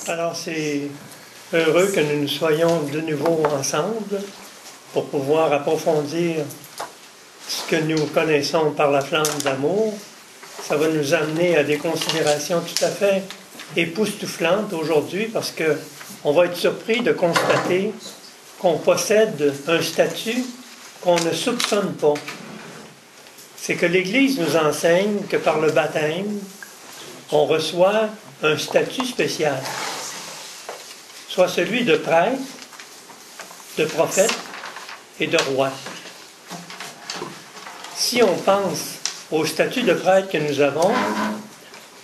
Alors, c'est heureux que nous soyons de nouveau ensemble pour pouvoir approfondir ce que nous connaissons par la flamme d'amour. Ça va nous amener à des considérations tout à fait époustouflantes aujourd'hui parce qu'on va être surpris de constater qu'on possède un statut qu'on ne soupçonne pas. C'est que l'Église nous enseigne que par le baptême, on reçoit un statut spécial, soit celui de prêtre, de prophète et de roi. Si on pense au statut de prêtre que nous avons,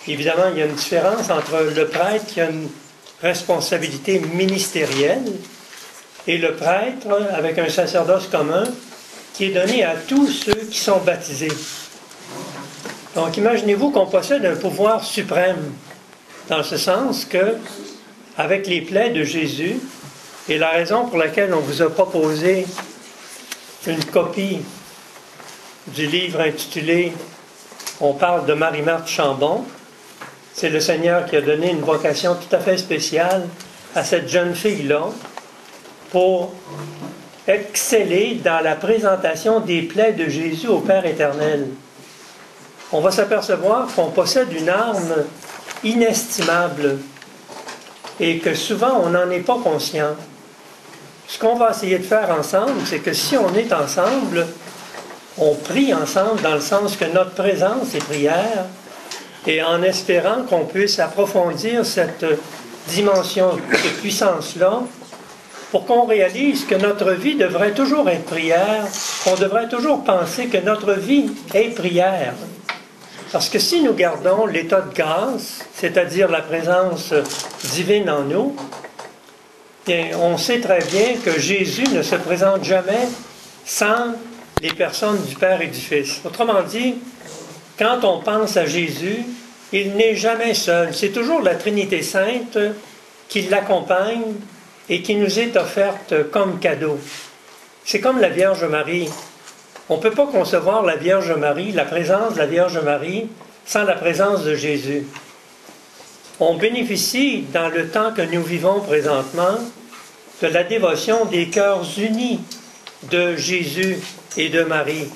évidemment, il y a une différence entre le prêtre qui a une responsabilité ministérielle et le prêtre avec un sacerdoce commun qui est donné à tous ceux qui sont baptisés. Donc, imaginez-vous qu'on possède un pouvoir suprême, dans ce sens que, avec les plaies de Jésus, et la raison pour laquelle on vous a proposé une copie du livre intitulé « On parle de Marie-Marthe Chambon », c'est le Seigneur qui a donné une vocation tout à fait spéciale à cette jeune fille-là pour exceller dans la présentation des plaies de Jésus au Père éternel. On va s'apercevoir qu'on possède une arme inestimable et que souvent on n'en est pas conscient. Ce qu'on va essayer de faire ensemble, c'est que si on est ensemble, on prie ensemble dans le sens que notre présence est prière et en espérant qu'on puisse approfondir cette dimension de puissance-là pour qu'on réalise que notre vie devrait toujours être prière, qu'on devrait toujours penser que notre vie est prière. Parce que si nous gardons l'état de grâce, c'est-à-dire la présence divine en nous, bien, on sait très bien que Jésus ne se présente jamais sans les personnes du Père et du Fils. Autrement dit, quand on pense à Jésus, il n'est jamais seul. C'est toujours la Trinité Sainte qui l'accompagne et qui nous est offerte comme cadeau. C'est comme la Vierge Marie. On ne peut pas concevoir la Vierge Marie, la présence de la Vierge Marie, sans la présence de Jésus. On bénéficie, dans le temps que nous vivons présentement, de la dévotion des cœurs unis de Jésus et de Marie.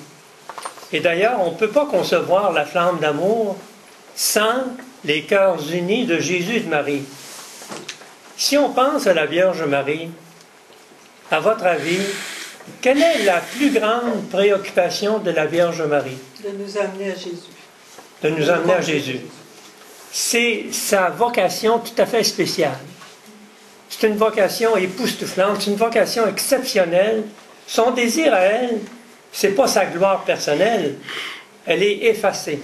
Et d'ailleurs, on ne peut pas concevoir la flamme d'amour sans les cœurs unis de Jésus et de Marie. Si on pense à la Vierge Marie, à votre avis, quelle est la plus grande préoccupation de la Vierge Marie? De nous amener à Jésus. De nous amener à Jésus. C'est sa vocation tout à fait spéciale. C'est une vocation époustouflante, c'est une vocation exceptionnelle. Son désir à elle, ce n'est pas sa gloire personnelle, elle est effacée.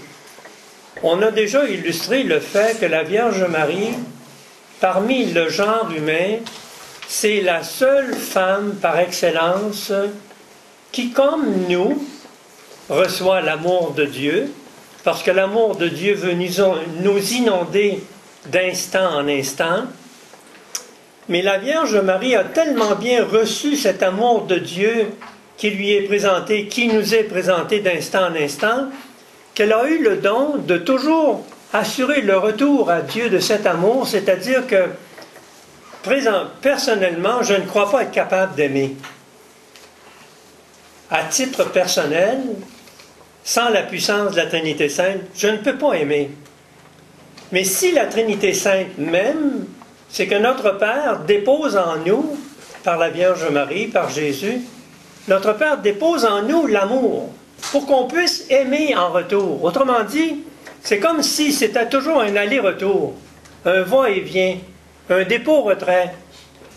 On a déjà illustré le fait que la Vierge Marie, parmi le genre humain, c'est la seule femme par excellence qui, comme nous, reçoit l'amour de Dieu, parce que l'amour de Dieu veut nous inonder d'instant en instant. Mais la Vierge Marie a tellement bien reçu cet amour de Dieu qui lui est présenté, qui nous est présenté d'instant en instant, qu'elle a eu le don de toujours assurer le retour à Dieu de cet amour, c'est-à-dire que personnellement, je ne crois pas être capable d'aimer. À titre personnel, sans la puissance de la Trinité Sainte, je ne peux pas aimer. Mais si la Trinité Sainte m'aime, c'est que notre Père dépose en nous, par la Vierge Marie, par Jésus, notre Père dépose en nous l'amour, pour qu'on puisse aimer en retour. Autrement dit, c'est comme si c'était toujours un aller-retour, un va-et-vient, un dépôt-retrait.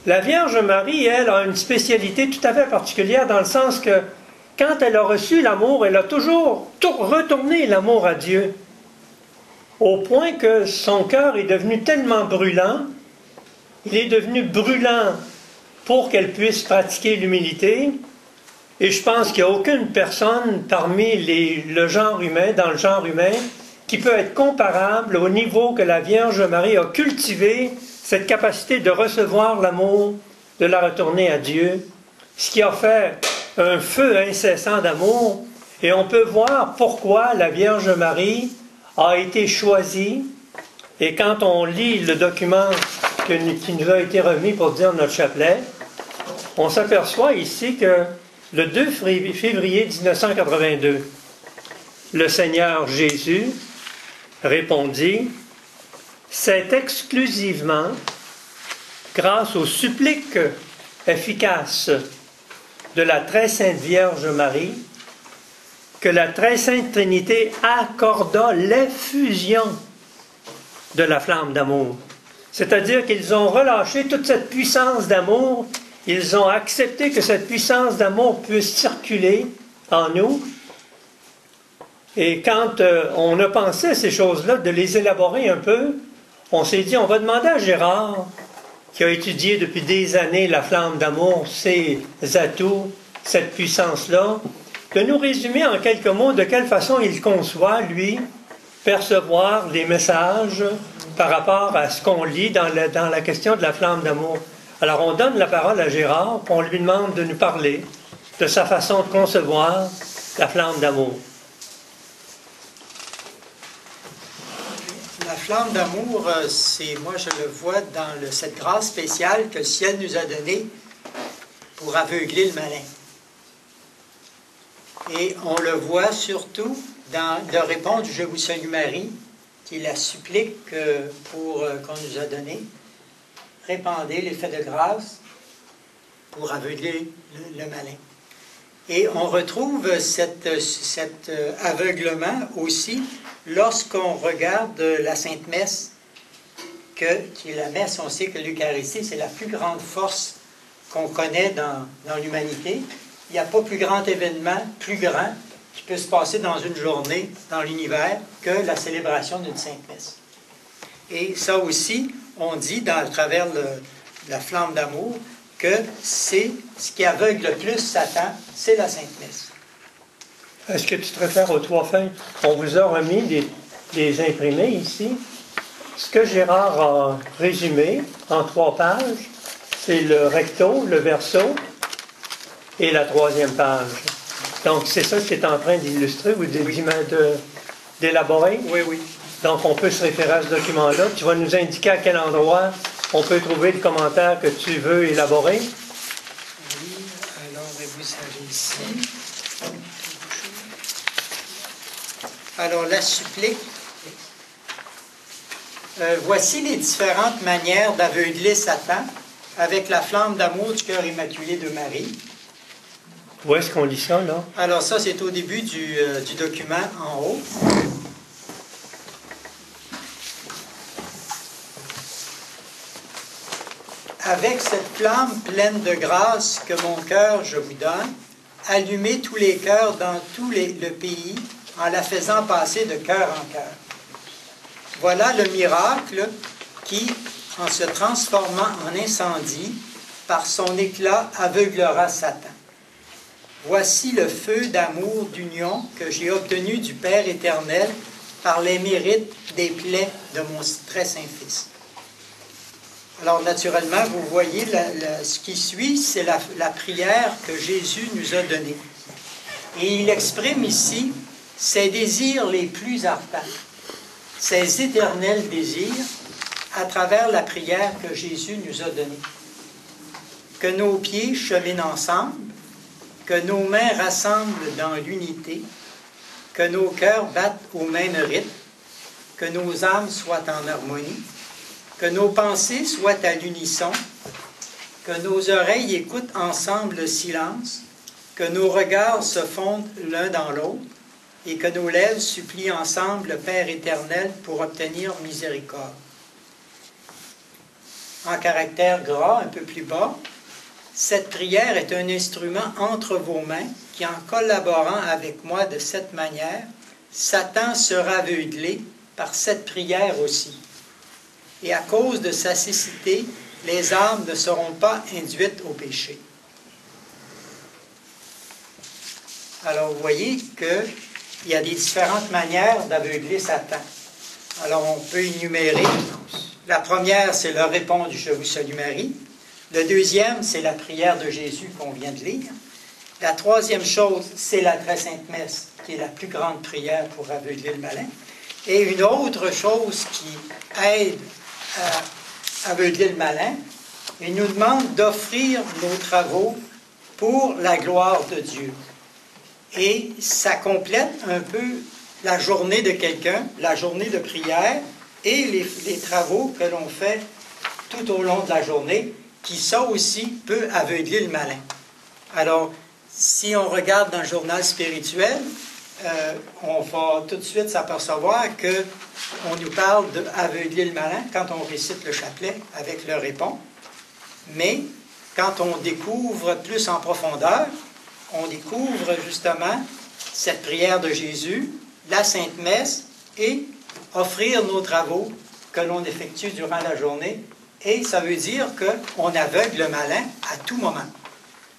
La Vierge Marie, elle, a une spécialité tout à fait particulière dans le sens que quand elle a reçu l'amour, elle a toujours retourné l'amour à Dieu, au point que son cœur est devenu tellement brûlant, il est devenu brûlant pour qu'elle puisse pratiquer l'humilité. Et je pense qu'il n'y a aucune personne parmi le genre humain, dans le genre humain, qui peut être comparable au niveau que la Vierge Marie a cultivé cette capacité de recevoir l'amour, de la retourner à Dieu, ce qui a fait un feu incessant d'amour. Et on peut voir pourquoi la Vierge Marie a été choisie. Et quand on lit le document qui nous a été remis pour dire notre chapelet, on s'aperçoit ici que le 2 février 1982, le Seigneur Jésus répondit: « C'est exclusivement grâce aux suppliques efficaces de la très sainte Vierge Marie que la très sainte Trinité accorda l'effusion de la flamme d'amour. » C'est-à-dire qu'ils ont relâché toute cette puissance d'amour, ils ont accepté que cette puissance d'amour puisse circuler en nous. Et quand on a pensé à ces choses-là, de les élaborer un peu, on s'est dit, on va demander à Gérard, qui a étudié depuis des années la flamme d'amour, ses atouts, cette puissance-là, de nous résumer en quelques mots de quelle façon il conçoit, lui, percevoir les messages par rapport à ce qu'on lit dans la question de la flamme d'amour. Alors on donne la parole à Gérard, puis on lui demande de nous parler de sa façon de concevoir la flamme d'amour. La flamme d'amour, moi je le vois dans cette grâce spéciale que le ciel nous a donnée pour aveugler le malin. Et on le voit surtout dans le répondre du « Je vous salue Marie », qui est la supplique qu'on nous a donnée. Répandez l'effet de grâce pour aveugler le malin. Et on retrouve cet aveuglement aussi lorsqu'on regarde la Sainte Messe, qui est la messe, on sait que l'Eucharistie, c'est la plus grande force qu'on connaît dans l'humanité. Il n'y a pas plus grand événement, plus grand, qui peut se passer dans une journée, dans l'univers, que la célébration d'une Sainte Messe. Et ça aussi, on dit, à travers la flamme d'amour, que c'est ce qui aveugle le plus Satan, c'est la Sainte Messe. Est-ce que tu te réfères aux 3 feuilles? On vous a remis des imprimés ici. Ce que Gérard a résumé en 3 pages, c'est le recto, le verso et la 3e page. Donc, c'est ça qui est en train d'illustrer ou d'élaborer? Oui, oui. Donc, on peut se référer à ce document-là. Tu vas nous indiquer à quel endroit on peut trouver le commentaire que tu veux élaborer? Oui, alors, vous savez ici. Alors, la supplique. Voici les différentes manières d'aveugler Satan avec la flamme d'amour du cœur immaculé de Marie. Où est-ce qu'on lit ça, là? Alors, ça, c'est au début du document en haut. Avec cette flamme pleine de grâce que mon cœur je vous donne, allumez tous les cœurs dans tout le pays en la faisant passer de cœur en cœur. Voilà le miracle qui, en se transformant en incendie, par son éclat aveuglera Satan. Voici le feu d'amour d'union que j'ai obtenu du Père éternel par les mérites des plaies de mon très saint Fils. Alors, naturellement, vous voyez, ce qui suit, c'est la prière que Jésus nous a donnée. Et il exprime ici ses désirs les plus ardents, ses éternels désirs, à travers la prière que Jésus nous a donnée. Que nos pieds cheminent ensemble, que nos mains rassemblent dans l'unité, que nos cœurs battent au même rythme, que nos âmes soient en harmonie, que nos pensées soient à l'unisson, que nos oreilles écoutent ensemble le silence, que nos regards se fondent l'un dans l'autre, et que nos lèvres supplient ensemble le Père éternel pour obtenir miséricorde. En caractère gras, un peu plus bas, cette prière est un instrument entre vos mains qui, en collaborant avec moi de cette manière, Satan sera aveuglé par cette prière aussi. Et à cause de sa cécité, les âmes ne seront pas induites au péché. Alors, vous voyez qu'il y a des différentes manières d'aveugler Satan. Alors, on peut énumérer. La première, c'est le répondre du « Je vous salue Marie ». Le deuxième, c'est la prière de Jésus qu'on vient de lire. La troisième chose, c'est la très sainte messe, qui est la plus grande prière pour aveugler le malin. Et une autre chose qui aide aveugler le malin et nous demande d'offrir nos travaux pour la gloire de Dieu. Et ça complète un peu la journée de quelqu'un, la journée de prière et les travaux que l'on fait tout au long de la journée, qui ça aussi peut aveugler le malin. Alors, si on regarde dans le journal spirituel, on va tout de suite s'apercevoir qu'on nous parle d'aveugler le malin quand on récite le chapelet avec le répond. Mais quand on découvre plus en profondeur, on découvre justement cette prière de Jésus, la Sainte Messe et offrir nos travaux que l'on effectue durant la journée. Et ça veut dire qu'on aveugle le malin à tout moment.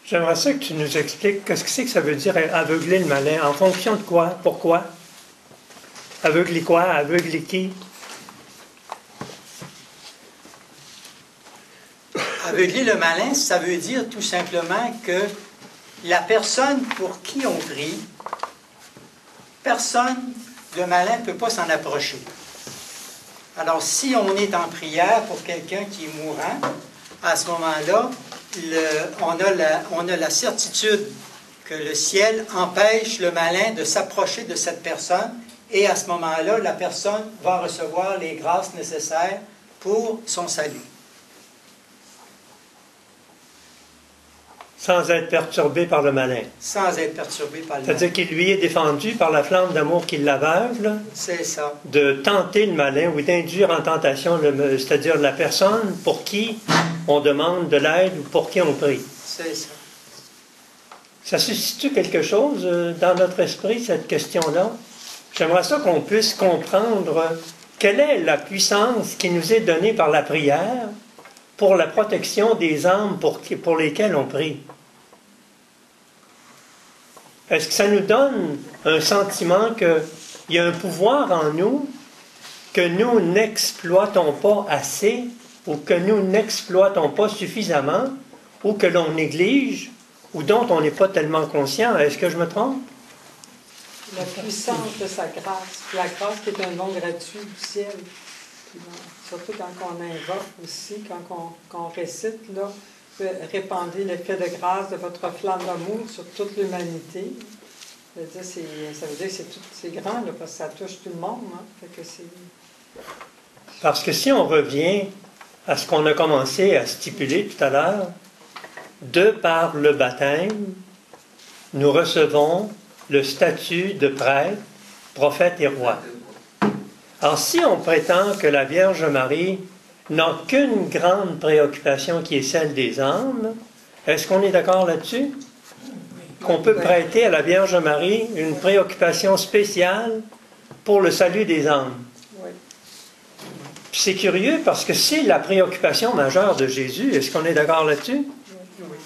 J'aimerais ça que tu nous expliques qu'est-ce que c'est que ça veut dire aveugler le malin. En fonction de quoi? Pourquoi? Aveugler quoi? Aveugler qui? Aveugler le malin, ça veut dire tout simplement que la personne pour qui on prie, le malin ne peut pas s'en approcher. Alors, si on est en prière pour quelqu'un qui est mourant, à ce moment-là, on a la certitude que le ciel empêche le malin de s'approcher de cette personne et à ce moment-là, la personne va recevoir les grâces nécessaires pour son salut. Sans être perturbé par le malin. Sans être perturbé par le malin. C'est-à-dire qu'il lui est défendu par la flamme d'amour qui l'aveugle. C'est ça. De tenter le malin ou d'induire en tentation, c'est-à-dire la personne pour qui on demande de l'aide ou pour qui on prie. C'est ça. Ça suscite quelque chose dans notre esprit, cette question-là? J'aimerais ça qu'on puisse comprendre quelle est la puissance qui nous est donnée par la prière pour la protection des âmes pour lesquelles on prie. Est-ce que ça nous donne un sentiment qu'il y a un pouvoir en nous que nous n'exploitons pas assez ou que nous n'exploitons pas suffisamment ou que l'on néglige ou dont on n'est pas tellement conscient? Est-ce que je me trompe? La puissance de sa grâce, la grâce qui est un don gratuit du ciel. Surtout quand on invoque aussi, quand on récite, là, répandez l'effet de grâce de votre flamme d'amour sur toute l'humanité. Ça veut dire que c'est grand, là, parce que ça touche tout le monde. Hein? Fait que parce que si on revient à ce qu'on a commencé à stipuler tout à l'heure, de par le baptême, nous recevons le statut de prêtre, prophète et roi. Alors, si on prétend que la Vierge Marie n'a qu'une grande préoccupation qui est celle des âmes, est-ce qu'on est d'accord là-dessus? Qu'on peut prêter à la Vierge Marie une préoccupation spéciale pour le salut des âmes. Oui. Puis c'est curieux parce que c'est la préoccupation majeure de Jésus. Est-ce qu'on est d'accord là-dessus? Oui.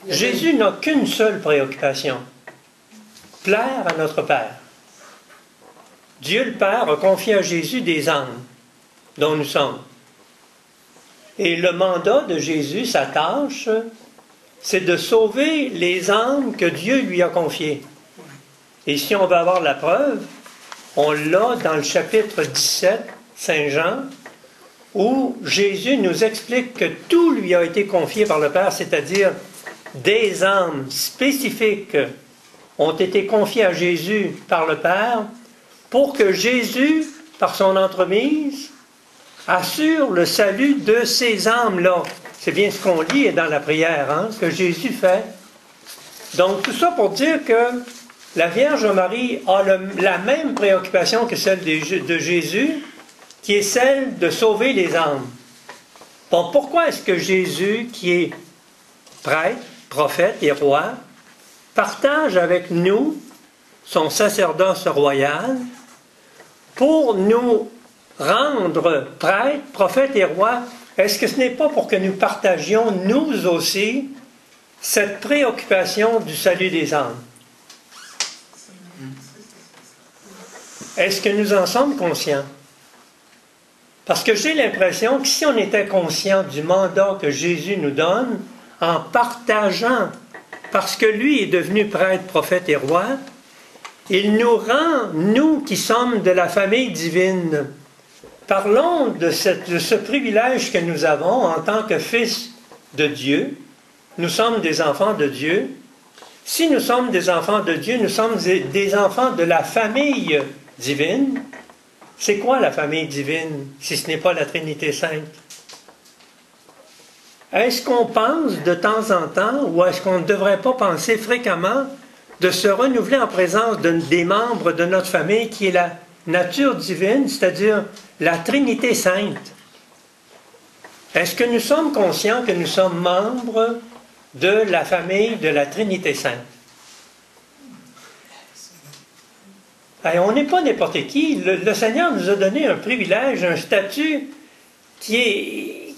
Jésus n'a qu'une seule préoccupation: plaire à notre Père. Dieu le Père a confié à Jésus des âmes dont nous sommes. Et le mandat de Jésus, sa tâche, c'est de sauver les âmes que Dieu lui a confiées. Et si on veut avoir la preuve, on l'a dans le chapitre 17, Saint Jean, où Jésus nous explique que tout lui a été confié par le Père, c'est-à-dire des âmes spécifiques ont été confiées à Jésus par le Père, pour que Jésus, par son entremise, assure le salut de ces âmes-là. C'est bien ce qu'on lit dans la prière, hein, que Jésus fait. Donc, tout ça pour dire que la Vierge Marie a la même préoccupation que celle de Jésus, qui est celle de sauver les âmes. Bon, pourquoi est-ce que Jésus, qui est prêtre, prophète et roi, partage avec nous son sacerdoce royal pour nous rendre prêtres, prophètes et rois? Est-ce que ce n'est pas pour que nous partagions, nous aussi, cette préoccupation du salut des âmes? Est-ce que nous en sommes conscients? Parce que j'ai l'impression que si on était conscient du mandat que Jésus nous donne, en partageant, parce que lui est devenu prêtre, prophète et roi, il nous rend, nous qui sommes de la famille divine, parlons de ce privilège que nous avons en tant que fils de Dieu. Nous sommes des enfants de Dieu. Si nous sommes des enfants de Dieu, nous sommes des enfants de la famille divine. C'est quoi la famille divine, si ce n'est pas la Trinité Sainte? Est-ce qu'on pense de temps en temps, ou est-ce qu'on ne devrait pas penser fréquemment de se renouveler en présence des membres de notre famille qui est la nature divine, c'est-à-dire la Trinité Sainte? Est-ce que nous sommes conscients que nous sommes membres de la famille de la Trinité Sainte? Et on n'est pas n'importe qui. Le Seigneur nous a donné un privilège, un statut qui est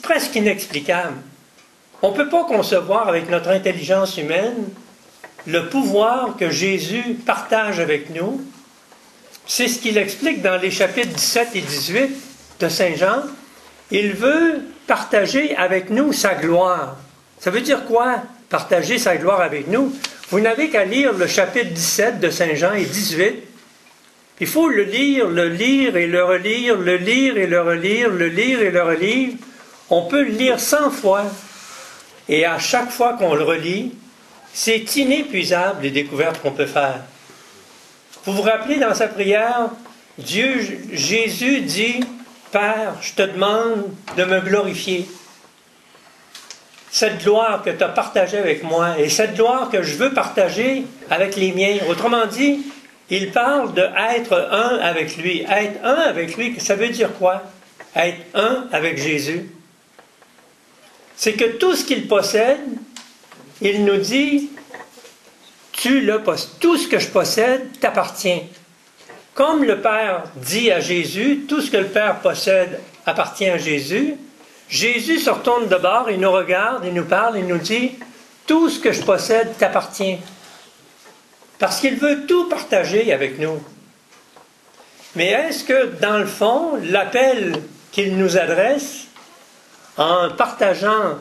presque inexplicable. On ne peut pas concevoir avec notre intelligence humaine le pouvoir que Jésus partage avec nous. C'est ce qu'il explique dans les chapitres 17 et 18 de Saint Jean. Il veut partager avec nous sa gloire. Ça veut dire quoi, partager sa gloire avec nous? Vous n'avez qu'à lire le chapitre 17 de Saint Jean et 18. Il faut le lire et le relire, le lire et le relire, le lire et le relire. On peut le lire 100 fois. Et à chaque fois qu'on le relit, c'est inépuisable les découvertes qu'on peut faire. Vous vous rappelez dans sa prière, Jésus dit, « Père, je te demande de me glorifier. » Cette gloire que tu as partagée avec moi et cette gloire que je veux partager avec les miens. Autrement dit, il parle d'être un avec lui. Être un avec lui, ça veut dire quoi? Être un avec Jésus. C'est que tout ce qu'il possède, il nous dit, tout ce que je possède t'appartient. Comme le Père dit à Jésus, tout ce que le Père possède appartient à Jésus, Jésus se retourne de bord, il nous regarde, il nous parle, il nous dit, tout ce que je possède t'appartient. Parce qu'il veut tout partager avec nous. Mais est-ce que, dans le fond, l'appel qu'il nous adresse, en partageant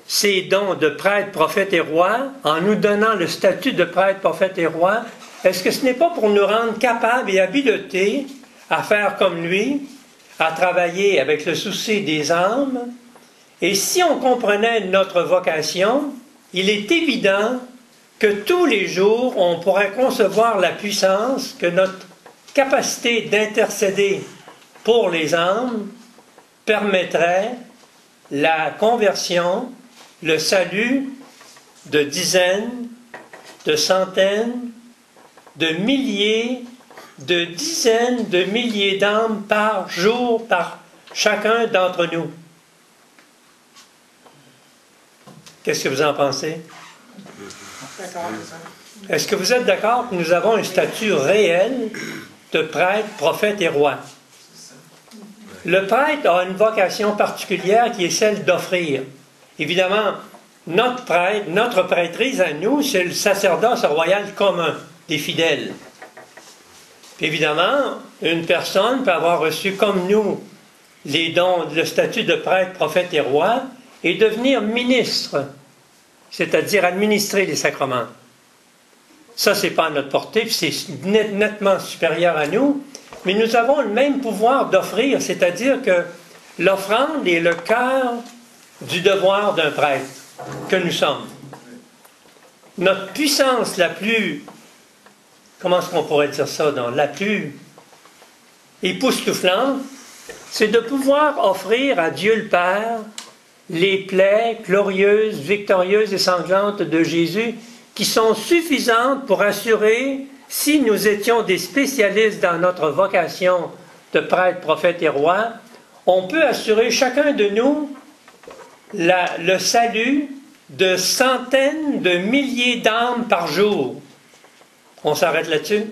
ses dons de prêtre, prophète et roi, en nous donnant le statut de prêtre, prophète et roi, est-ce que ce n'est pas pour nous rendre capables et habilités à faire comme lui, à travailler avec le souci des âmes? Et si on comprenait notre vocation, il est évident que tous les jours, on pourrait concevoir la puissance, que notre capacité d'intercéder pour les âmes permettrait la conversion, le salut de dizaines, de centaines, de milliers, de dizaines de milliers d'âmes par jour, par chacun d'entre nous. Qu'est-ce que vous en pensez? Est-ce que vous êtes d'accord que nous avons un statut réel de prêtre, prophète et roi? Le prêtre a une vocation particulière qui est celle d'offrir. Évidemment, notre prêtre, notre prêtrise à nous, c'est le sacerdoce royal commun des fidèles. Puis évidemment, une personne peut avoir reçu comme nous les dons, le statut de prêtre, prophète et roi, et devenir ministre, c'est-à-dire administrer les sacrements. Ça, ce n'est pas à notre portée, puis c'est nettement supérieur à nous, mais nous avons le même pouvoir d'offrir, c'est-à-dire que l'offrande est le cœur du devoir d'un prêtre que nous sommes. Notre puissance la plus, comment est-ce qu'on pourrait dire ça, la plus époustouflante, c'est de pouvoir offrir à Dieu le Père les plaies glorieuses, victorieuses et sanglantes de Jésus qui sont suffisantes pour assurer, si nous étions des spécialistes dans notre vocation de prêtre, prophète et roi, on peut assurer chacun de nous le salut de centaines de milliers d'âmes par jour. On s'arrête là-dessus?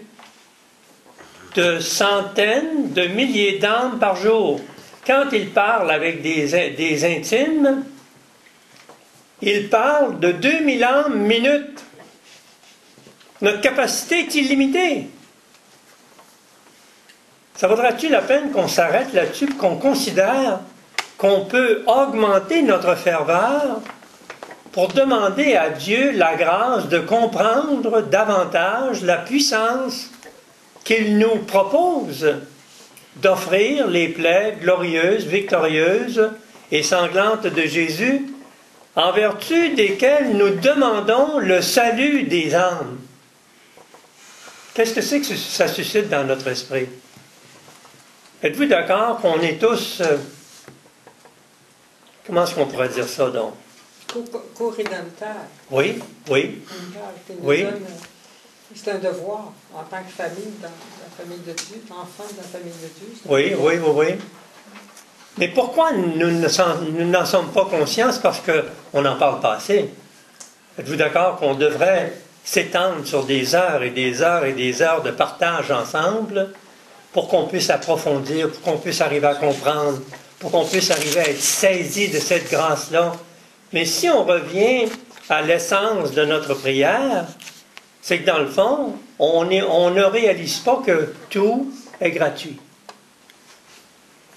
De centaines de milliers d'âmes par jour. Quand il parle avec des intimes, il parle de 2000 âmes minutes. Notre capacité est illimitée. Ça vaudra-t-il la peine qu'on s'arrête là-dessus, qu'on considère qu'on peut augmenter notre ferveur pour demander à Dieu la grâce de comprendre davantage la puissance qu'il nous propose d'offrir les plaies glorieuses, victorieuses et sanglantes de Jésus, en vertu desquelles nous demandons le salut des âmes. Qu'est-ce que c'est que ça suscite dans notre esprit? Êtes-vous d'accord qu'on est tous... comment est-ce qu'on pourrait dire ça, donc? Co-rédempteur. Oui, oui. Oui. C'est un devoir en tant que famille, dans la famille de Dieu, enfant de la famille de Dieu. Oui, oui, oui, oui. Mais pourquoi nous n'en sommes pas conscients? C'est parce qu'on n'en parle pas assez. Êtes-vous d'accord qu'on devrait s'étendre sur des heures et des heures et des heures de partage ensemble pour qu'on puisse approfondir, pour qu'on puisse arriver à comprendre, pour qu'on puisse arriver à être saisi de cette grâce-là? Mais si on revient à l'essence de notre prière, c'est que dans le fond, on ne réalise pas que tout est gratuit.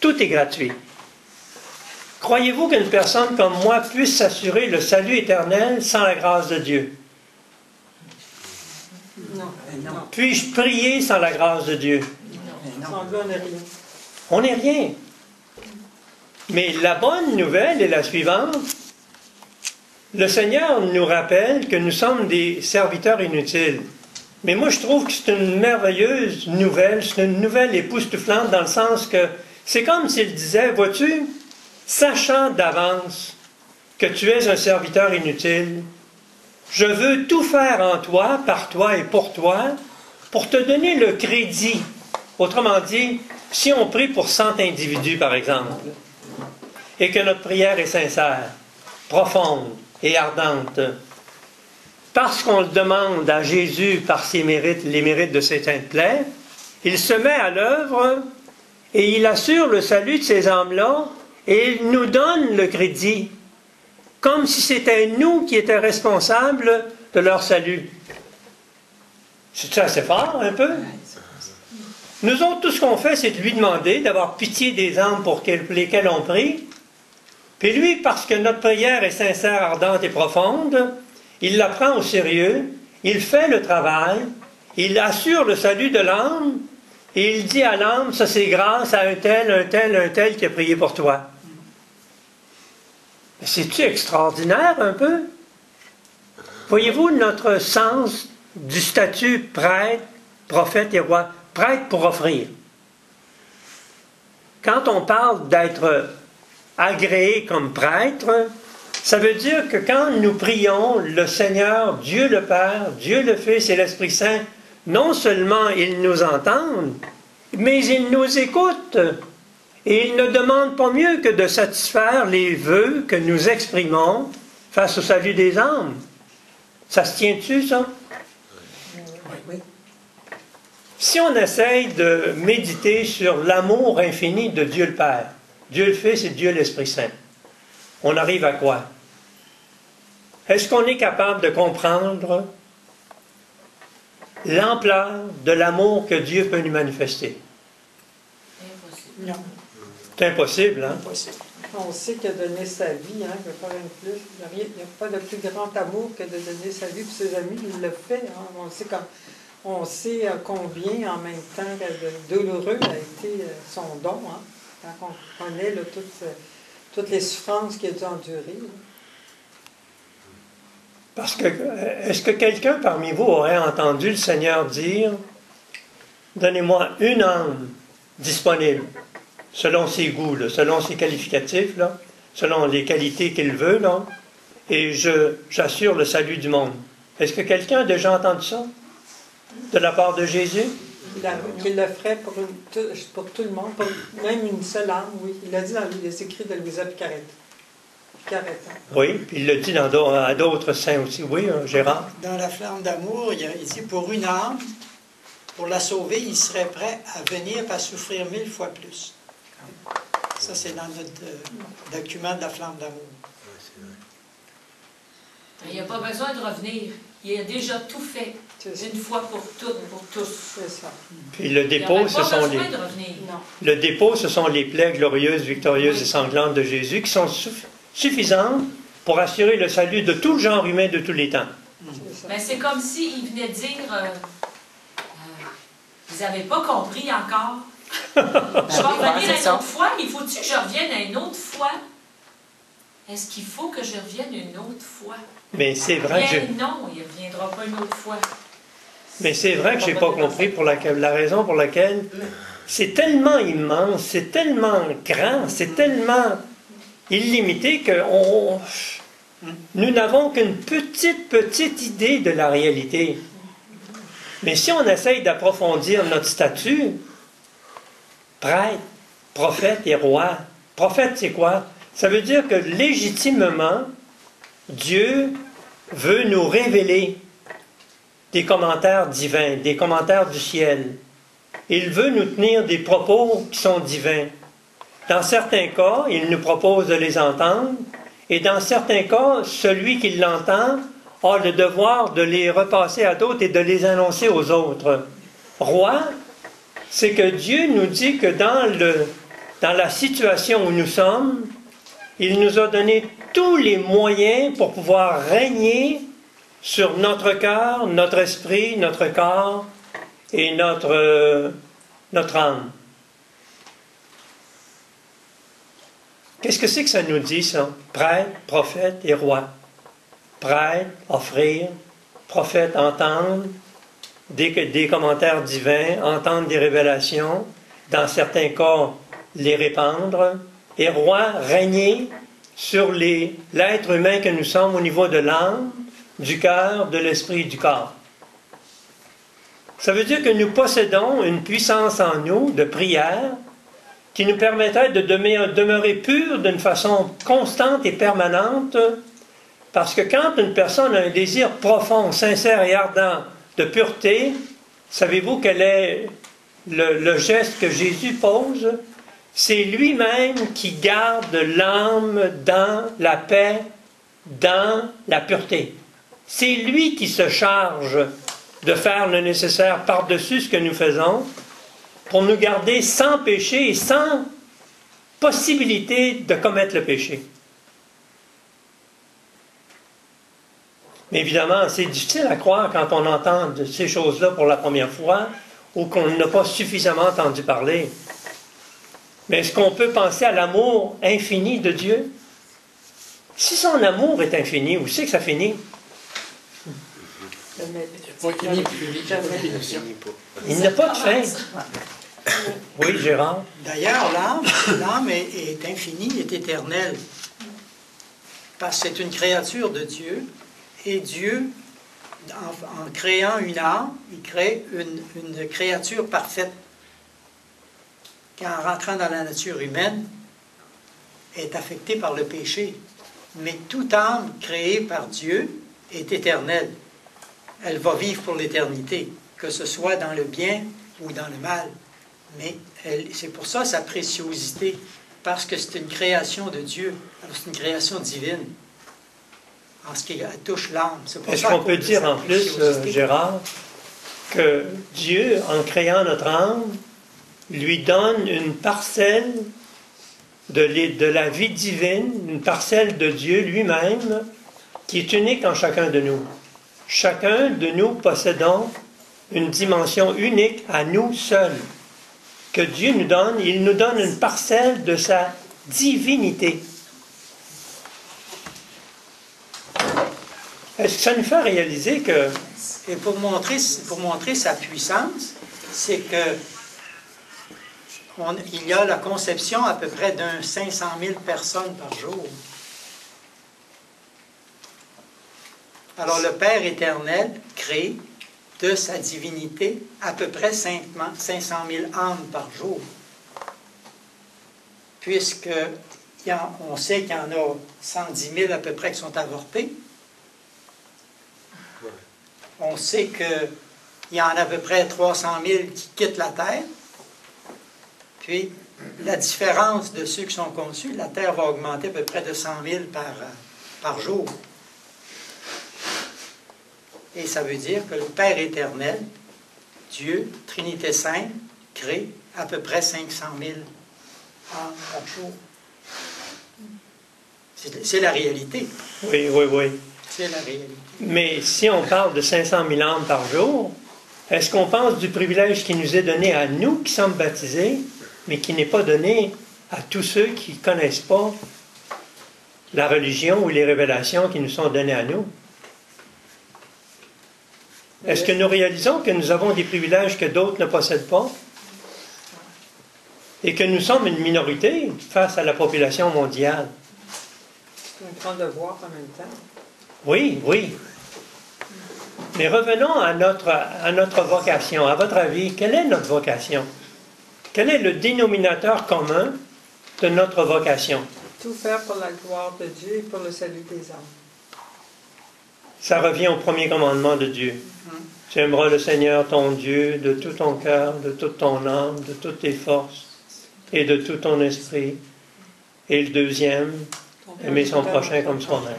Tout est gratuit. Croyez-vous qu'une personne comme moi puisse s'assurer le salut éternel sans la grâce de Dieu? Non. Puis-je prier sans la grâce de Dieu? Sans Dieu, on n'est rien. On n'est rien. Mais la bonne nouvelle est la suivante. Le Seigneur nous rappelle que nous sommes des serviteurs inutiles. Mais moi, je trouve que c'est une merveilleuse nouvelle. C'est une nouvelle époustouflante dans le sens que c'est comme s'il disait, vois-tu, sachant d'avance que tu es un serviteur inutile, je veux tout faire en toi, par toi et pour toi, pour te donner le crédit. Autrement dit, si on prie pour 100 individus, par exemple, et que notre prière est sincère, profonde et ardente, parce qu'on le demande à Jésus par ses mérites, les mérites de ses saintes plaies, il se met à l'œuvre et il assure le salut de ces âmes-là et il nous donne le crédit, comme si c'était nous qui étions responsables de leur salut. C'est assez fort, un peu? Nous autres, tout ce qu'on fait, c'est de lui demander d'avoir pitié des âmes pour lesquelles on prie. Puis lui, parce que notre prière est sincère, ardente et profonde, il la prend au sérieux, il fait le travail, il assure le salut de l'âme, et il dit à l'âme, ça c'est grâce à un tel qui a prié pour toi. C'est-tu extraordinaire un peu? Voyez-vous notre sens du statut prêtre, prophète et roi? Prêtre pour offrir. Quand on parle d'être agréé comme prêtre, ça veut dire que quand nous prions le Seigneur, Dieu le Père, Dieu le Fils et l'Esprit Saint, non seulement ils nous entendent, mais ils nous écoutent. Et ils ne demandent pas mieux que de satisfaire les vœux que nous exprimons face au salut des âmes. Ça se tient-tu, ça? Oui. Si on essaye de méditer sur l'amour infini de Dieu le Père, Dieu le Fils et Dieu l'Esprit Saint, on arrive à quoi? Est-ce qu'on est capable de comprendre l'ampleur de l'amour que Dieu peut nous manifester? Impossible. Non. C'est impossible, hein? Impossible. On sait que donner sa vie, hein, il n'y a pas de plus grand amour que de donner sa vie pour ses amis. Il le fait. Hein. On sait combien, en même temps, douloureux a été son don. Hein, quand on connaît là, toutes les souffrances qu'il a dû endurer. Là. Parce que, est-ce que quelqu'un parmi vous aurait entendu le Seigneur dire « Donnez-moi une âme disponible » selon ses goûts, là, selon ses qualificatifs, là, selon les qualités qu'il veut, là, et j'assure le salut du monde. Est-ce que quelqu'un a déjà entendu ça de la part de Jésus? Qu'il le ferait pour tout le monde, pour même une seule âme, oui. Il l'a dit dans les écrits de Louisa Picaretta. Oui, puis il le dit à d'autres saints aussi. Oui, Gérard? Dans la flamme d'amour, il dit pour une âme, pour la sauver, il serait prêt à venir à souffrir 1000 fois plus. Ça, c'est dans notre document de la flamme d'amour. Il n'y a pas besoin de revenir. Il a déjà tout fait. Une fois pour toutes, pour tous. C'est ça. Puis le dépôt, le dépôt, ce sont les plaies glorieuses, victorieuses et sanglantes de Jésus qui sont suffisantes pour assurer le salut de tout le genre humain de tous les temps. Mais c'est comme s'il venait dire vous n'avez pas compris encore. Je vais revenir une autre fois. Il faut-tu que je revienne à une autre fois? Est-ce qu'il faut que je revienne une autre fois? Mais c'est vrai que non, il ne reviendra pas une autre fois. Mais c'est vrai que je n'ai pas compris la raison pour laquelle c'est tellement immense, c'est tellement grand, c'est tellement illimité que nous n'avons qu'une petite idée de la réalité. Mais si on essaye d'approfondir notre statut, prêtre, prophète et roi, prophète c'est quoi? Ça veut dire que légitimement, Dieu veut nous révéler des commentaires divins, des commentaires du ciel. Il veut nous tenir des propos qui sont divins. Dans certains cas, il nous propose de les entendre, et dans certains cas, celui qui l'entend a le devoir de les repasser à d'autres et de les annoncer aux autres. Roi, c'est que Dieu nous dit que dans la situation où nous sommes, il nous a donné tous les moyens pour pouvoir régner sur notre cœur, notre esprit, notre corps et notre âme. Qu'est-ce que c'est que ça nous dit, ça? Prêtre, prophète et roi. Prêtre, offrir. Prophète, entendre des commentaires divins, entendre des révélations. Dans certains cas, les répandre. Et roi, régner sur l'être humain que nous sommes au niveau de l'âme, du cœur, de l'esprit et du corps. Ça veut dire que nous possédons une puissance en nous de prière qui nous permettrait de demeurer purs d'une façon constante et permanente, parce que quand une personne a un désir profond, sincère et ardent de pureté, savez-vous quel est le geste que Jésus pose? C'est lui-même qui garde l'âme dans la paix, dans la pureté. C'est lui qui se charge de faire le nécessaire par-dessus ce que nous faisons pour nous garder sans péché et sans possibilité de commettre le péché. Mais évidemment, c'est difficile à croire quand on entend de ces choses-là pour la première fois ou qu'on n'a pas suffisamment entendu parler. Mais est-ce qu'on peut penser à l'amour infini de Dieu? Si son amour est infini, où c'est que ça finit? Il n'a pas de fin. Oui, Gérard? D'ailleurs, l'âme est infinie, est éternelle. Parce que c'est une créature de Dieu. Et Dieu, en créant une âme, il crée une créature parfaite. Qui, en rentrant dans la nature humaine, est affectée par le péché. Mais toute âme créée par Dieu est éternelle. Elle va vivre pour l'éternité, que ce soit dans le bien ou dans le mal. Mais c'est pour ça sa préciosité, parce que c'est une création de Dieu, c'est une création divine, en ce qui touche l'âme. Est-ce qu'on peut dire en plus, Gérard, que Dieu, en créant notre âme, lui donne une parcelle de la vie divine, une parcelle de Dieu lui-même, qui est unique en chacun de nous. Chacun de nous possédons une dimension unique à nous seuls, que Dieu nous donne. Il nous donne une parcelle de sa divinité. Est-ce que ça nous fait réaliser que... Et pour montrer sa puissance, c'est que il y a la conception à peu près d'un 500 000 personnes par jour. Alors le Père éternel crée de sa divinité à peu près 500 000 âmes par jour. Puisqu'on sait qu'il y en a 110 000 à peu près qui sont avortés. On sait qu'il y en a à peu près 300 000 qui quittent la Terre. Puis, la différence de ceux qui sont conçus, la Terre va augmenter à peu près de 100 000 par jour. Et ça veut dire que le Père éternel, Dieu, Trinité Sainte, crée à peu près 500 000 âmes par jour. C'est la réalité. Oui. C'est la réalité. Mais si on parle de 500 000 âmes par jour, Est-ce qu'on pense du privilège qui nous est donné à nous qui sommes baptisés, mais qui n'est pas donné à tous ceux qui ne connaissent pas la religion ou les révélations qui nous sont données à nous? Est-ce que nous réalisons que nous avons des privilèges que d'autres ne possèdent pas? Et que nous sommes une minorité face à la population mondiale? C'est un grand devoir en même temps. Oui, oui. Mais revenons à notre vocation. À votre avis, quelle est notre vocation? Quel est le dénominateur commun de notre vocation? Tout faire pour la gloire de Dieu et pour le salut des âmes. Ça revient au premier commandement de Dieu. Tu aimeras le Seigneur ton Dieu de tout ton cœur, de toute ton âme, de toutes tes forces et de tout ton esprit. Et le deuxième, aimer son prochain comme soi-même.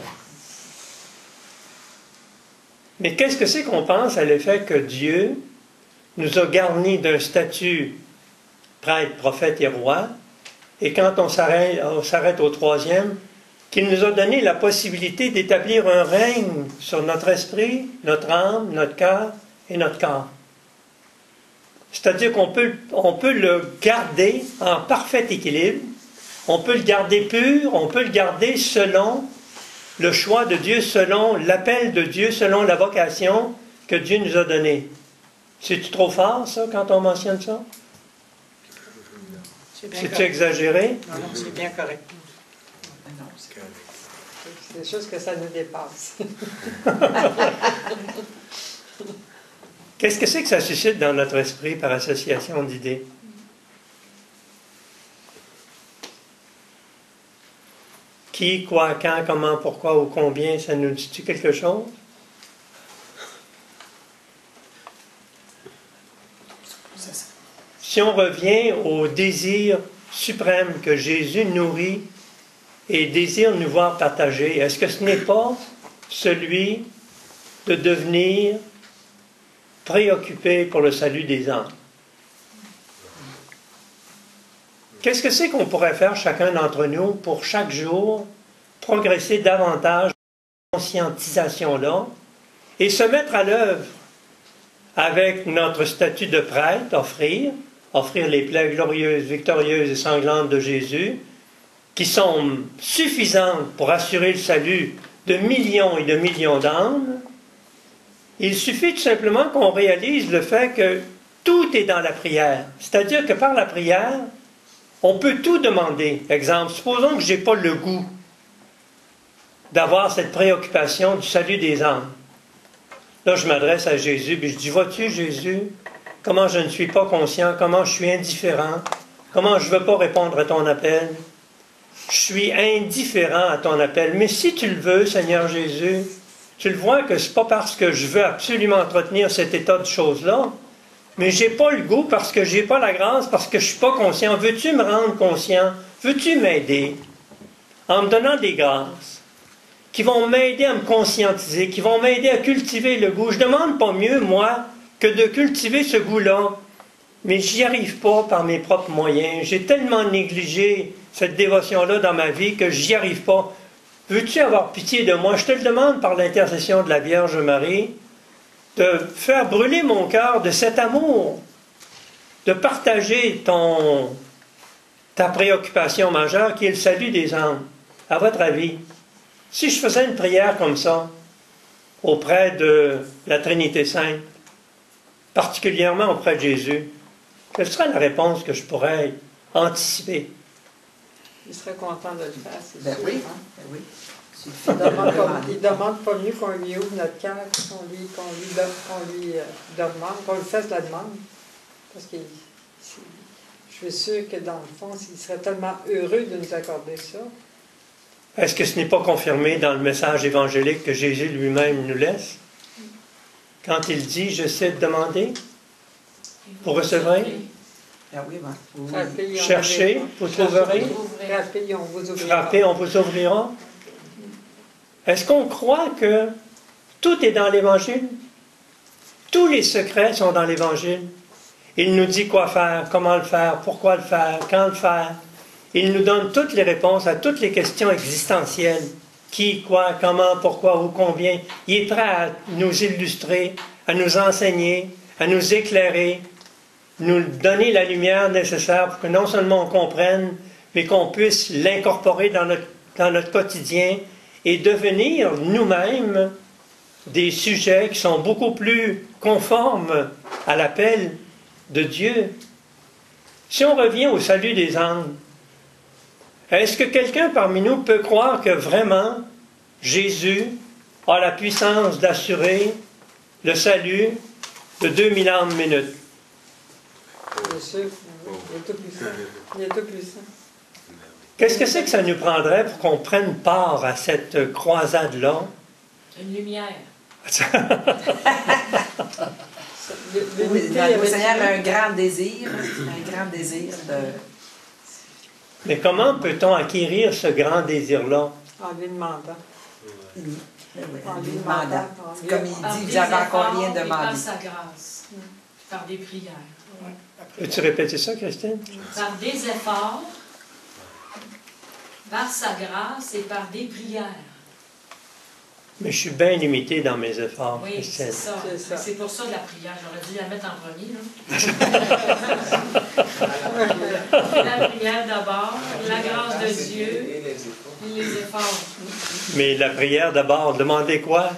Mais qu'est-ce que c'est qu'on pense à l'effet que Dieu nous a garnis d'un statut prêtre, prophète et roi, et quand on s'arrête au troisième, qu'il nous a donné la possibilité d'établir un règne sur notre esprit, notre âme, notre cœur et notre corps. C'est-à-dire qu'on peut le garder en parfait équilibre, on peut le garder pur, on peut le garder selon le choix de Dieu, selon l'appel de Dieu, selon la vocation que Dieu nous a donnée. C'est-tu trop fort, ça, quand on mentionne ça? C'est-tu exagéré? Non, non, c'est bien correct. C'est juste que ça nous dépasse. Qu'est-ce que c'est que ça suscite dans notre esprit par association d'idées? Qui, quoi, quand, comment, pourquoi ou combien, ça nous dit-tu quelque chose? Si on revient au désir suprême que Jésus nourrit et désire nous voir partager, est-ce que ce n'est pas celui de devenir préoccupé pour le salut des âmes? Qu'est-ce que c'est qu'on pourrait faire chacun d'entre nous pour chaque jour progresser davantage dans cette conscientisation-là et se mettre à l'œuvre avec notre statut de prêtre, offrir les plaies glorieuses, victorieuses et sanglantes de Jésus, qui sont suffisantes pour assurer le salut de millions et de millions d'âmes. Il suffit tout simplement qu'on réalise le fait que tout est dans la prière. C'est-à-dire que par la prière, on peut tout demander. Exemple, supposons que je n'ai pas le goût d'avoir cette préoccupation du salut des âmes. Là, je m'adresse à Jésus, et je dis, vois-tu, Jésus, comment je ne suis pas conscient, comment je suis indifférent, comment je ne veux pas répondre à ton appel. Je suis indifférent à ton appel. Mais si tu le veux, Seigneur Jésus, tu le vois que ce n'est pas parce que je veux absolument entretenir cet état de choses-là, mais je n'ai pas le goût parce que je n'ai pas la grâce, parce que je ne suis pas conscient. Veux-tu me rendre conscient? Veux-tu m'aider? En me donnant des grâces qui vont m'aider à me conscientiser, qui vont m'aider à cultiver le goût. Je ne demande pas mieux, moi, que de cultiver ce goût-là, mais j'y arrive pas par mes propres moyens. J'ai tellement négligé cette dévotion-là dans ma vie que j'y arrive pas. Veux-tu avoir pitié de moi? Je te le demande par l'intercession de la Vierge Marie, de faire brûler mon cœur de cet amour, de partager ta préoccupation majeure qui est le salut des âmes. À votre avis, si je faisais une prière comme ça auprès de la Trinité Sainte, particulièrement auprès de Jésus, quelle serait la réponse que je pourrais anticiper? Il serait content de le faire, c'est Ben sûr. oui, Hein? ben oui. Il ne demande pas mieux qu'on lui ouvre notre cœur, qu'on lui demande, qu'on lui fasse la demande. Parce que je suis sûr que dans le fond, il serait tellement heureux de nous accorder ça. Est-ce que ce n'est pas confirmé dans le message évangélique que Jésus lui-même nous laisse? Quand il dit « Je sais te demander, vous recevrez. Ben oui, ben, oui. Frappez, on Cherchez, ouvrira. vous trouverez. Frappez, on vous ouvrira. Frappez, on vous ouvrira. » Est-ce qu'on croit que tout est dans l'Évangile? Tous les secrets sont dans l'Évangile. Il nous dit quoi faire, comment le faire, pourquoi le faire, quand le faire. Il nous donne toutes les réponses à toutes les questions existentielles. Qui, quoi, comment, pourquoi, où, combien. Il est prêt à nous illustrer, à nous enseigner, à nous éclairer, nous donner la lumière nécessaire pour que non seulement on comprenne, mais qu'on puisse l'incorporer dans notre quotidien et devenir nous-mêmes des sujets qui sont beaucoup plus conformes à l'appel de Dieu. Si on revient au salut des âmes, est-ce que quelqu'un parmi nous peut croire que vraiment Jésus a la puissance d'assurer le salut de 2000 âmes minutes? Bien sûr, il est tout puissant. Il est tout puissant. Qu'est-ce que c'est que ça nous prendrait pour qu'on prenne part à cette croisade-là? Une lumière. Oui, le Seigneur a un grand désir de... Mais comment peut-on acquérir ce grand désir-là? En lui demandant. En lui demandant. Comme il dit, vous n'avez encore rien demandé. Par sa grâce, par des prières. Peux-tu répéter ça, Christine? Par des efforts, par sa grâce et par des prières. Mais je suis bien limité dans mes efforts, Oui, Christine. c'est ça. C'est ça. C'est pour ça la prière. J'aurais dû la mettre en premier. Là. La prière d'abord, la grâce de Dieu et les efforts. Mais la prière d'abord, demandez quoi?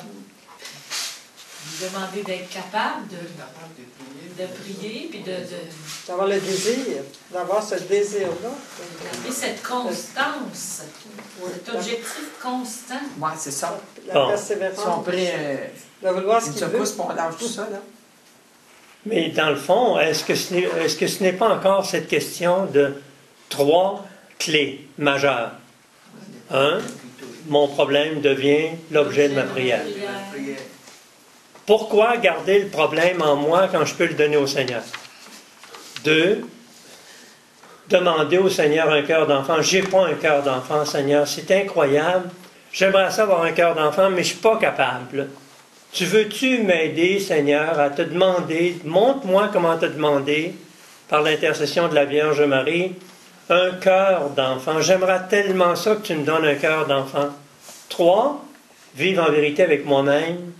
Demander d'être capable de prier, puis D'avoir le désir, d'avoir ce désir-là. garder cette constance, cet objectif constant. Oui, c'est ça. La Bon. persévérance. Si on prie de vouloir ce une qu'il veut. secousse pour on lâche tout ça, là. Mais dans le fond, est-ce que ce n'est pas encore cette question de 3 clés majeures? 1. Mon problème devient l'objet de ma prière. Pourquoi garder le problème en moi quand je peux le donner au Seigneur? 2. Demander au Seigneur un cœur d'enfant. Je n'ai pas un cœur d'enfant, Seigneur. C'est incroyable. J'aimerais ça avoir un cœur d'enfant, mais je ne suis pas capable. Tu veux-tu m'aider, Seigneur, à te demander, montre-moi comment te demander, par l'intercession de la Vierge Marie, un cœur d'enfant. J'aimerais tellement ça que tu me donnes un cœur d'enfant. 3. Vivre en vérité avec moi-même,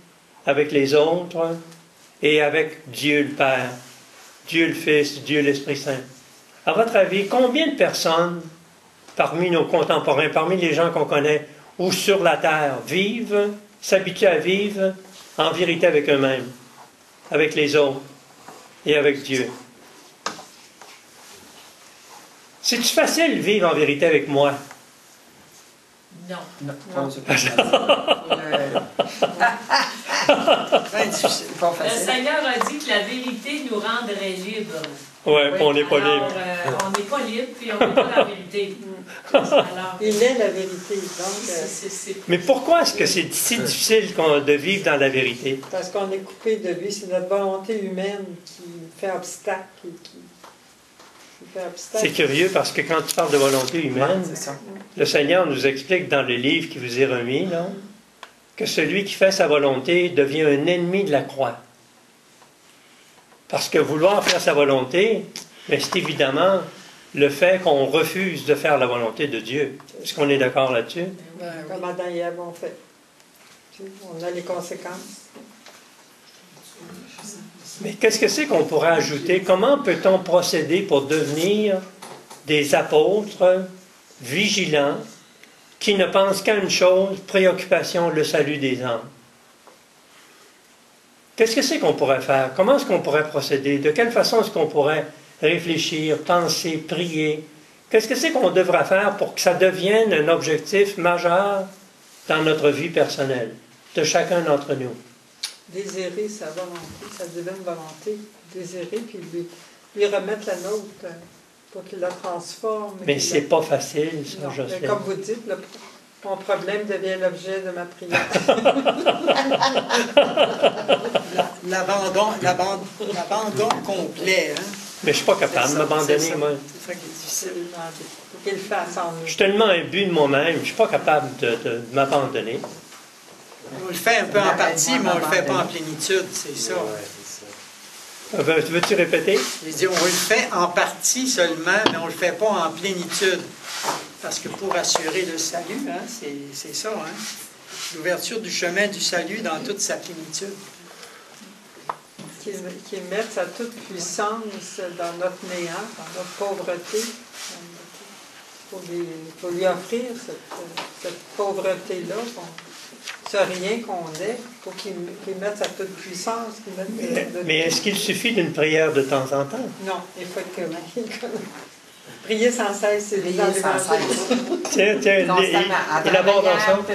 avec les autres et avec Dieu le Père, Dieu le Fils, Dieu l'Esprit Saint. À votre avis, combien de personnes parmi nos contemporains, parmi les gens qu'on connaît ou sur la terre, s'habituent à vivre en vérité avec eux-mêmes, avec les autres et avec Dieu? C'est-tu facile de vivre en vérité avec moi? Non. Non, c'est pas Bien difficile. pas Le facile. Seigneur a dit que la vérité nous rendrait libres. Oui, on n'est pas Alors, libre. on n'est pas libre, puis on n'est pas la vérité. Alors, Il est la vérité. Donc, c'est Mais pourquoi est-ce que c'est si difficile de vivre dans la vérité? parce qu'on est coupé de lui, c'est notre volonté humaine qui fait obstacle. Qui fait obstacle. C'est curieux parce que quand tu parles de volonté humaine, C'est ça. le Seigneur nous explique dans le livre qui vous est remis, là, que celui qui fait sa volonté devient un ennemi de la croix. Parce que vouloir faire sa volonté, mais c'est évidemment le fait qu'on refuse de faire la volonté de Dieu. Est-ce qu'on est d'accord là-dessus? Comme Adam et Ève ont fait. On a les conséquences. Mais qu'est-ce que c'est qu'on pourrait ajouter? Comment peut-on procéder pour devenir des apôtres vigilants qui ne pensent qu'à une chose, préoccupation, le salut des âmes? Qu'est-ce que c'est qu'on pourrait faire? Comment est-ce qu'on pourrait procéder? De quelle façon est-ce qu'on pourrait réfléchir, penser, prier? Qu'est-ce que c'est qu'on devrait faire pour que ça devienne un objectif majeur dans notre vie personnelle, de chacun d'entre nous? Désirer sa volonté, sa divine volonté. Désirer, puis lui remettre la nôtre pour qu'il la transforme. Mais c'est pas facile, ça, Non, mais Jocelyne. comme vous dites, mon problème devient l'objet de ma prière. L'abandon complet. Hein? Mais je suis pas capable de m'abandonner, C'est ça. moi. C'est ça qui est difficile. Il faut qu'il le fasse en nous. Je suis tellement imbu de moi-même, je suis pas capable de m'abandonner. On le fait un peu en partie, mais on ne le fait pas en plénitude, c'est ça. Veux-tu répéter? Il dit, on le fait en partie seulement, mais on ne le fait pas en plénitude. Parce que pour assurer le salut, hein, c'est ça, hein? L'ouverture du chemin du salut dans toute sa plénitude. qu'il mette sa toute-puissance dans notre néant, dans notre pauvreté. Il faut lui offrir cette pauvreté-là, ce rien qu'on est. Il faut qu'il mette sa toute-puissance. Mais est-ce qu'il suffit d'une prière de temps en temps? Non, il faut que... Prier sans cesse, c'est dit dans l'Évangile. Tiens, il aborde ensemble.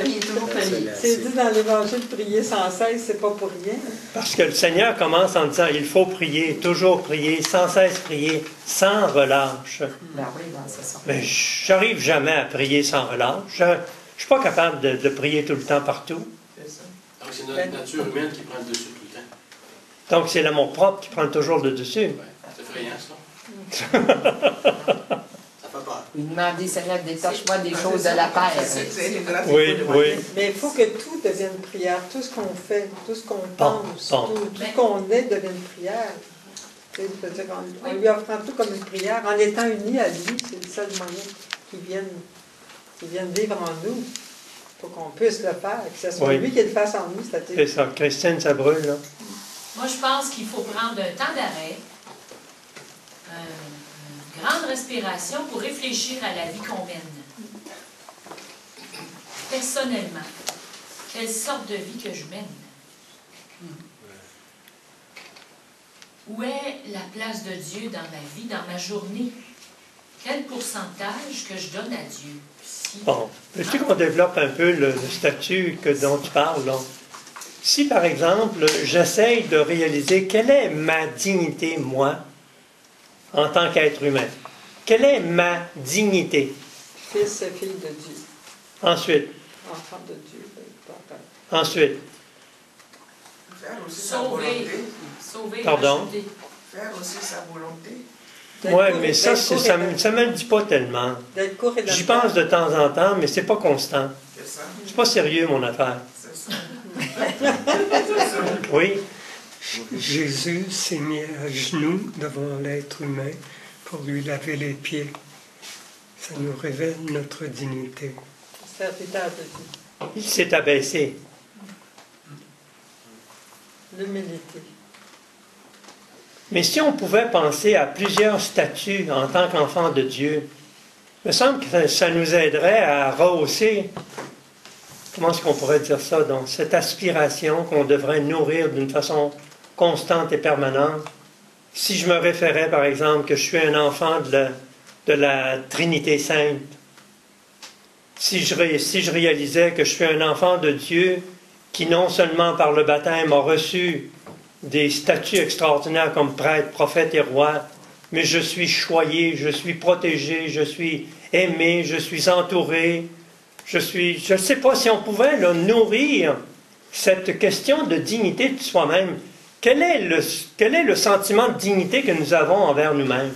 C'est dit dans l'Évangile, prier sans cesse, c'est pas pour rien. Parce que le Seigneur commence en disant, il faut prier, toujours prier, sans cesse prier, sans relâche. Ben oui, c'est ça. Mais j'arrive jamais à prier sans relâche. Je ne suis pas capable de prier tout le temps partout. C'est ça. Donc c'est notre nature humaine qui prend le dessus tout le temps. Donc c'est l'amour propre qui prend toujours le dessus. Ouais. C'est effrayant, ça. Ça fait peur. Il demandait, Seigneur, détache-moi des choses de la terre. Oui, oui. Mais il faut que tout devienne prière, tout ce qu'on fait, tout ce qu'on pense, tout ce qu'on est devienne prière. C'est-à-dire en lui offrant tout comme une prière, en étant unis à lui, c'est le seul moyen qu'il vienne vivre en nous. Il faut qu'on puisse le faire, que ce soit lui qui le fasse en nous. C'est ça. Christine, ça brûle, là. Moi, je pense qu'il faut prendre un temps d'arrêt, une grande respiration pour réfléchir à la vie qu'on mène. Personnellement, quelle sorte de vie que je mène? Où est la place de Dieu dans ma vie, dans ma journée? Quel pourcentage que je donne à Dieu? Bon, veux-tu qu'on développe un peu le statut dont tu parles, là? Si, par exemple, j'essaye de réaliser quelle est ma dignité, moi, en tant qu'être humain. Quelle est ma dignité? Fils et fille de Dieu. Ensuite. Enfant de Dieu. Ensuite. Faire aussi sa volonté. Sauver, pardon? racheter. Faire aussi sa volonté. Oui, mais ça ne me le dit pas tellement. J'y pense de temps en temps, mais c'est pas constant. C'est ça. C'est pas sérieux, mon affaire. C'est ça. Oui. Jésus s'est mis à genoux devant l'être humain pour lui laver les pieds. Ça nous révèle notre dignité. Serviteur de Dieu. Il s'est abaissé. L'humilité. Mais si on pouvait penser à plusieurs statuts en tant qu'enfant de Dieu, il me semble que ça nous aiderait à rehausser, comment est-ce qu'on pourrait dire ça, donc cette aspiration qu'on devrait nourrir d'une façon constante et permanente. Si je me référais, par exemple, que je suis un enfant de la Trinité Sainte, si je réalisais que je suis un enfant de Dieu qui non seulement par le baptême a reçu des statuts extraordinaires comme prêtre, prophète et roi, mais je suis choyé, je suis protégé, je suis aimé, je suis entouré, je ne sais pas si on pouvait là, nourrir cette question de dignité de soi-même. Quel est le sentiment de dignité que nous avons envers nous-mêmes?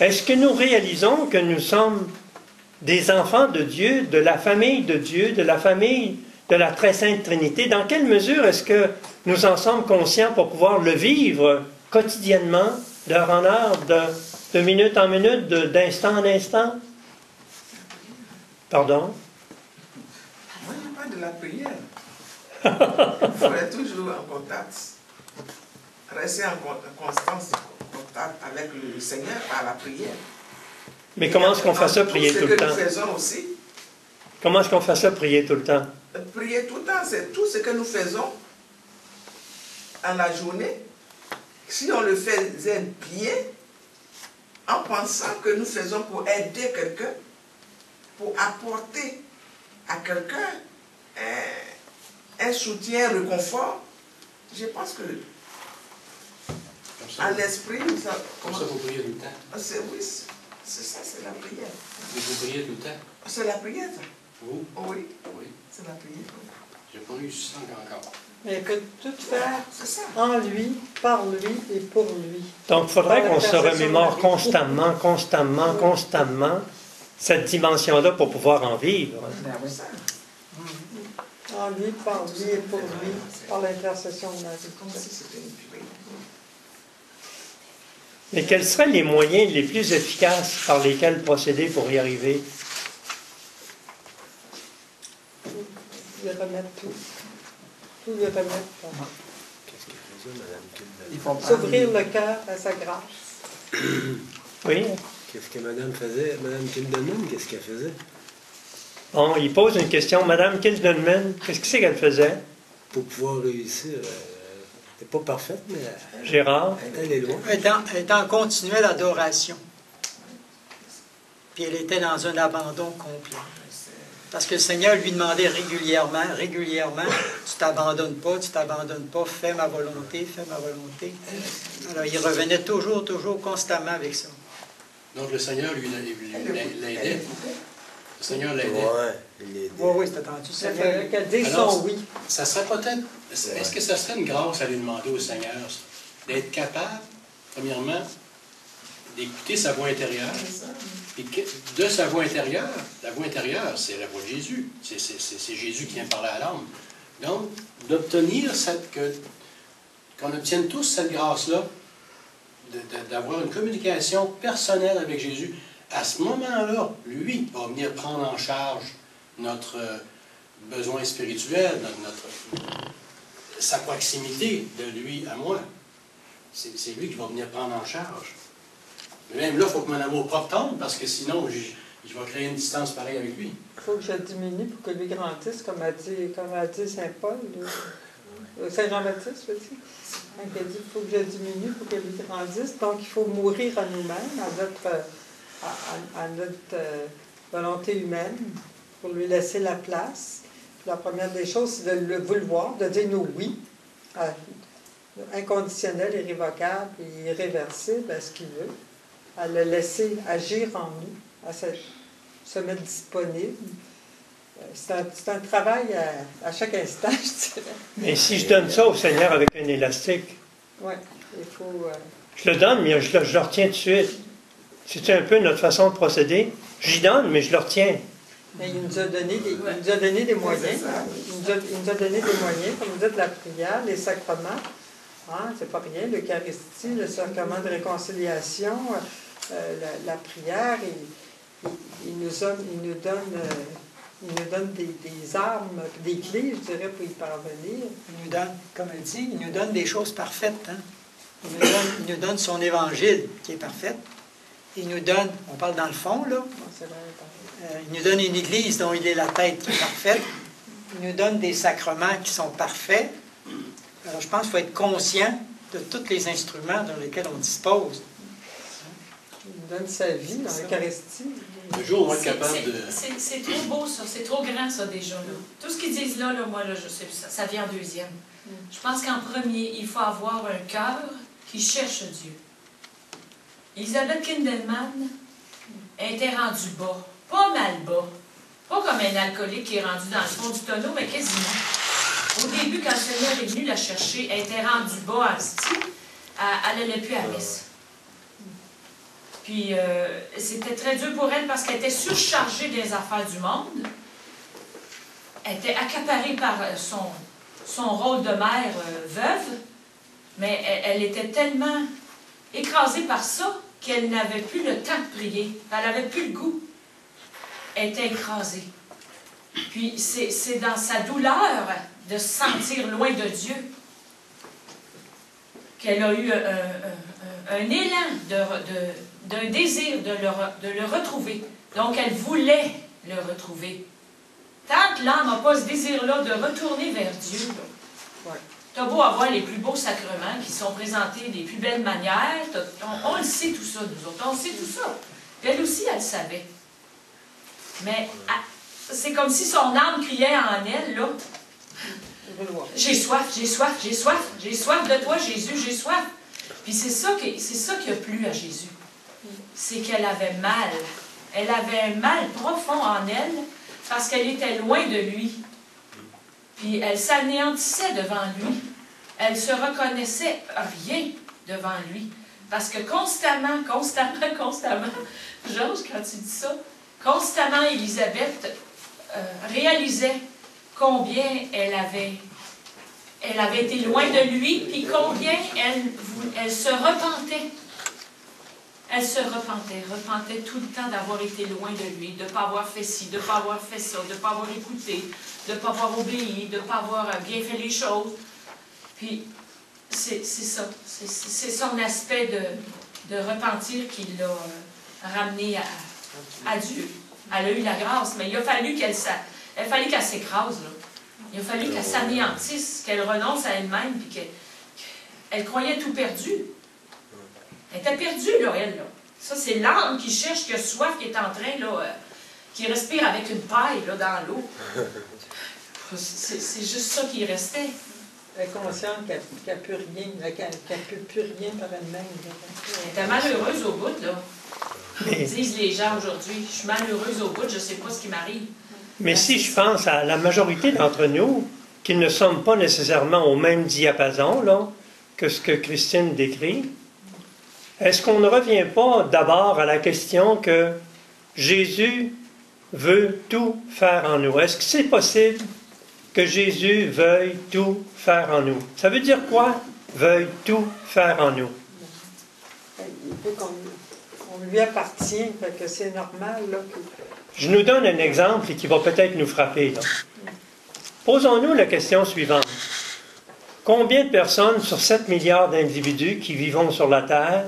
Est-ce que nous réalisons que nous sommes des enfants de Dieu, de la famille de Dieu, de la famille de la très sainte Trinité? Dans quelle mesure est-ce que nous en sommes conscients pour pouvoir le vivre quotidiennement, d'heure en heure, de minute en minute, d'instant en instant? Pardon? Moi, je parle de la prière. Il faudrait toujours en contact, rester en constance, en contact avec le Seigneur par la prière. Mais comment est-ce qu'on fait ça, prier tout le temps? C'est ce que nous faisons aussi. Comment est-ce qu'on fait ça, prier tout le temps? Prier tout le temps, c'est tout ce que nous faisons en la journée. Si on le faisait bien, en pensant que nous faisons pour aider quelqu'un, pour apporter à quelqu'un un soutien, un réconfort, je pense que à l'esprit, ça... Comme ça, vous priez tout le temps. Oui, c'est ça, c'est la prière. Mais vous priez tout le temps. C'est la prière, ça. Vous? Oui, Oui. c'est la prière. J'ai pas réussi ça encore. Mais il peut tout faire en lui, par lui et pour lui. Donc, il faudrait qu'on se remémore constamment cette dimension-là pour pouvoir en vivre. En lui, par lui et pour lui, par l'intercession de Marie. Mais quels seraient les moyens les plus efficaces par lesquels procéder pour y arriver? Lui remettre tout. Tout lui remettre. ça, Mme Kilden? Il faut prendre- S'ouvrir le cœur à sa grâce. Oui. Qu'est-ce que Mme faisait? Mme Kildenman, qu'est-ce qu'elle faisait? Bon, il pose une question. Madame Kildenman, qu'est-ce que c'est qu'elle faisait? Pour pouvoir réussir, elle n'était pas parfaite, mais Gérard? elle est loin. Elle est en continuelle adoration. Puis elle était dans un abandon complet. Parce que le Seigneur lui demandait régulièrement, tu t'abandonnes pas, fais ma volonté, fais ma volonté. Alors il revenait toujours, constamment avec ça. Donc le Seigneur l'aidait. Le Seigneur l'aidait. Ouais, il l'aidait. Oui, c'est attendu. Il fallait qu'elle dise son oui. Ça serait peut-être. Est-ce que ça serait une grâce à lui demander au Seigneur d'être capable, premièrement, d'écouter sa voix intérieure? Et de sa voix intérieure, la voix intérieure, c'est la voix de Jésus. C'est Jésus qui vient parler à l'âme. Donc, d'obtenir qu'on obtienne tous cette grâce-là, d'avoir une communication personnelle avec Jésus, à ce moment-là, lui va venir prendre en charge notre besoin spirituel, sa proximité de lui à moi. C'est lui qui va venir prendre en charge. Mais même là, il faut que mon amour propre tombe, parce que sinon, je vais créer une distance pareille avec lui. Il faut que je diminue pour que lui grandisse, comme a dit Saint Paul, Saint Jean-Baptiste, aussi. Il a dit qu'il faut que je diminue pour que lui grandisse. Donc, il faut mourir à nous-mêmes, à notre volonté humaine, pour lui laisser la place. La première des choses, c'est de le vouloir, de dire nos oui, inconditionnel, irrévocable et irréversible à ce qu'il veut, à le laisser agir en nous, à se mettre disponible. C'est un travail à chaque instant, je dirais. Mais si je donne ça au Seigneur avec un élastique, oui, il faut... je le donne, mais je le retiens tout de suite. C'est un peu notre façon de procéder. J'y donne, mais je le retiens. Mais il nous a donné des moyens. Il nous a donné des moyens, comme vous dites, la prière, les sacrements. Hein, c'est pas rien, l'Eucharistie, le sacrement de réconciliation, la prière. Il nous donne des armes, des clés, je dirais, pour y parvenir. Il nous donne, comme elle dit, il nous donne des choses parfaites. Hein? Il nous donne son évangile qui est parfait. Il nous donne, on parle dans le fond, là. Il nous donne une église dont il est la tête qui est parfaite. Il nous donne des sacrements qui sont parfaits. Alors, je pense qu'il faut être conscient de tous les instruments dans lesquels on dispose. Il nous donne sa vie dans l'Eucharistie. Le jour où on va être capable de... C'est trop beau, ça. C'est trop grand, ça, déjà. Là. Tout ce qu'ils disent là, moi, là, je sais, ça vient en deuxième. Je pense qu'en premier, il faut avoir un cœur qui cherche Dieu. Elisabeth Kindelman était rendue bas. Pas mal bas. Pas comme un alcoolique qui est rendu dans le fond du tonneau, mais quasiment. Au début, quand le Seigneur est venu la chercher, elle était rendue bas en style. Elle n'allait plus à la messe. Puis, c'était très dur pour elle parce qu'elle était surchargée des affaires du monde. Elle était accaparée par son rôle de mère veuve, mais elle était tellement écrasée par ça qu'elle n'avait plus le temps de prier. Elle n'avait plus le goût. Elle était écrasée. Puis, c'est dans sa douleur de se sentir loin de Dieu qu'elle a eu un élan d'un désir de le retrouver. Donc, elle voulait le retrouver. Tant que l'âme n'a pas ce désir-là de retourner vers Dieu, tu as beau avoir les plus beaux sacrements qui sont présentés des plus belles manières, on le sait tout ça, nous autres, on sait tout ça. Puis elle aussi, elle le savait. Mais c'est comme si son âme criait en elle, là. J'ai soif, j'ai soif, j'ai soif, j'ai soif de toi, Jésus, j'ai soif. Puis c'est ça qui a plu à Jésus. C'est qu'elle avait mal. Elle avait un mal profond en elle parce qu'elle était loin de lui. Puis elle s'anéantissait devant lui. Elle se reconnaissait rien devant lui. Parce que constamment, Georges, quand tu dis ça, constamment, Élisabeth réalisait combien elle avait été loin de lui, puis combien elle se repentait. Elle se repentait tout le temps d'avoir été loin de lui, de ne pas avoir fait ci, de ne pas avoir fait ça, de ne pas avoir écouté, de ne pas avoir obéi, de ne pas avoir bien fait les choses. Puis, c'est ça. C'est son aspect de repentir qui l'a ramené à Dieu. Elle a eu la grâce, mais il a fallu qu'elle s'écrase, là. Il a fallu qu'elle s'anéantisse, qu'elle renonce à elle-même, puis qu'elle croyait tout perdu. Elle était perdue, là, elle, là. Ça, c'est l'âme qui cherche, qui a soif, qui est en train, là, qui respire avec une paille, là, dans l'eau. C'est juste ça qui restait. Elle est consciente qu'elle ne peut rien, qu'elle ne peut plus rien par elle-même. Elle était malheureuse au bout, là. Disent les gens aujourd'hui, je suis malheureuse au bout, je ne sais pas ce qui m'arrive. Mais si je pense à la majorité d'entre nous, qui ne sommes pas nécessairement au même diapason là, que ce que Christine décrit, est-ce qu'on ne revient pas d'abord à la question que Jésus veut tout faire en nous? Est-ce que c'est possible que Jésus veuille tout faire en nous? Ça veut dire quoi, veuille tout faire en nous? Il veut qu'on lui appartient, fait que c'est normal. Là, Je nous donne un exemple qui va peut-être nous frapper. Là. Posons-nous la question suivante. Combien de personnes sur 7 milliards d'individus qui vivons sur la Terre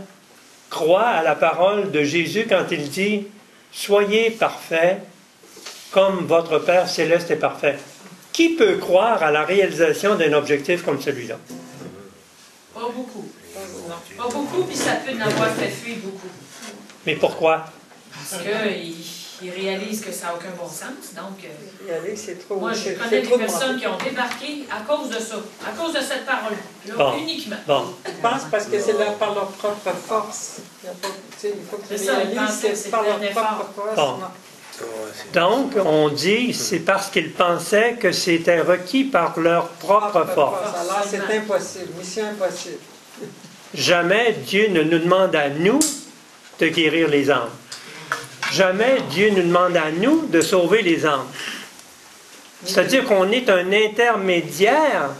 croient à la parole de Jésus quand il dit « Soyez parfaits comme votre Père céleste est parfait ». Qui peut croire à la réalisation d'un objectif comme celui-là? Pas beaucoup. Pas beaucoup, puis ça peut en avoir fait fuir beaucoup. Mais pourquoi? Parce qu'ils réalisent que ça n'a aucun bon sens. Donc, moi, je connais des personnes qui ont débarqué à cause de ça, à cause de cette parole-là, uniquement. Bon. Ils pensent parce que c'est par leur propre force. Il faut qu'ils réalisent que c'est par leur propre force. Bon. Donc, on dit, c'est parce qu'ils pensaient que c'était requis par leur propre force. Alors, c'est impossible, mission impossible. Jamais Dieu ne nous demande à nous de guérir les âmes. Jamais Dieu nous demande à nous de sauver les âmes. C'est-à-dire qu'on est un intermédiaire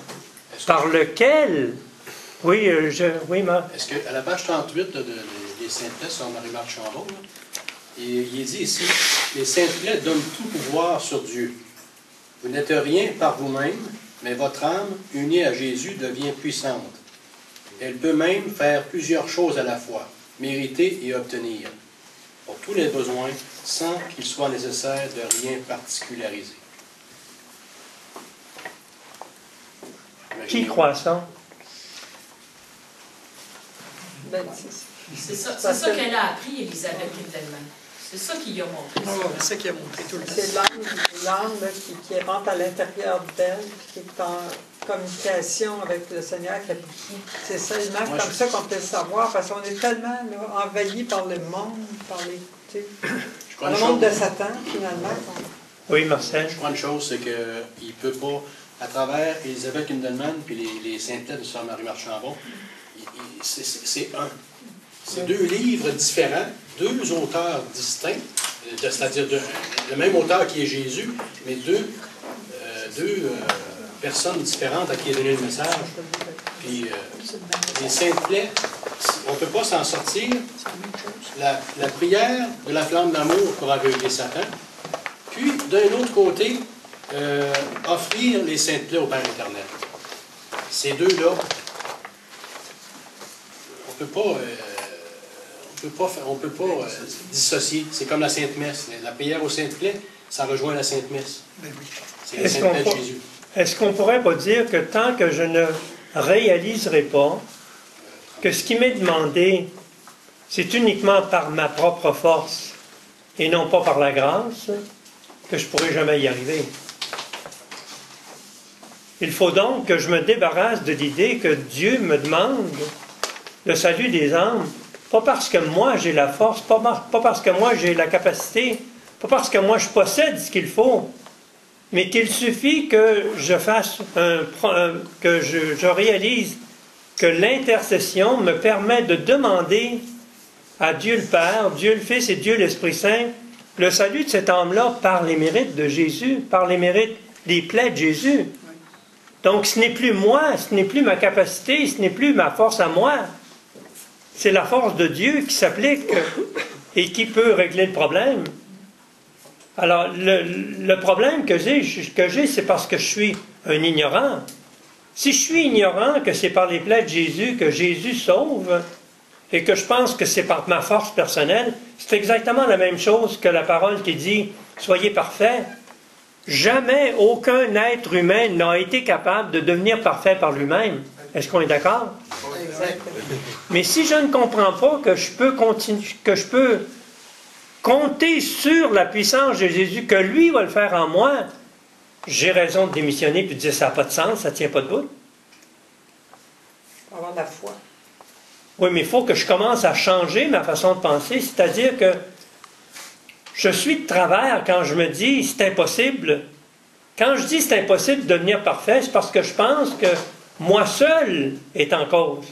par lequel... Oui, Marc. Est-ce qu'à la page 38 des Saintes sur Marie-Marthe Chambon, là, il est dit ici, les saintes-plaies donnent tout pouvoir sur Dieu. Vous n'êtes rien par vous-même, mais votre âme, unie à Jésus, devient puissante. Elle peut même faire plusieurs choses à la fois, mériter et obtenir, pour tous les besoins, sans qu'il soit nécessaire de rien particulariser. Qui croit ça? C'est ça qu'elle a appris, Élisabeth Kindelman. C'est ça qu'il a montré. C'est ça qu'il a montré tout le temps. C'est l'âme qui rentre à l'intérieur d'elle, qui est en communication avec le Seigneur. C'est seulement comme ça qu'on peut le savoir, parce qu'on est tellement envahi par le monde, par le monde de Satan, finalement. Oui, Marcel. Je crois une chose, c'est qu'il ne peut pas, à travers Élisabeth Kindelman puis les saintes-lettres de Sœur Marie-Marthe Chambon, c'est un. C'est deux livres différents, deux auteurs distincts, c'est-à-dire le même auteur qui est Jésus, mais deux personnes différentes à qui il a donné le message. Puis les saintes-plaies, on ne peut pas s'en sortir. La prière de la flamme d'amour pour aveugler Satan, puis d'un autre côté, offrir les saintes-plaies au Père éternel. Ces deux-là, on ne peut pas dissocier. C'est comme la Sainte Messe. La prière aux Saintes Plaies, ça rejoint la Sainte Messe. C'est la Sainte Plaie de Jésus. Est-ce qu'on ne pourrait pas dire que tant que je ne réaliserai pas que ce qui m'est demandé, c'est uniquement par ma propre force et non pas par la grâce, que je ne pourrai jamais y arriver? Il faut donc que je me débarrasse de l'idée que Dieu me demande le salut des âmes, pas parce que moi j'ai la force, pas parce que moi j'ai la capacité, pas parce que moi je possède ce qu'il faut, mais qu'il suffit que je fasse que je réalise que l'intercession me permet de demander à Dieu le Père, Dieu le Fils et Dieu l'Esprit Saint le salut de cette âme-là par les mérites de Jésus, par les mérites des plaies de Jésus. Donc ce n'est plus moi, ce n'est plus ma capacité, ce n'est plus ma force à moi. C'est la force de Dieu qui s'applique et qui peut régler le problème. Alors, le problème que j'ai, c'est parce que je suis un ignorant. Si je suis ignorant que c'est par les plaies de Jésus que Jésus sauve, et que je pense que c'est par ma force personnelle, c'est exactement la même chose que la parole qui dit « Soyez parfaits ». Jamais aucun être humain n'a été capable de devenir parfait par lui-même. Est-ce qu'on est d'accord? Exactement. Mais si je ne comprends pas que je peux compter sur la puissance de Jésus, que lui va le faire en moi, j'ai raison de démissionner puis de dire ça n'a pas de sens, ça ne tient pas debout. Il faut avoir de la foi. Oui, mais il faut que je commence à changer ma façon de penser, c'est-à-dire que je suis de travers quand je me dis c'est impossible. Quand je dis c'est impossible de devenir parfait, c'est parce que je pense que moi seul est en cause.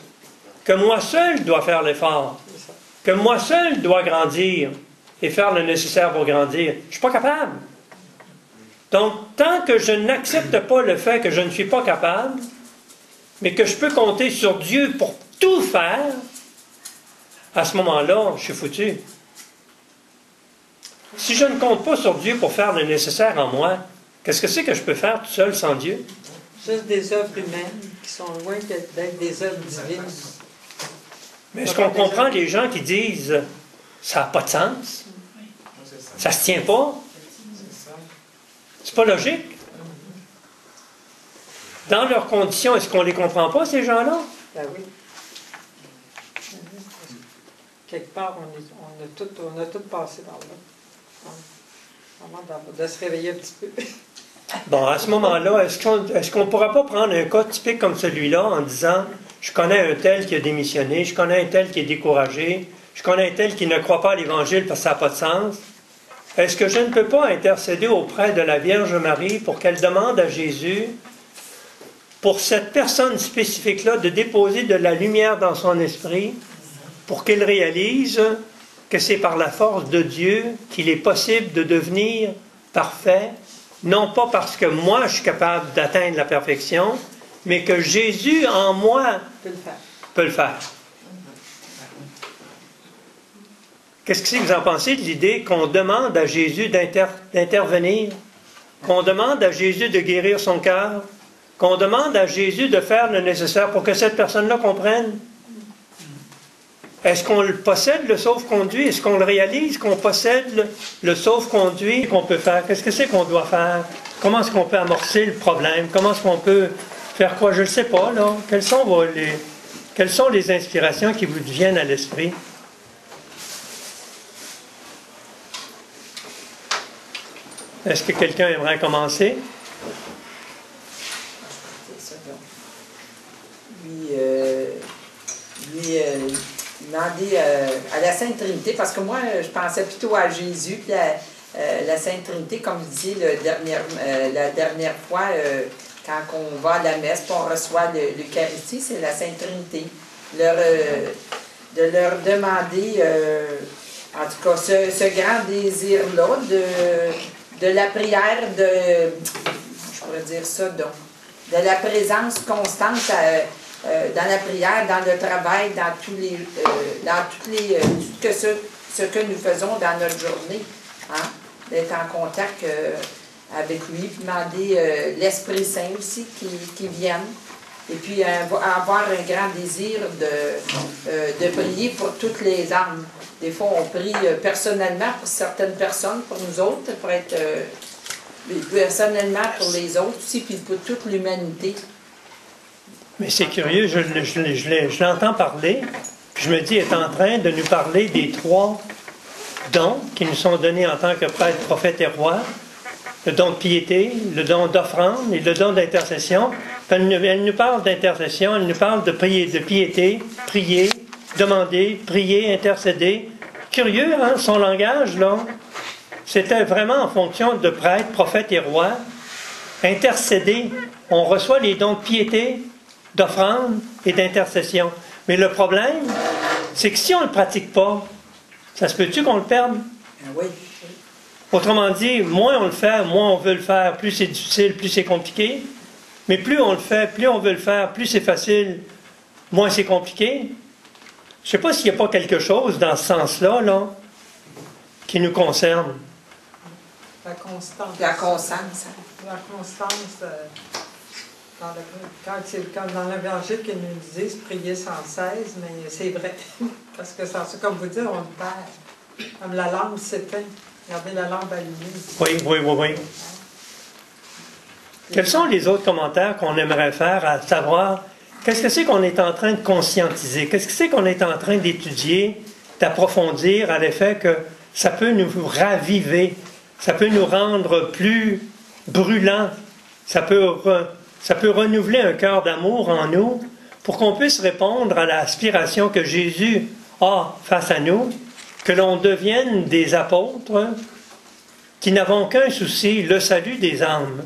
Que moi seul dois faire l'effort. Que moi seul dois grandir et faire le nécessaire pour grandir. Je ne suis pas capable. Donc, tant que je n'accepte pas le fait que je ne suis pas capable, mais que je peux compter sur Dieu pour tout faire, à ce moment-là, je suis foutu. Si je ne compte pas sur Dieu pour faire le nécessaire en moi, qu'est-ce que c'est que je peux faire tout seul sans Dieu? Juste des œuvres humaines qui sont loin d'être des œuvres divines. Mais est-ce qu'on comprend les gens qui disent « ça n'a pas de sens, ça ne se tient pas, c'est pas logique ». Dans leurs conditions, est-ce qu'on ne les comprend pas, ces gens-là? Ben oui. Quelque part, on a tout passé par là. Vraiment de se réveiller un petit peu. Bon, à ce moment-là, est-ce qu'on ne pourrait pas prendre un cas typique comme celui-là en disant « je connais un tel qui a démissionné, je connais un tel qui est découragé, je connais un tel qui ne croit pas à l'Évangile parce que ça n'a pas de sens. Est-ce que je ne peux pas intercéder auprès de la Vierge Marie pour qu'elle demande à Jésus, pour cette personne spécifique-là, de déposer de la lumière dans son esprit pour qu'il réalise que c'est par la force de Dieu qu'il est possible de devenir parfait, non pas parce que moi je suis capable d'atteindre la perfection, mais que Jésus en moi peut le faire. Qu'est-ce que vous en pensez de l'idée qu'on demande à Jésus d'intervenir, qu'on demande à Jésus de guérir son cœur, qu'on demande à Jésus de faire le nécessaire pour que cette personne-là comprenne? Est-ce qu'on le possède, le sauve-conduit? Est-ce qu'on le réalise, qu'on possède le sauve-conduit qu'on peut faire? Qu'est-ce que c'est qu'on doit faire? Comment est-ce qu'on peut amorcer le problème? Comment est-ce qu'on peut faire quoi? Je ne sais pas, là. Quelles sont les inspirations qui vous viennent à l'esprit? Est-ce que quelqu'un aimerait commencer? Demander à la Sainte Trinité, parce que moi, je pensais plutôt à Jésus, puis la Sainte Trinité, comme vous disiez la dernière fois, quand on va à la messe, puis on reçoit l'Eucharistie, c'est la Sainte Trinité. De leur demander, en tout cas, ce grand désir-là de la prière, je pourrais dire ça, donc, de la présence constante dans la prière, dans le travail, dans tout ce que nous faisons dans notre journée, hein? D'être en contact avec lui, puis demander l'Esprit Saint aussi qui vienne, et puis avoir un grand désir de prier pour toutes les âmes. Des fois, on prie personnellement pour certaines personnes, pour nous autres, pour être personnellement pour les autres aussi, puis pour toute l'humanité. Mais c'est curieux, je l'entends parler, puis je me dis, il est en train de nous parler des 3 dons qui nous sont donnés en tant que prêtre, prophète et roi, le don de piété, le don d'offrande et le don d'intercession. Elle nous parle d'intercession, elle nous parle de piété, prier, demander, prier, intercéder. Curieux, hein, son langage, là. C'était vraiment en fonction de prêtre, prophète et roi. Intercéder, on reçoit les dons de piété, d'offrande et d'intercession. Mais le problème, c'est que si on ne le pratique pas, ça se peut-tu qu'on le perde? Oui. Autrement dit, moins on le fait, moins on veut le faire, plus c'est difficile, plus c'est compliqué. Mais plus on le fait, plus on veut le faire, plus c'est facile, moins c'est compliqué. Je ne sais pas s'il n'y a pas quelque chose dans ce sens-là, là, qui nous concerne. La constance. La constance. La constance. Quand dans l'Évangile qu'ils nous disent prier sans cesse, mais c'est vrai. Parce que c'est comme vous dites, on le perd. Comme la lampe s'éteint. Regardez la lampe allumée. Oui. Quels sont les autres commentaires qu'on aimerait faire à savoir qu'est-ce que c'est qu'on est en train de conscientiser? Qu'est-ce que c'est qu'on est en train d'étudier, d'approfondir à l'effet que ça peut nous raviver, ça peut nous rendre plus brûlants, ça peut renouveler un cœur d'amour en nous pour qu'on puisse répondre à l'aspiration que Jésus a face à nous, que l'on devienne des apôtres qui n'avons qu'un souci, le salut des âmes.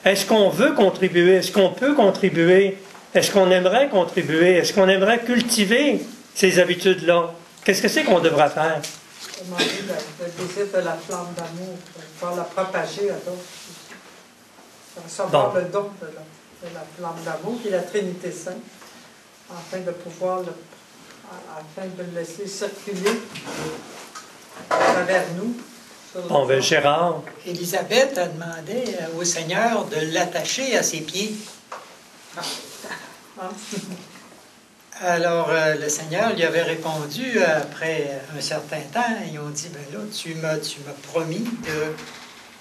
Est-ce qu'on veut contribuer? Est-ce qu'on peut contribuer? Est-ce qu'on aimerait contribuer? Est-ce qu'on aimerait cultiver ces habitudes-là? Qu'est-ce que c'est qu'on devra faire? Demander le désir de la flamme d'amour, pour pouvoir la propager à d'autres. Recevoir le don de la flamme d'amour, qui est la Trinité Sainte, afin de pouvoir afin de le laisser circuler à travers nous. Bon, ben Gérard. Élisabeth a demandé au Seigneur de l'attacher à ses pieds. Alors, le Seigneur lui avait répondu après un certain temps. Ils ont dit, ben là, tu m'as promis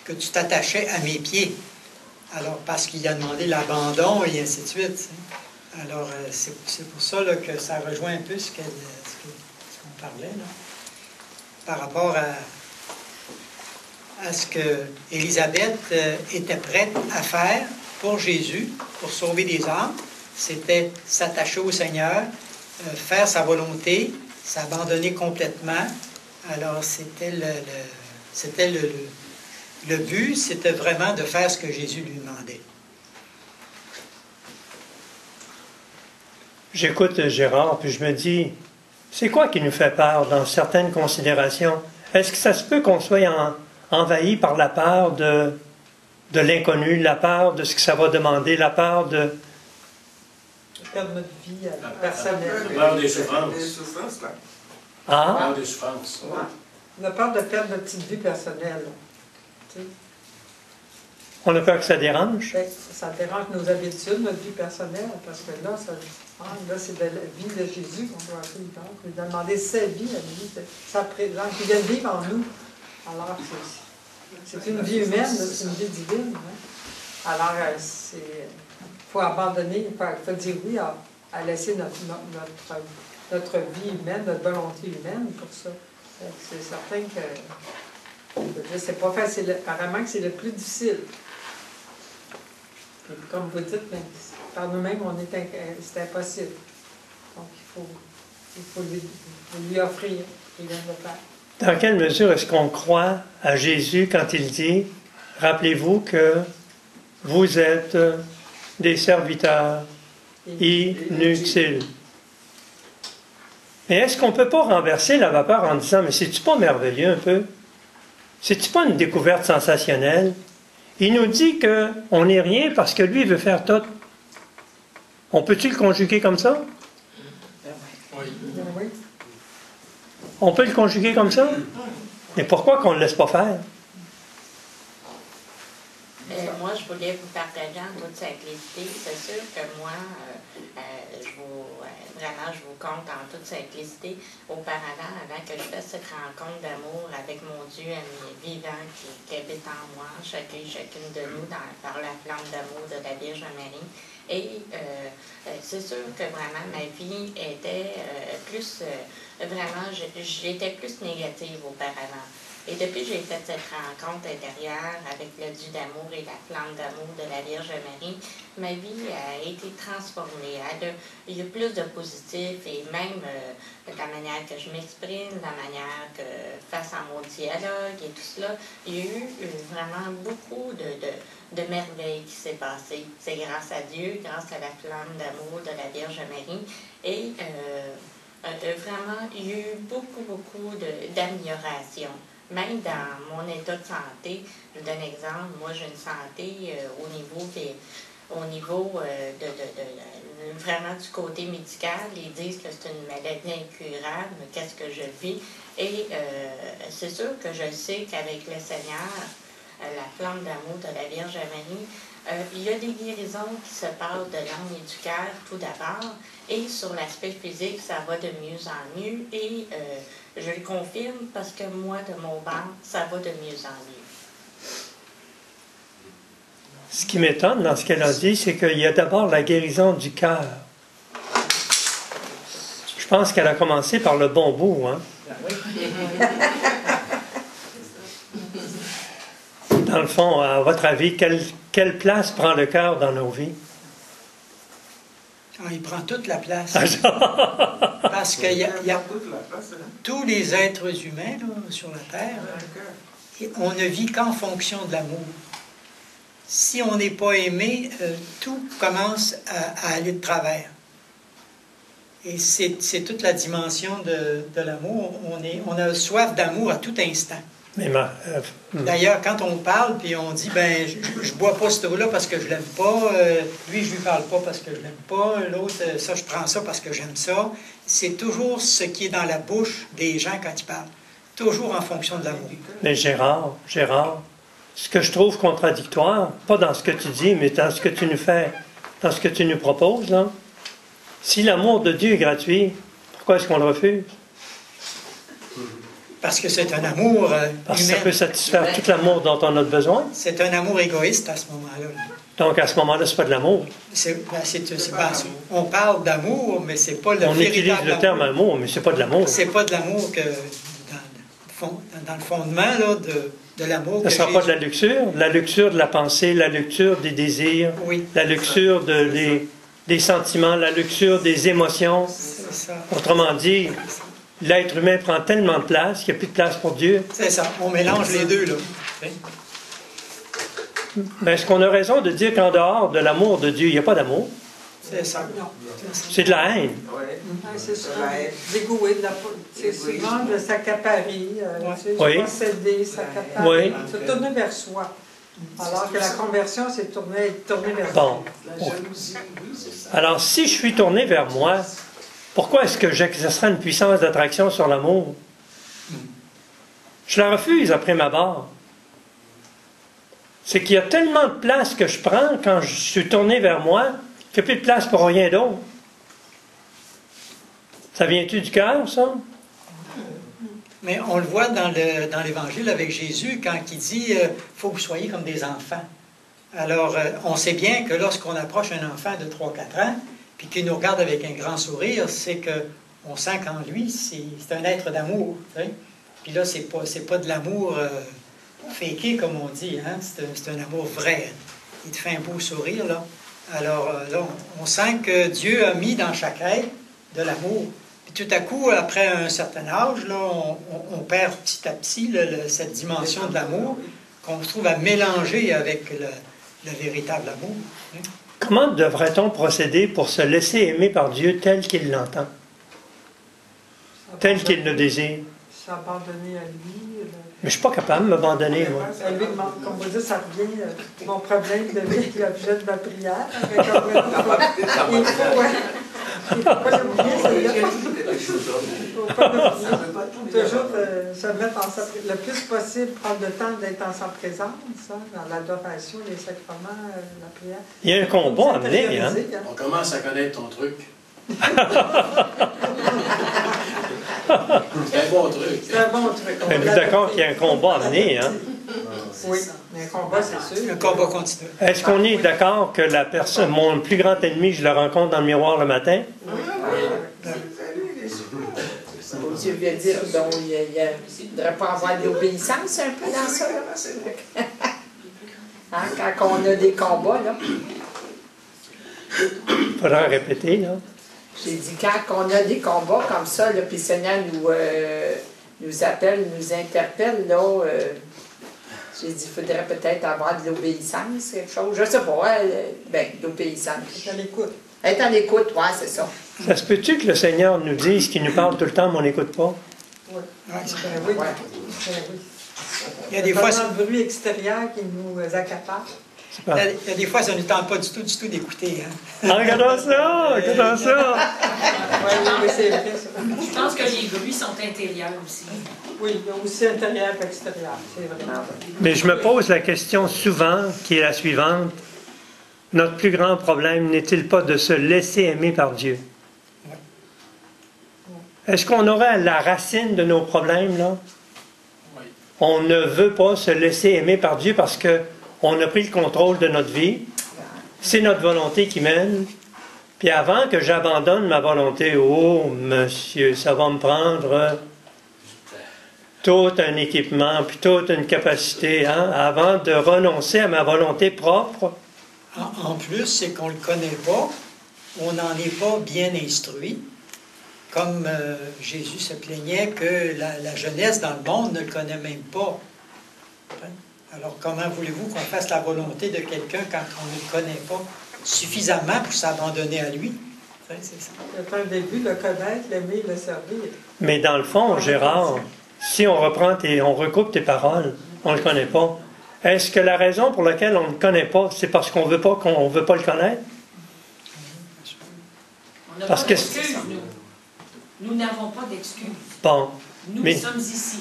que tu t'attachais à mes pieds. Alors, parce qu'il a demandé l'abandon et ainsi de suite. Alors, c'est pour ça là, que ça rejoint un peu ce qu'on parlait, là, par rapport à ce que Élisabeth était prête à faire pour Jésus, pour sauver des âmes. C'était s'attacher au Seigneur, faire sa volonté, s'abandonner complètement. Alors, c'était le but, c'était vraiment de faire ce que Jésus lui demandait. J'écoute Gérard, puis je me dis, c'est quoi qui nous fait peur dans certaines considérations? Est-ce que ça se peut qu'on soit envahi par la peur de l'inconnu, la peur de ce que ça va demander, la peur de perdre notre vie personnelle. La peur des souffrances. Des souffrances, là. Ah? La peur des souffrances. Ouais. La peur de perdre notre petite vie personnelle. Tu sais. On a peur que ça dérange? Ça dérange nos habitudes, notre vie personnelle, parce que là, là c'est de la vie de Jésus qu'on doit faire. Il nous a demandé sa vie à lui, sa présence, qu'il vienne vivre en nous. Alors, c'est une vie humaine, c'est une vie divine. Hein? Alors, il faut abandonner, il faut dire oui à laisser notre vie humaine, notre volonté humaine pour ça. C'est certain que c'est pas facile. Apparemment que c'est le plus difficile. Et comme vous dites, par nous-mêmes, c'est impossible. Donc, il faut lui offrir ce qu'il vient de faire. Dans quelle mesure est-ce qu'on croit à Jésus quand il dit « Rappelez-vous que vous êtes des serviteurs inutiles. » Mais est-ce qu'on ne peut pas renverser la vapeur en disant « Mais c'est-tu pas merveilleux un peu? C'est-tu pas une découverte sensationnelle? Il nous dit qu'on n'est rien parce que lui veut faire tout. » On peut-tu le conjuguer comme ça? Oui. On peut le conjuguer comme ça? Mais pourquoi qu'on ne le laisse pas faire? Moi, je voulais vous partager en toute simplicité. C'est sûr que moi, je vous compte en toute simplicité. Auparavant, avant que je fasse cette rencontre d'amour avec mon Dieu vivant qui habite en moi, chacune de nous, par la flamme d'amour de la Vierge Marie. Et c'est sûr que vraiment ma vie était j'étais plus négative auparavant. Et depuis que j'ai fait cette rencontre intérieure avec le Dieu d'amour et la flamme d'amour de la Vierge Marie, ma vie a été transformée. Il y a plus de positif et même la manière que je m'exprime, la manière que face à mon dialogue et tout cela, il y a eu vraiment beaucoup de merveilles qui s'est passé. C'est grâce à Dieu, grâce à la flamme d'amour de la Vierge Marie. Et vraiment, il y a eu beaucoup d'amélioration. Même dans mon état de santé, je vous donne un exemple, moi j'ai une santé au niveau vraiment du côté médical, ils disent que c'est une maladie incurable, mais qu'est-ce que je vis? Et c'est sûr que je sais qu'avec le Seigneur, la flamme d'amour de la Vierge Marie, Il y a des guérisons qui se passent de l'âme et du cœur tout d'abord, et sur l'aspect physique, ça va de mieux en mieux, et je le confirme parce que moi, de mon bord, ça va de mieux en mieux. Ce qui m'étonne dans ce qu'elle a dit, c'est qu'il y a d'abord la guérison du cœur. Je pense qu'elle a commencé par le bon bout, hein? Dans le fond, à votre avis, quelle place prend le cœur dans nos vies? Ah, il prend toute la place. Parce qu'il y a tous les êtres humains là, sur la Terre, on ne vit qu'en fonction de l'amour. Si on n'est pas aimé, tout commence à aller de travers. Et c'est toute la dimension de l'amour. On a soif d'amour à tout instant. D'ailleurs, quand on parle, puis on dit, ben, je bois pas cette eau-là parce que je l'aime pas, lui, je lui parle pas parce que je l'aime pas, l'autre, ça, je prends ça parce que j'aime ça. C'est toujours ce qui est dans la bouche des gens quand ils parlent. Toujours en fonction de l'amour. Mais Gérard, ce que je trouve contradictoire, pas dans ce que tu dis, mais dans ce que tu nous fais, dans ce que tu nous proposes, là, si l'amour de Dieu est gratuit, pourquoi est-ce qu'on le refuse? Parce que c'est un amour Parce que humain. ça peut satisfaire tout l'amour dont on a besoin. C'est un amour égoïste à ce moment-là. Donc à ce moment-là, c'est pas de l'amour. On parle d'amour, mais c'est pas le On véritable utilise le terme amour, mais c'est pas de l'amour. C'est pas de l'amour que dans le fondement là, de l'amour. Ce ne sera pas de la luxure de la pensée, la luxure des désirs, oui, la luxure des sentiments, la luxure des émotions. Ça. Autrement dit, l'être humain prend tellement de place qu'il n'y a plus de place pour Dieu. C'est ça, on mélange les deux, là. Mais est-ce qu'on a raison de dire qu'en dehors de l'amour de Dieu, il n'y a pas d'amour? C'est ça. C'est de la haine. C'est ça. Dégoûter, c'est souvent de s'accaparer, oui. posséder, s'accaparer, oui. se tourner vers soi. Alors que la conversion, c'est tourner vers bon. Alors, si je suis tourné vers moi, pourquoi est-ce que j'exercerai une puissance d'attraction sur l'amour? Je la refuse après ma barre. C'est qu'il y a tellement de place que je prends quand je suis tourné vers moi qu'il n'y a plus de place pour rien d'autre. Ça vient-tu du cœur, ça? Mais on le voit dans l'Évangile avec Jésus quand il dit « faut que vous soyez comme des enfants ». Alors, on sait bien que lorsqu'on approche un enfant de 3-4 ans, puis qu'il nous regarde avec un grand sourire, c'est qu'on sent qu'en lui, c'est un être d'amour. Puis là, c'est pas de l'amour faké, comme on dit, hein? C'est un amour vrai. Il te fait un beau sourire, là. Alors là, on sent que Dieu a mis dans chaque être de l'amour. Puis tout à coup, après un certain âge, là, on perd petit à petit cette dimension de l'amour qu'on se trouve à mélanger avec le véritable amour. Hein? Comment devrait-on procéder pour se laisser aimer par Dieu tel qu'il l'entend? Tel qu'il le désire? S'abandonner à lui. Mais je ne suis pas capable de m'abandonner, moi. Lui, comme vous dites, ça revient, mon problème devient l'objet de ma prière. Il faut pas l'oublier, toujours se mettre le plus possible, prendre le temps d'être en sa présence, hein, dans l'adoration, les sacrements, la prière. Il y a un combat à mener, hein? On commence à connaître ton truc. C'est un bon truc. C'est un bon truc. Êtes-vous d'accord qu'il y a un combat à mener, hein? Oui, mais un combat, c'est sûr. Un combat continu. Est-ce qu'on est d'accord que la personne, mon plus grand ennemi, je le rencontre dans le miroir le matin? Tu veux dire, donc, il ne devrait pas avoir de l'obéissance un peu dans ça, là? Hein, quand on a des combats, là. Il faudra répéter, là. J'ai dit, quand on a des combats comme ça, là, puis le Seigneur nous appelle, nous interpelle, là, j'ai dit, il faudrait peut-être avoir de l'obéissance, quelque chose. Je ne sais pas, de l'obéissance. Être à l'écoute. Être à l'écoute, oui, c'est ça. Ça se peut-tu que le Seigneur nous dise qu'il nous parle tout le temps, mais on n'écoute pas? Oui. Oui. Il y a des fois, le bruit extérieur qui nous accapare. Il y a des fois, ça ne nous tente pas du tout d'écouter. Hein? Regardons ça! Regardons ça! Oui, c'est vrai, ça. Je pense que les bruits sont intérieurs aussi. Oui, il y a aussi intérieur et extérieur, c'est vrai. Mais je me pose la question souvent, qui est la suivante. Notre plus grand problème n'est-il pas de se laisser aimer par Dieu? Est-ce qu'on aurait la racine de nos problèmes, là? Oui. On ne veut pas se laisser aimer par Dieu parce qu'on a pris le contrôle de notre vie. C'est notre volonté qui mène. Puis avant que j'abandonne ma volonté, oh, monsieur, ça va me prendre tout un équipement, puis toute une capacité, hein, avant de renoncer à ma volonté propre. En plus, c'est qu'on ne le connaît pas, on n'en est pas bien instruit. Comme Jésus se plaignait que la jeunesse dans le monde ne le connaît même pas. Alors comment voulez-vous qu'on fasse la volonté de quelqu'un quand on ne le connaît pas suffisamment pour s'abandonner à lui? C'est ça. C'est un début, le connaître, l'aimer, le servir. Mais dans le fond, Gérard, si on reprend on recoupe tes paroles, on ne le connaît pas. Est-ce que la raison pour laquelle on ne le connaît pas, c'est parce qu'on veut pas le connaître? On n'a Parce pas que- d'excuses, nous. Nous n'avons pas d'excuses. Bon. Nous Mais- sommes ici.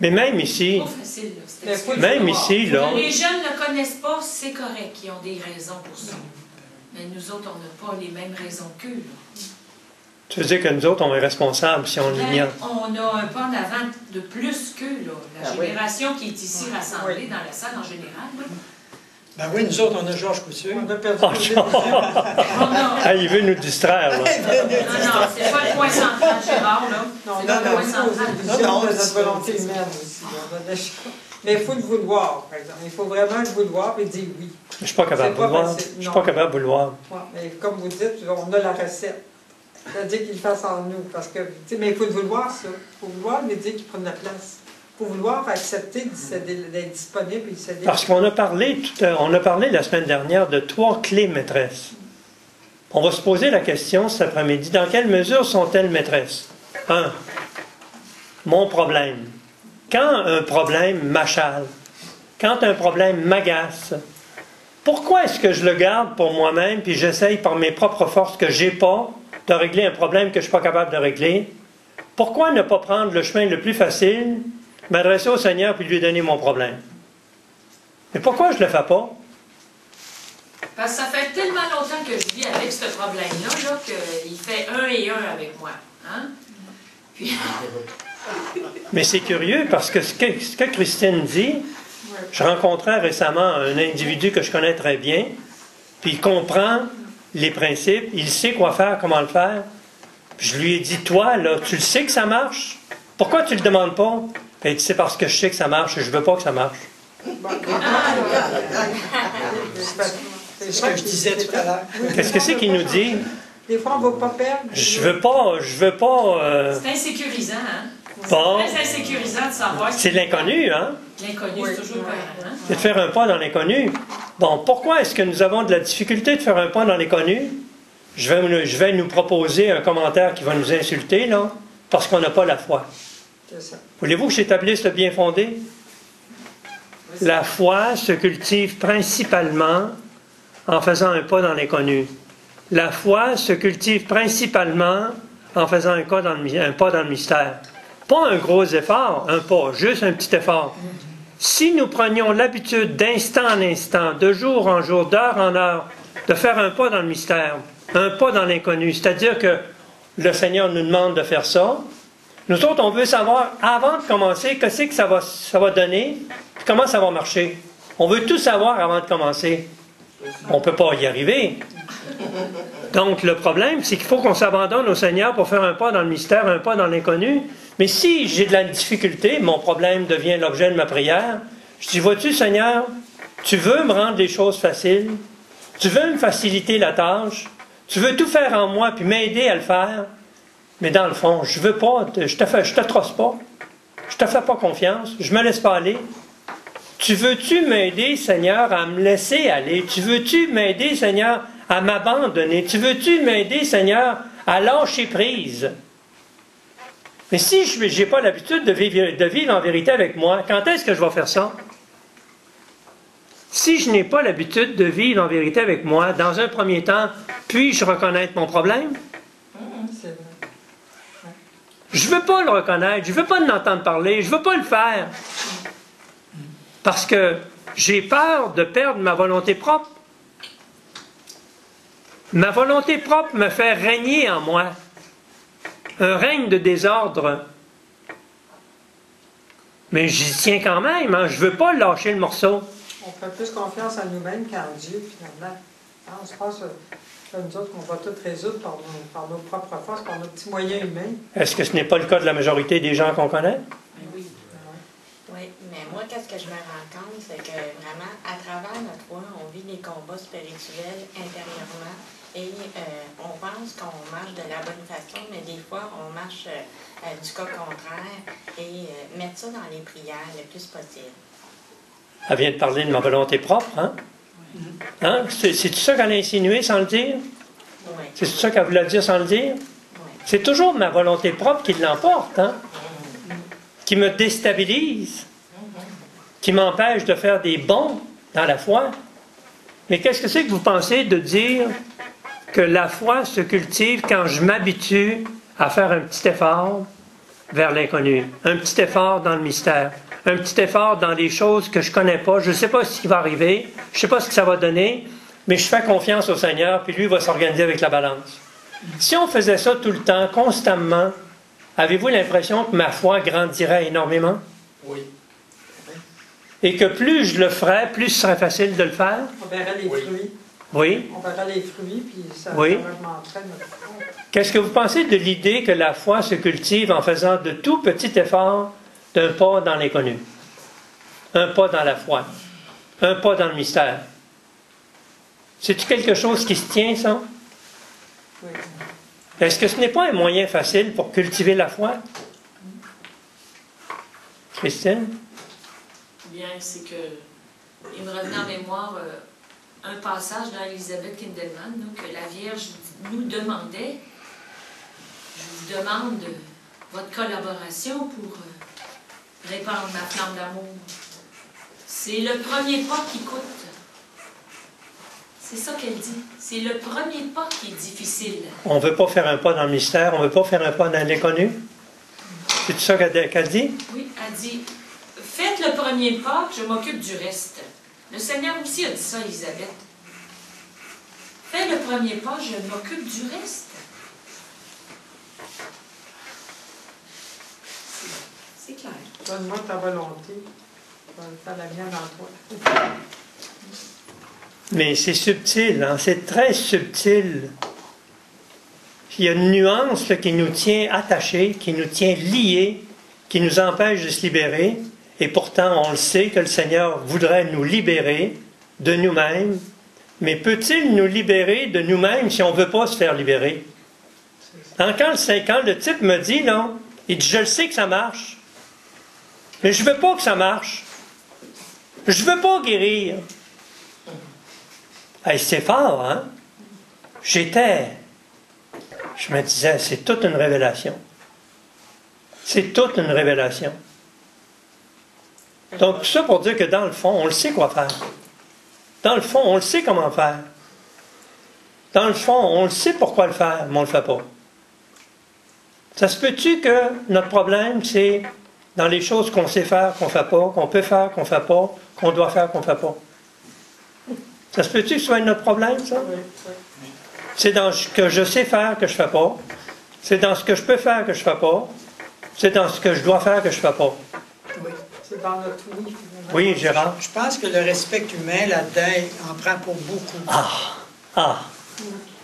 Mais même ici, Pas facile, là, cette Mais excuse. même ici, là, Les jeunes ne le connaissent pas, c'est correct, ils ont des raisons pour ça. Mais nous autres, on n'a pas les mêmes raisons qu'eux. là. tu veux dire que nous autres, on est responsables si on Ben, l'ignore. on a un pas en avant de plus qu'eux, là. La Ah oui. génération qui est ici rassemblée dans la salle en général. Là. Ben oui, nous autres, on a Georges Couture. On a perdu Oh, le début. On a- Ah, il veut nous distraire, là. Non, c'est pas le point central, Gérard, là. Non, C'est non, pas le non, point c'est central. aux Non, illusions non, de c'est notre ça, volonté c'est ça. humaine aussi. Mais il faut le vouloir, par exemple. Il faut vraiment le vouloir et dire oui. Je suis pas capable de C'est pas vouloir. facile, Je suis non. pas capable de vouloir. Ouais, mais comme vous dites, on a la recette. C'est-à-dire qu'il le fasse en nous. Parce que, tu sais, mais il faut le vouloir, ça. Il faut vouloir les dire qu'ils prennent la place. Il faut vouloir accepter d'être disponible et de céder. Parce qu'on a parlé on a parlé la semaine dernière de 3 clés maîtresses. On va se poser la question cet après-midi. Dans quelle mesure sont-elles maîtresses? 1. Mon problème. Quand un problème m'achale, quand un problème m'agace, pourquoi est-ce que je le garde pour moi-même puis j'essaye par mes propres forces que j'ai pas de régler un problème que je ne suis pas capable de régler? Pourquoi ne pas prendre le chemin le plus facile, m'adresser au Seigneur puis lui donner mon problème? Mais pourquoi je ne le fais pas? Parce que ça fait tellement longtemps que je vis avec ce problème-là, là, qu'il fait 1 et 1 avec moi. Hein? Puis, Mais c'est curieux parce que ce que Christine dit, je rencontrais récemment un individu que je connais très bien, puis il comprend les principes, il sait quoi faire, comment le faire. Puis je lui ai dit, toi, là, tu le sais que ça marche? Pourquoi tu ne le demandes pas? Puis il dit, c'est parce que je sais que ça marche et je ne veux pas que ça marche. C'est ce que je disais tout à l'heure. Qu'est-ce que c'est qu'il nous dit? Des fois, on ne va pas perdre. Je veux pas, c'est insécurisant, hein? bon, C'est très insécurisant de savoir. c'est l'inconnu, hein? L'inconnu, c'est toujours peur, hein? C'est de faire un pas dans l'inconnu. Bon, pourquoi est-ce que nous avons de la difficulté de faire un pas dans l'inconnu? Je vais nous proposer un commentaire qui va nous insulter, là, parce qu'on n'a pas la foi. C'est ça. Voulez-vous que j'établisse le bien fondé? La foi se cultive principalement en faisant un pas dans l'inconnu. La foi se cultive principalement en faisant un pas dans le mystère. Pas un gros effort, un pas, juste un petit effort. Si nous prenions l'habitude d'instant en instant, de jour en jour, d'heure en heure, de faire un pas dans le mystère, un pas dans l'inconnu, c'est-à-dire que le Seigneur nous demande de faire ça, nous autres, on veut savoir, avant de commencer, qu'est-ce que ça va donner, puis comment ça va marcher. On veut tout savoir avant de commencer. On ne peut pas y arriver. Donc, le problème, c'est qu'il faut qu'on s'abandonne au Seigneur pour faire un pas dans le mystère, un pas dans l'inconnu. Mais si j'ai de la difficulté, mon problème devient l'objet de ma prière, je dis, vois-tu, Seigneur, tu veux me rendre les choses faciles, tu veux me faciliter la tâche, tu veux tout faire en moi puis m'aider à le faire, mais dans le fond, je veux pas, je te trosse pas, je te fais pas confiance, je me laisse pas aller. Tu veux-tu m'aider, Seigneur, à me laisser aller? Tu veux-tu m'aider, Seigneur, à m'abandonner? Tu veux-tu m'aider, Seigneur, à lâcher prise? Mais si je n'ai pas l'habitude de vivre en vérité avec moi, quand est-ce que je vais faire ça? Si je n'ai pas l'habitude de vivre en vérité avec moi, dans un premier temps, puis-je reconnaître mon problème? C'est vrai. Je ne veux pas le reconnaître, je ne veux pas en entendre parler, je ne veux pas le faire. Parce que j'ai peur de perdre ma volonté propre. Ma volonté propre me fait régner en moi. Un règne de désordre. Mais j'y tiens quand même, hein? Je ne veux pas lâcher le morceau. On fait plus confiance à nous-mêmes qu'en Dieu, finalement. Hein, on se pense que nous autres, qu'on va tout résoudre par nos propres forces, par nos petits moyens humains. Est-ce que ce n'est pas le cas de la majorité des gens qu'on connaît? Oui. Oui, mais moi, qu'est-ce que je me rends compte, c'est que vraiment, à travers notre foi, on vit des combats spirituels intérieurement et on pense qu'on marche de la bonne façon, mais des fois, on marche du cas contraire et mettre ça dans les prières le plus possible. Elle vient de parler de ma volonté propre, hein? Hein? C'est ça qu'elle a insinué sans le dire? Oui. C'est ça qu'elle voulait dire sans le dire? Oui. C'est toujours ma volonté propre qui l'emporte, hein? Qui me déstabilise, qui m'empêche de faire des bons dans la foi. Mais qu'est-ce que c'est que vous pensez de dire que la foi se cultive quand je m'habitue à faire un petit effort vers l'inconnu, un petit effort dans le mystère, un petit effort dans les choses que je ne connais pas, je ne sais pas ce qui va arriver, je ne sais pas ce que ça va donner, mais je fais confiance au Seigneur, puis lui va s'organiser avec la balance. Si on faisait ça tout le temps, constamment, avez-vous l'impression que ma foi grandirait énormément? Oui. Et que plus je le ferais, plus ce serait facile de le faire? On verrait les fruits. Oui. On verrait les fruits, puis ça Oui. augmenterait notre foi. Qu'est-ce que vous pensez de l'idée que la foi se cultive en faisant de tout petits efforts d'un pas dans l'inconnu? Un pas dans la foi. Un pas dans le mystère. C'est-tu quelque chose qui se tient, ça? Oui. Est-ce que ce n'est pas un moyen facile pour cultiver la foi? Christine? Bien, c'est que il me revenait en mémoire un passage dans Elisabeth Kindelman, là, que la Vierge nous demandait. Je vous demande votre collaboration pour répandre ma flamme d'amour. C'est le premier pas qui coûte. C'est ça qu'elle dit. C'est le premier pas qui est difficile. On ne veut pas faire un pas dans le mystère, on ne veut pas faire un pas dans l'inconnu? C'est ça qu'elle dit? Oui, elle dit, faites le premier pas, je m'occupe du reste. Le Seigneur aussi a dit ça à Elisabeth. Fais le premier pas, je m'occupe du reste. C'est clair. Donne-moi ta volonté. Je vais faire la mienne en toi. Mais c'est subtil, hein? C'est très subtil. Il y a une nuance là, qui nous tient attachés, qui nous tient liés, qui nous empêche de se libérer. Et pourtant, on le sait que le Seigneur voudrait nous libérer de nous-mêmes. Mais peut-il nous libérer de nous-mêmes si on ne veut pas se faire libérer? Hein, quand le type me dit, là, il dit, je le sais que ça marche, mais je ne veux pas que ça marche. Je ne veux pas guérir. Hey, c'est fort, hein? Je me disais, c'est toute une révélation. C'est toute une révélation. Donc, tout ça pour dire que dans le fond, on le sait quoi faire. Dans le fond, on le sait comment faire. Dans le fond, on le sait pourquoi le faire, mais on ne le fait pas. Ça se peut-tu que notre problème, c'est dans les choses qu'on sait faire, qu'on ne fait pas, qu'on peut faire, qu'on ne fait pas, qu'on doit faire, qu'on ne fait pas? Ça se peut-tu que ce soit notre problème, ça? C'est dans ce que je sais faire que je ne fais pas. C'est dans ce que je peux faire que je ne fais pas. C'est dans ce que je dois faire que je ne fais pas. Oui, c'est dans notre oui. Oui, Gérard? Je pense que le respect humain, là-dedans, en prend pour beaucoup.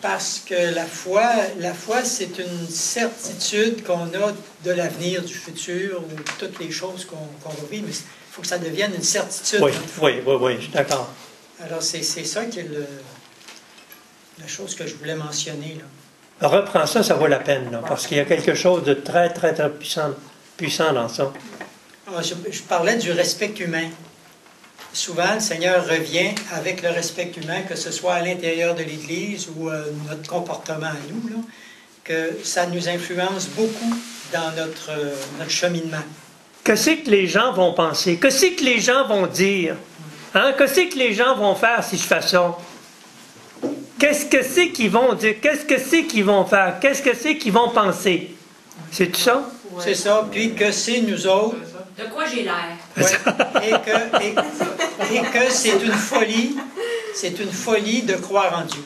Parce que la foi, c'est une certitude qu'on a de l'avenir, du futur, de toutes les choses qu'on va vivre. Mais il faut que ça devienne une certitude. Oui, je suis d'accord. Alors, c'est ça qui est la chose que je voulais mentionner, là. Reprends ça, ça vaut la peine, là, parce qu'il y a quelque chose de très, très, très puissant dans ça. Je parlais du respect humain. Souvent, le Seigneur revient avec le respect humain, que ce soit à l'intérieur de l'Église ou notre comportement à nous, là, que ça nous influence beaucoup dans notre cheminement. Qu'est-ce que les gens vont penser? Qu'est-ce que les gens vont dire? Hein? Qu'est-ce que les gens vont faire si je fais ça? Qu'est-ce que c'est qu'ils vont dire? Qu'est-ce que c'est qu'ils vont faire? Qu'est-ce que c'est qu'ils vont penser? C'est tout ça? C'est ça. Puis que c'est nous autres. De quoi j'ai l'air? Ouais. et que c'est une folie de croire en Dieu.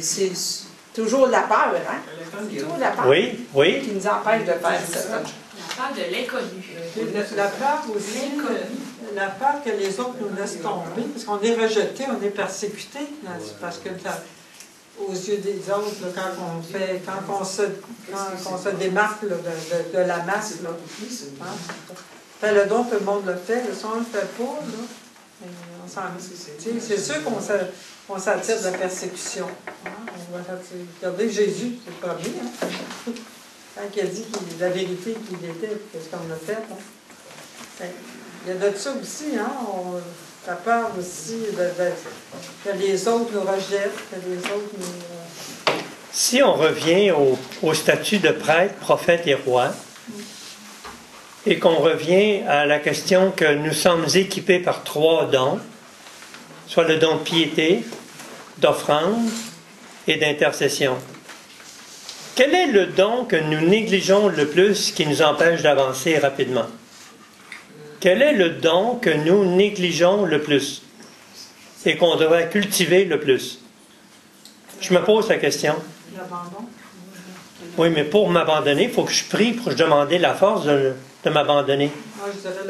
C'est toujours la peur, hein? C'est toujours la peur Oui, oui. qui nous empêche de faire ça. La peur de l'inconnu. La peur aussi, la peur que les autres nous laissent tomber, parce qu'on est rejeté, on est persécuté, parce que aux yeux des autres, là, quand on se démarque là, de la masse, là, hein? Fait le don, tout le monde le fait, le son ne le fait pas, là. C'est sûr qu'on s'attire de la persécution. Hein? Regardez Jésus, c'est le premier. Hein? Quand il a dit la vérité qu'il était, qu'est-ce qu'on a fait. Hein? Il y a de ça aussi, hein? Ça peur aussi que les autres nous rejettent, que les autres nous... Si on revient au statut de prêtre, prophète et roi, et qu'on revient à la question que nous sommes équipés par 3 dons, soit le don de piété, d'offrande et d'intercession. Quel est le don que nous négligeons le plus qui nous empêche d'avancer rapidement? Quel est le don que nous négligeons le plus et qu'on devrait cultiver le plus? Je me pose la question. L'abandon. Oui, mais pour m'abandonner, il faut que je prie pour demander la force de m'abandonner. Moi, je dirais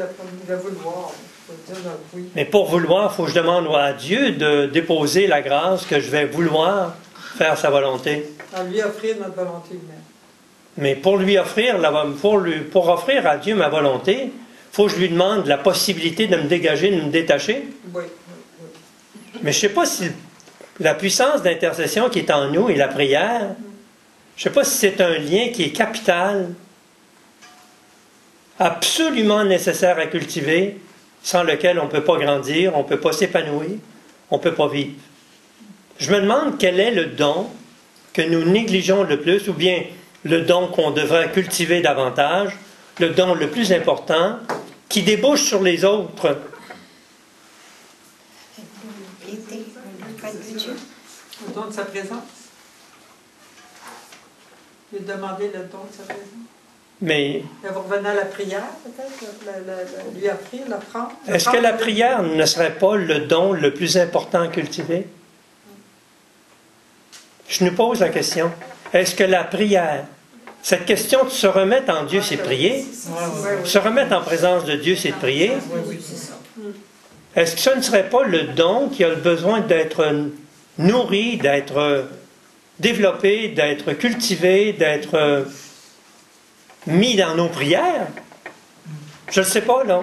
le vouloir. Faut dire oui. Mais pour vouloir, il faut que je demande à Dieu de déposer la grâce que je vais vouloir faire sa volonté. À lui offrir notre volonté humaine. Mais pour lui offrir, pour offrir à Dieu ma volonté, il faut que je lui demande la possibilité de me dégager, de me détacher. Oui. Mais je ne sais pas si la puissance d'intercession qui est en nous et la prière, je ne sais pas si c'est un lien qui est capital, absolument nécessaire à cultiver, sans lequel on ne peut pas grandir, on ne peut pas s'épanouir, on ne peut pas vivre. Je me demande quel est le don que nous négligeons le plus, ou bien le don qu'on devrait cultiver davantage, le don le plus important, qui débouche sur les autres. Le don de sa présence. Lui demander le don de sa présence. Mais Vous revenez à la prière, peut-être, lui offrir, la prendre. est-ce que la prière ne serait pas le don le plus important à cultiver? Je nous pose la question. Est-ce que la prière, cette question de se remettre en Dieu, c'est de prier? Se remettre en présence de Dieu, c'est de prier? Est-ce que ce ne serait pas le don qui a le besoin d'être nourri, d'être développé, d'être cultivé, d'être mis dans nos prières? Je ne sais pas, là.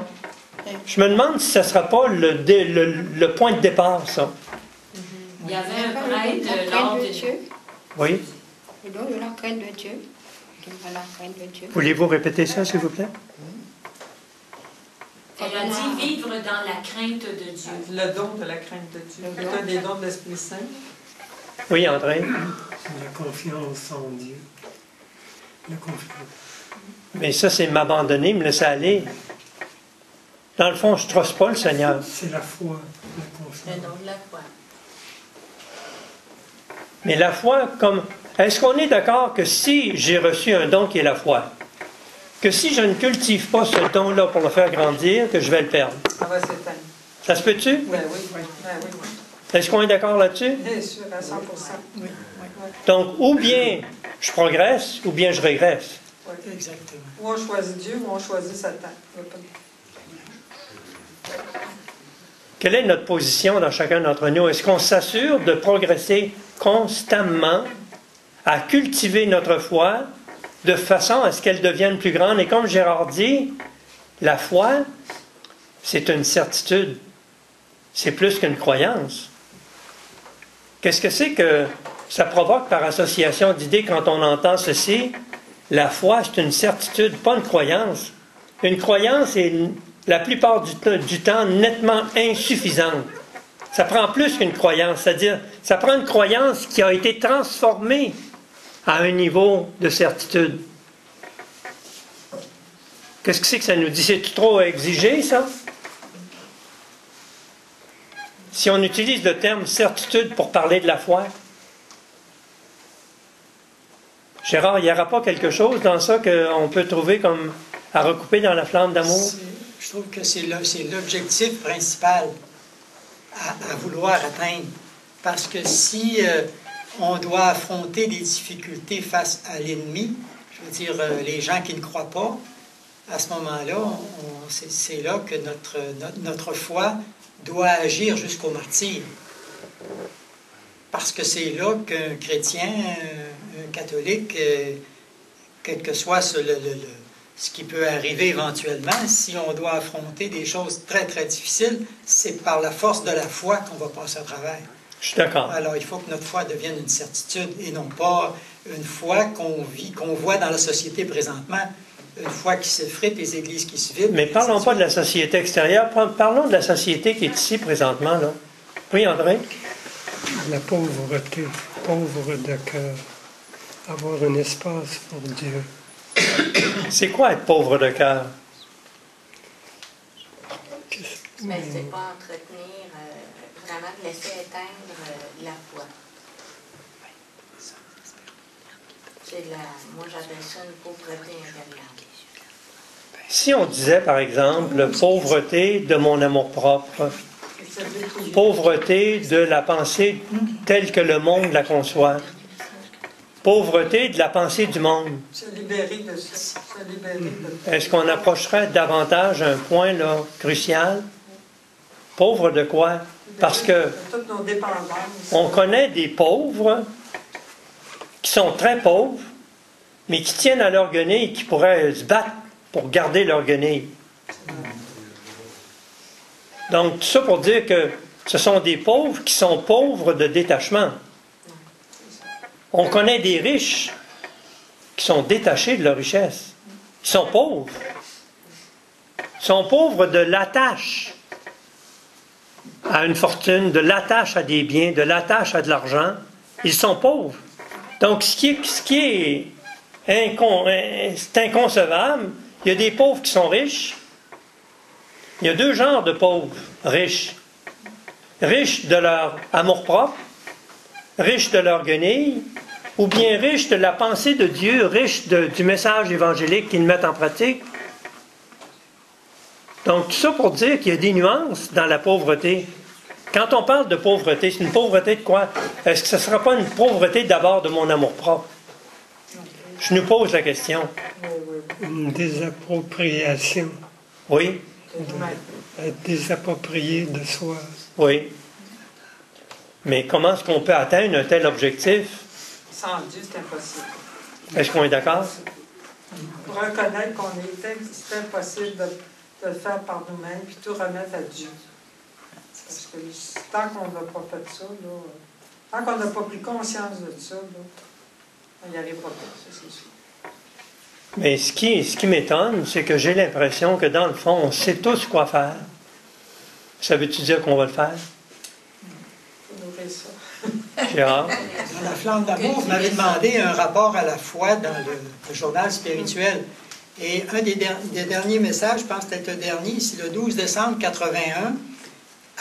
Je me demande si ce ne sera pas le point de départ, ça. Il y avait un prêtre lors de Dieu. Oui. Le don de la crainte de Dieu. La crainte de Dieu. Voulez-vous répéter ça, s'il vous plaît? Elle a dit vivre dans la crainte de Dieu. Le don de la crainte de Dieu. C'est un des dons de l'Esprit Saint. Oui, André. La confiance en Dieu. La confiance. Mais ça, c'est m'abandonner, me laisser aller. Dans le fond, je ne trosse pas le Seigneur. C'est la foi, la Le confiance. don de la foi. Mais la foi, comme... Est-ce qu'on est d'accord que si j'ai reçu un don qui est la foi, que si je ne cultive pas ce don-là pour le faire grandir, que je vais le perdre? Ça va s'éteindre. Ça se peut-tu? Oui, oui, oui. Oui. Est-ce qu'on est d'accord là-dessus? Bien sûr, à 100%. Oui. Donc, ou bien je progresse, ou bien je régresse. Oui. Exactement. Ou on choisit Dieu, ou on choisit Satan. Quelle est notre position dans chacun d'entre nous? Est-ce qu'on s'assure de progresser constamment à cultiver notre foi de façon à ce qu'elle devienne plus grande? Et comme Gérard dit, la foi, c'est une certitude. C'est plus qu'une croyance. Qu'est-ce que c'est que ça provoque par association d'idées quand on entend ceci? La foi, c'est une certitude, pas une croyance. Une croyance est la plupart du temps nettement insuffisante. Ça prend plus qu'une croyance, c'est-à-dire ça prend une croyance qui a été transformée à un niveau de certitude. Qu'est-ce que c'est que ça nous dit? C'est trop exigé, ça? Si on utilise le terme certitude pour parler de la foi, Gérard, il n'y aura pas quelque chose dans ça qu'on peut trouver comme à recouper dans la flamme d'amour? Je trouve que c'est l'objectif principal à vouloir atteindre. Parce que si on doit affronter des difficultés face à l'ennemi, je veux dire, les gens qui ne croient pas, à ce moment-là, c'est là que notre foi doit agir jusqu'au martyre. Parce que c'est là qu'un chrétien, un catholique, quel que soit ce qui peut arriver éventuellement, si on doit affronter des choses très, très difficiles, c'est par la force de la foi qu'on va passer à travers. Je suis d'accord. Alors, il faut que notre foi devienne une certitude et non pas une foi qu'on voit dans la société présentement. Une foi qui s'effrite, les églises qui se vident. Mais parlons pas de la société extérieure, parlons de la société qui est ici présentement, là. Oui, André? La pauvreté, pauvre de cœur, avoir un espace pour Dieu. C'est quoi être pauvre de cœur? Mais c'est pas entretenir, vraiment de laisser éteindre la foi. Moi j'appelle ça une pauvreté intérieure. Si on disait, par exemple, pauvreté de mon amour-propre, pauvreté de la pensée telle que le monde la conçoit, pauvreté de la pensée du monde, Se libérer de ça. Se libérer de... est-ce qu'on approcherait davantage un point là, crucial? Pauvre de quoi? Parce que Toutes nos dépendances. on connaît des pauvres qui sont très pauvres, mais qui tiennent à leur guenille et qui pourraient se battre pour garder leur guenille. Donc, tout ça pour dire que ce sont des pauvres qui sont pauvres de détachement. On connaît des riches qui sont détachés de leur richesse. Ils sont pauvres. Ils sont pauvres de l'attache à une fortune, de l'attache à des biens, de l'attache à de l'argent. Ils sont pauvres. Donc, ce qui est c'est inconcevable, il y a des pauvres qui sont riches. Il y a deux genres de pauvres riches. Riches de leur amour-propre, riches de leur guenille, ou bien riches de la pensée de Dieu, riches du message évangélique qu'ils mettent en pratique. Donc, tout ça pour dire qu'il y a des nuances dans la pauvreté. Quand on parle de pauvreté, c'est une pauvreté de quoi? Est-ce que ce ne sera pas une pauvreté d'abord de mon amour-propre? Je nous pose la question. Une désappropriation. Oui? Être désapproprié de soi. Oui. Mais comment est-ce qu'on peut atteindre un tel objectif? Sans Dieu, c'est impossible. Est-ce qu'on est d'accord? Pour reconnaître qu'on était, c'est impossible de le faire par nous-mêmes, puis tout remettre à Dieu. Parce que tant qu'on n'a pas fait ça, là, tant qu'on n'a pas pris conscience de ça, là, on n'y arrivera pas, ça c'est sûr. Mais ce qui m'étonne, c'est que j'ai l'impression que dans le fond, on sait tous quoi faire. Ça veut-tu dire qu'on va le faire? Il faut nourrir ça. Gérard? Dans la flamme d'amour, vous m'avez demandé un rapport à la foi dans le journal spirituel. Et un des derniers messages, je pense que c'était le dernier, c'est le 12 décembre 81,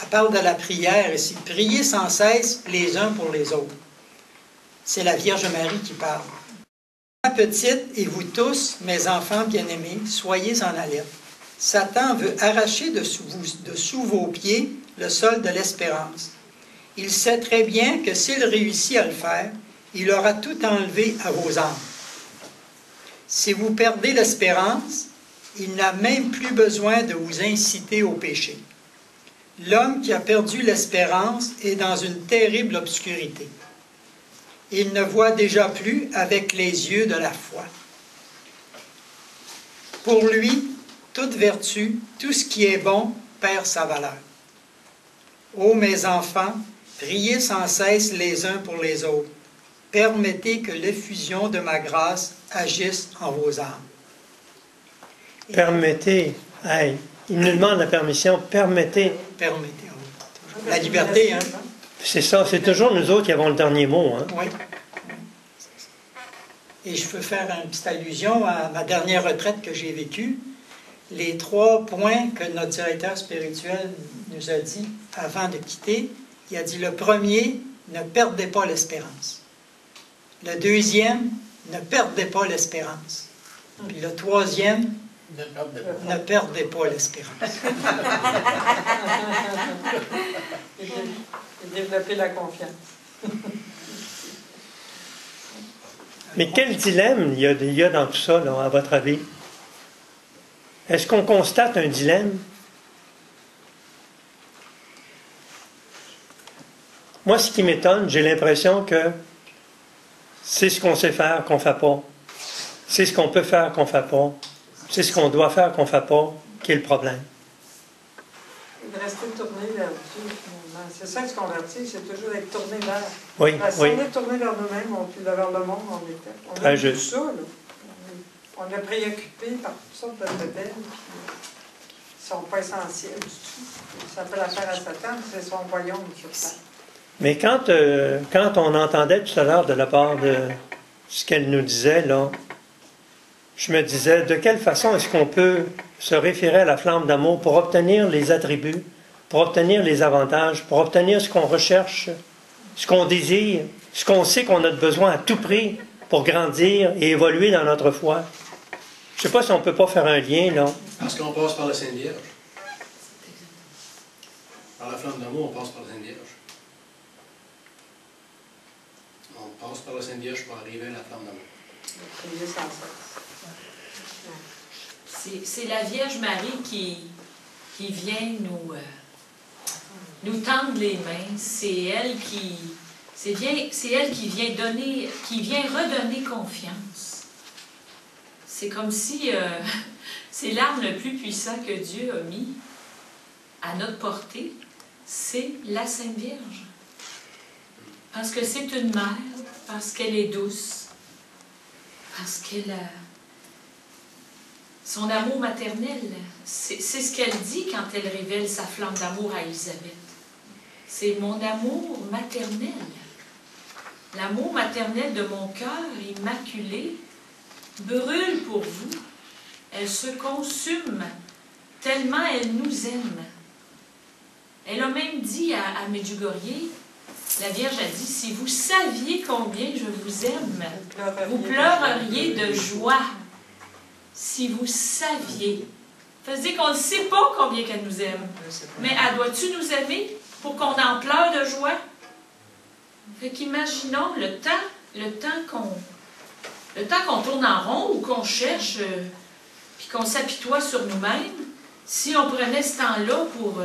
elle parle de la prière ici. Priez sans cesse les uns pour les autres. C'est la Vierge Marie qui parle. Ma petite et vous tous, mes enfants bien-aimés, soyez en alerte. Satan veut arracher de sous vos pieds le sol de l'espérance. Il sait très bien que s'il réussit à le faire, il aura tout enlevé à vos âmes. Si vous perdez l'espérance, il n'a même plus besoin de vous inciter au péché. L'homme qui a perdu l'espérance est dans une terrible obscurité. Il ne voit déjà plus avec les yeux de la foi. Pour lui, toute vertu, tout ce qui est bon, perd sa valeur. Ô mes enfants, priez sans cesse les uns pour les autres. Permettez que l'effusion de ma grâce agisse en vos âmes. Permettez. Hey, il nous demande la permission. Permettez. Permettez. La liberté, hein? C'est ça, c'est toujours nous autres qui avons le dernier mot. Hein? Oui. Et je peux faire une petite allusion à ma dernière retraite que j'ai vécue. Les 3 points que notre directeur spirituel nous a dit avant de quitter, il a dit le premier, ne perdez pas l'espérance. Le deuxième, ne perdez pas l'espérance. Puis le troisième, Ne perdez pas l'espérance. Et développer la confiance. Mais quel dilemme il y a dans tout ça, là, à votre avis? Est-ce qu'on constate un dilemme? Moi, ce qui m'étonne, j'ai l'impression que c'est ce qu'on sait faire qu'on ne fait pas. C'est ce qu'on peut faire qu'on ne fait pas. C'est ce qu'on doit faire qu'on ne fait pas qui est le problème. De rester tourné vers Dieu, finalement. C'est ça, se convertir, c'est toujours être tourné vers. Oui, Parce que oui. si on est tourné vers nous-mêmes, vers le monde, on était. On Très a tout juste. ça, là. On est préoccupé par toutes sortes de rebelles qui ne sont pas essentiels du tout. Ça fait l'affaire à Satan, c'est son royaume sur terre. Mais quand on entendait tout à l'heure de la part de ce qu'elle nous disait, là, je me disais, de quelle façon est-ce qu'on peut se référer à la flamme d'amour pour obtenir les attributs, pour obtenir les avantages, pour obtenir ce qu'on recherche, ce qu'on désire, ce qu'on sait qu'on a besoin à tout prix pour grandir et évoluer dans notre foi? Je ne sais pas si on ne peut pas faire un lien, là. Parce qu'on passe par la Sainte Vierge. Par la flamme d'amour, on passe par la Sainte Vierge. On passe par la Sainte Vierge pour arriver à la flamme d'amour. Prier sans cesse. C'est la Vierge Marie qui vient nous tendre les mains. C'est elle qui vient donner, qui vient redonner confiance. C'est comme si c'est l'arme le plus puissant que Dieu a mis à notre portée, c'est la Sainte Vierge. Parce que c'est une mère, parce qu'elle est douce, parce qu'elle a son amour maternel. C'est ce qu'elle dit quand elle révèle sa flamme d'amour à Élisabeth. C'est mon amour maternel. L'amour maternel de mon cœur immaculé brûle pour vous. Elle se consume tellement elle nous aime. Elle a même dit à Medjugorje, la Vierge a dit, si vous saviez combien je vous aime, vous pleureriez de joie. Si vous saviez. Ça veut dire qu'on ne sait pas combien qu'elle nous aime. Mais elle doit-tu nous aimer pour qu'on en pleure de joie? Fait qu'imaginons le temps qu'on tourne en rond ou qu'on cherche, puis qu'on s'apitoie sur nous-mêmes, si on prenait ce temps-là pour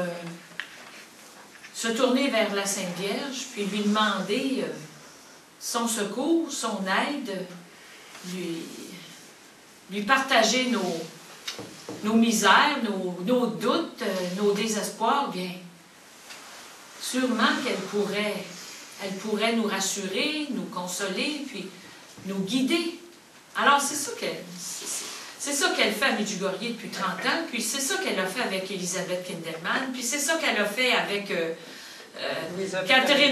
se tourner vers la Sainte Vierge, puis lui demander son secours, son aide, lui partager nos misères, nos doutes, nos désespoirs, bien, sûrement elle pourrait nous rassurer, nous consoler, puis nous guider. Alors, c'est ça qu'elle fait à Medjugorje depuis 30 ans, puis c'est ça qu'elle a fait avec Elisabeth Kindelman, puis c'est ça qu'elle a fait avec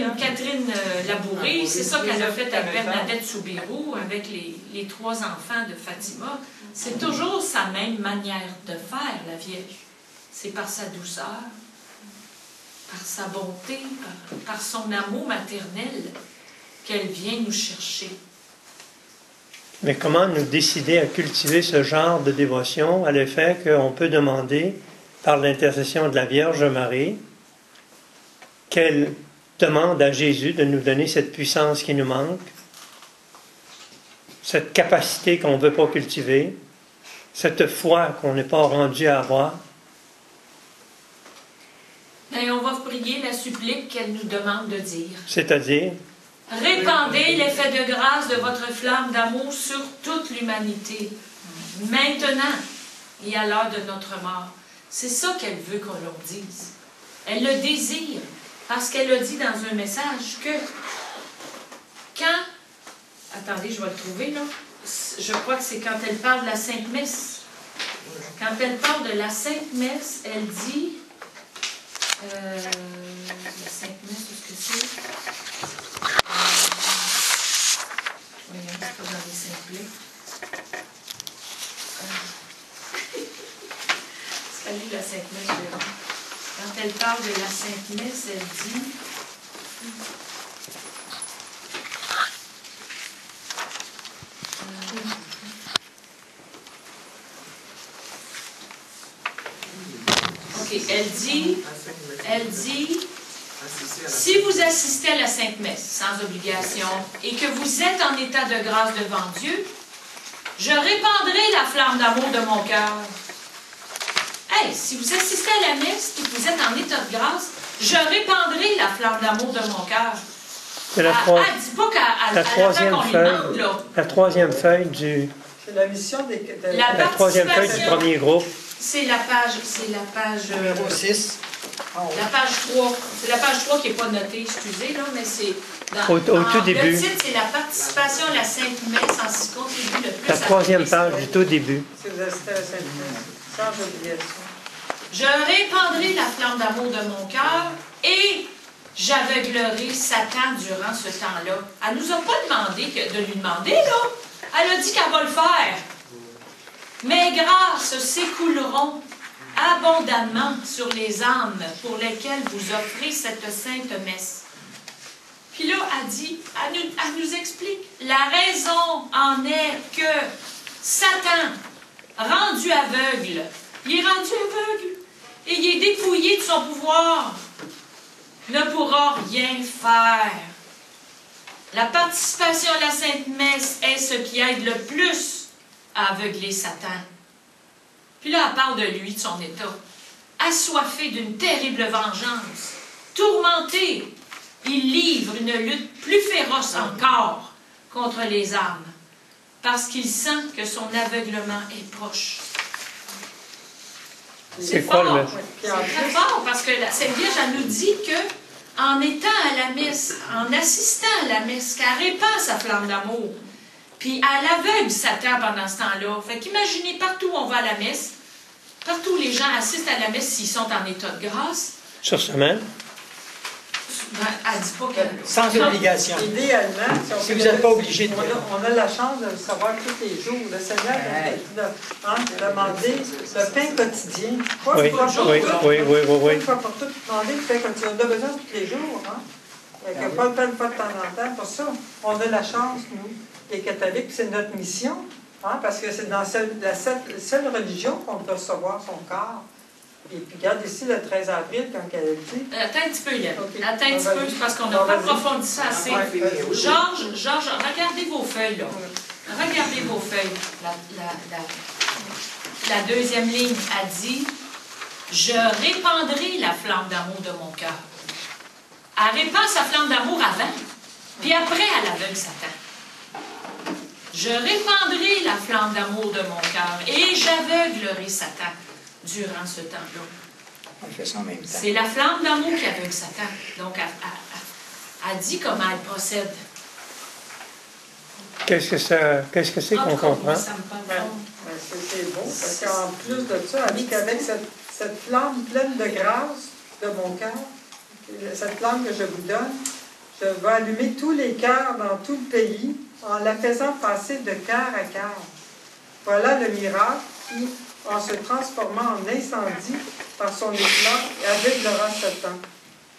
Catherine Labouré, c'est ça qu'elle a fait avec Bernadette Soubirous, avec les 3 enfants de Fatima. C'est toujours sa même manière de faire, la Vierge. C'est par sa douceur, par sa bonté, par son amour maternel qu'elle vient nous chercher. Mais comment nous décider à cultiver ce genre de dévotion à l'effet qu'on peut demander, par l'intercession de la Vierge Marie, qu'elle demande à Jésus de nous donner cette puissance qui nous manque, cette capacité qu'on ne veut pas cultiver, cette foi qu'on n'est pas rendu à avoir. Et on va prier la supplique qu'elle nous demande de dire. C'est-à-dire? Répandez l'effet de grâce de votre flamme d'amour sur toute l'humanité, maintenant et à l'heure de notre mort. C'est ça qu'elle veut qu'on leur dise. Elle le désire, parce qu'elle a dit dans un message que quand... Attendez, je vais le trouver, là. Je crois que c'est quand elle parle de la Sainte Messe. Quand elle parle de la Sainte Messe, elle dit... la Sainte Messe, qu'est-ce que c'est? Voyons, c'est pas dans les simplets. Salut la Sainte Messe, quand elle parle de la Sainte Messe, elle dit... OK, elle dit, si vous assistez à la Sainte Messe sans obligation et que vous êtes en état de grâce devant Dieu, je répandrai la flamme d'amour de mon cœur. Hey, si vous assistez à la messe et que vous êtes en état de grâce, je répandrai la flamme d'amour de mon cœur. C'est la, dit pas la troisième feuille. La troisième feuille du. C'est la mission la troisième feuille du premier groupe. C'est la page. Numéro 6. La page 3. C'est la page 3 qui n'est pas notée, excusez, là, mais c'est. Au tout début. Le titre, c'est la participation à la Sainte Messe en ce qui contribue le plus. La troisième page du tout début. Si vous assistez à la Sainte Messe, sans obligation. Je répandrai la flamme d'amour de mon cœur et j'aveuglerai Satan durant ce temps-là. Elle nous a pas demandé de lui demander, là. Elle a dit qu'elle va le faire. Mes grâces s'écouleront abondamment sur les âmes pour lesquelles vous offrez cette sainte messe. Puis là, elle nous explique. La raison en est que Satan, rendu aveugle, il est rendu aveugle et il est dépouillé de son pouvoir, ne pourra rien faire. La participation à la Sainte Messe est ce qui aide le plus à aveugler Satan. Puis là, elle parle de lui, de son état. Assoiffé d'une terrible vengeance, tourmenté, il livre une lutte plus féroce encore contre les âmes, parce qu'il sent que son aveuglement est proche. C'est fort. C'est très fort, parce que la Sainte Vierge, elle nous dit que en étant à la messe, en assistant à la messe, qu'elle répand sa flamme d'amour, puis elle aveugle Satan pendant ce temps-là. Fait qu'imaginez, partout où on va à la messe, partout où les gens assistent à la messe s'ils sont en état de grâce. Sur semaine. Ben, elle dit pas qu'elle... Sans obligation. Idéalement, si vous n'êtes pas obligé de... On a la chance de le savoir tous les jours. Le Seigneur a demandé le pain quotidien. Oui, oui. Une fois pour toutes, demander le pain quotidien. On a besoin tous les jours. Pas de temps en temps. Pour ça, on a la chance, nous, les catholiques, c'est notre mission, parce que c'est dans la seule religion qu'on peut recevoir son corps. Et puis, regarde ici, le 13 avril, quand elle a dit... Attends un petit peu, Hélène. Okay. Attends un petit peu, parce qu'on n'a pas approfondi ça assez. Georges, regardez vos feuilles, là. Regardez vos feuilles. La deuxième ligne a dit « Je répandrai la flamme d'amour de mon cœur. » Elle répand sa flamme d'amour avant, puis après, elle aveugle Satan. « Je répandrai la flamme d'amour de mon cœur et j'aveuglerai Satan. » Durant ce temps-là. On fait ça en même temps. C'est la flamme d'amour qui aveugle Satan. Donc, elle dit comment elle procède. Qu'est-ce que c'est qu'on comprend? Ça me parle. C'est beau, parce qu'en plus de ça, elle dit qu'avec cette flamme pleine de grâce de mon cœur, cette flamme que je vous donne, je vais allumer tous les cœurs dans tout le pays en la faisant passer de cœur à cœur. Voilà le miracle qui, en se transformant en incendie par son éclat, aveuglera Satan.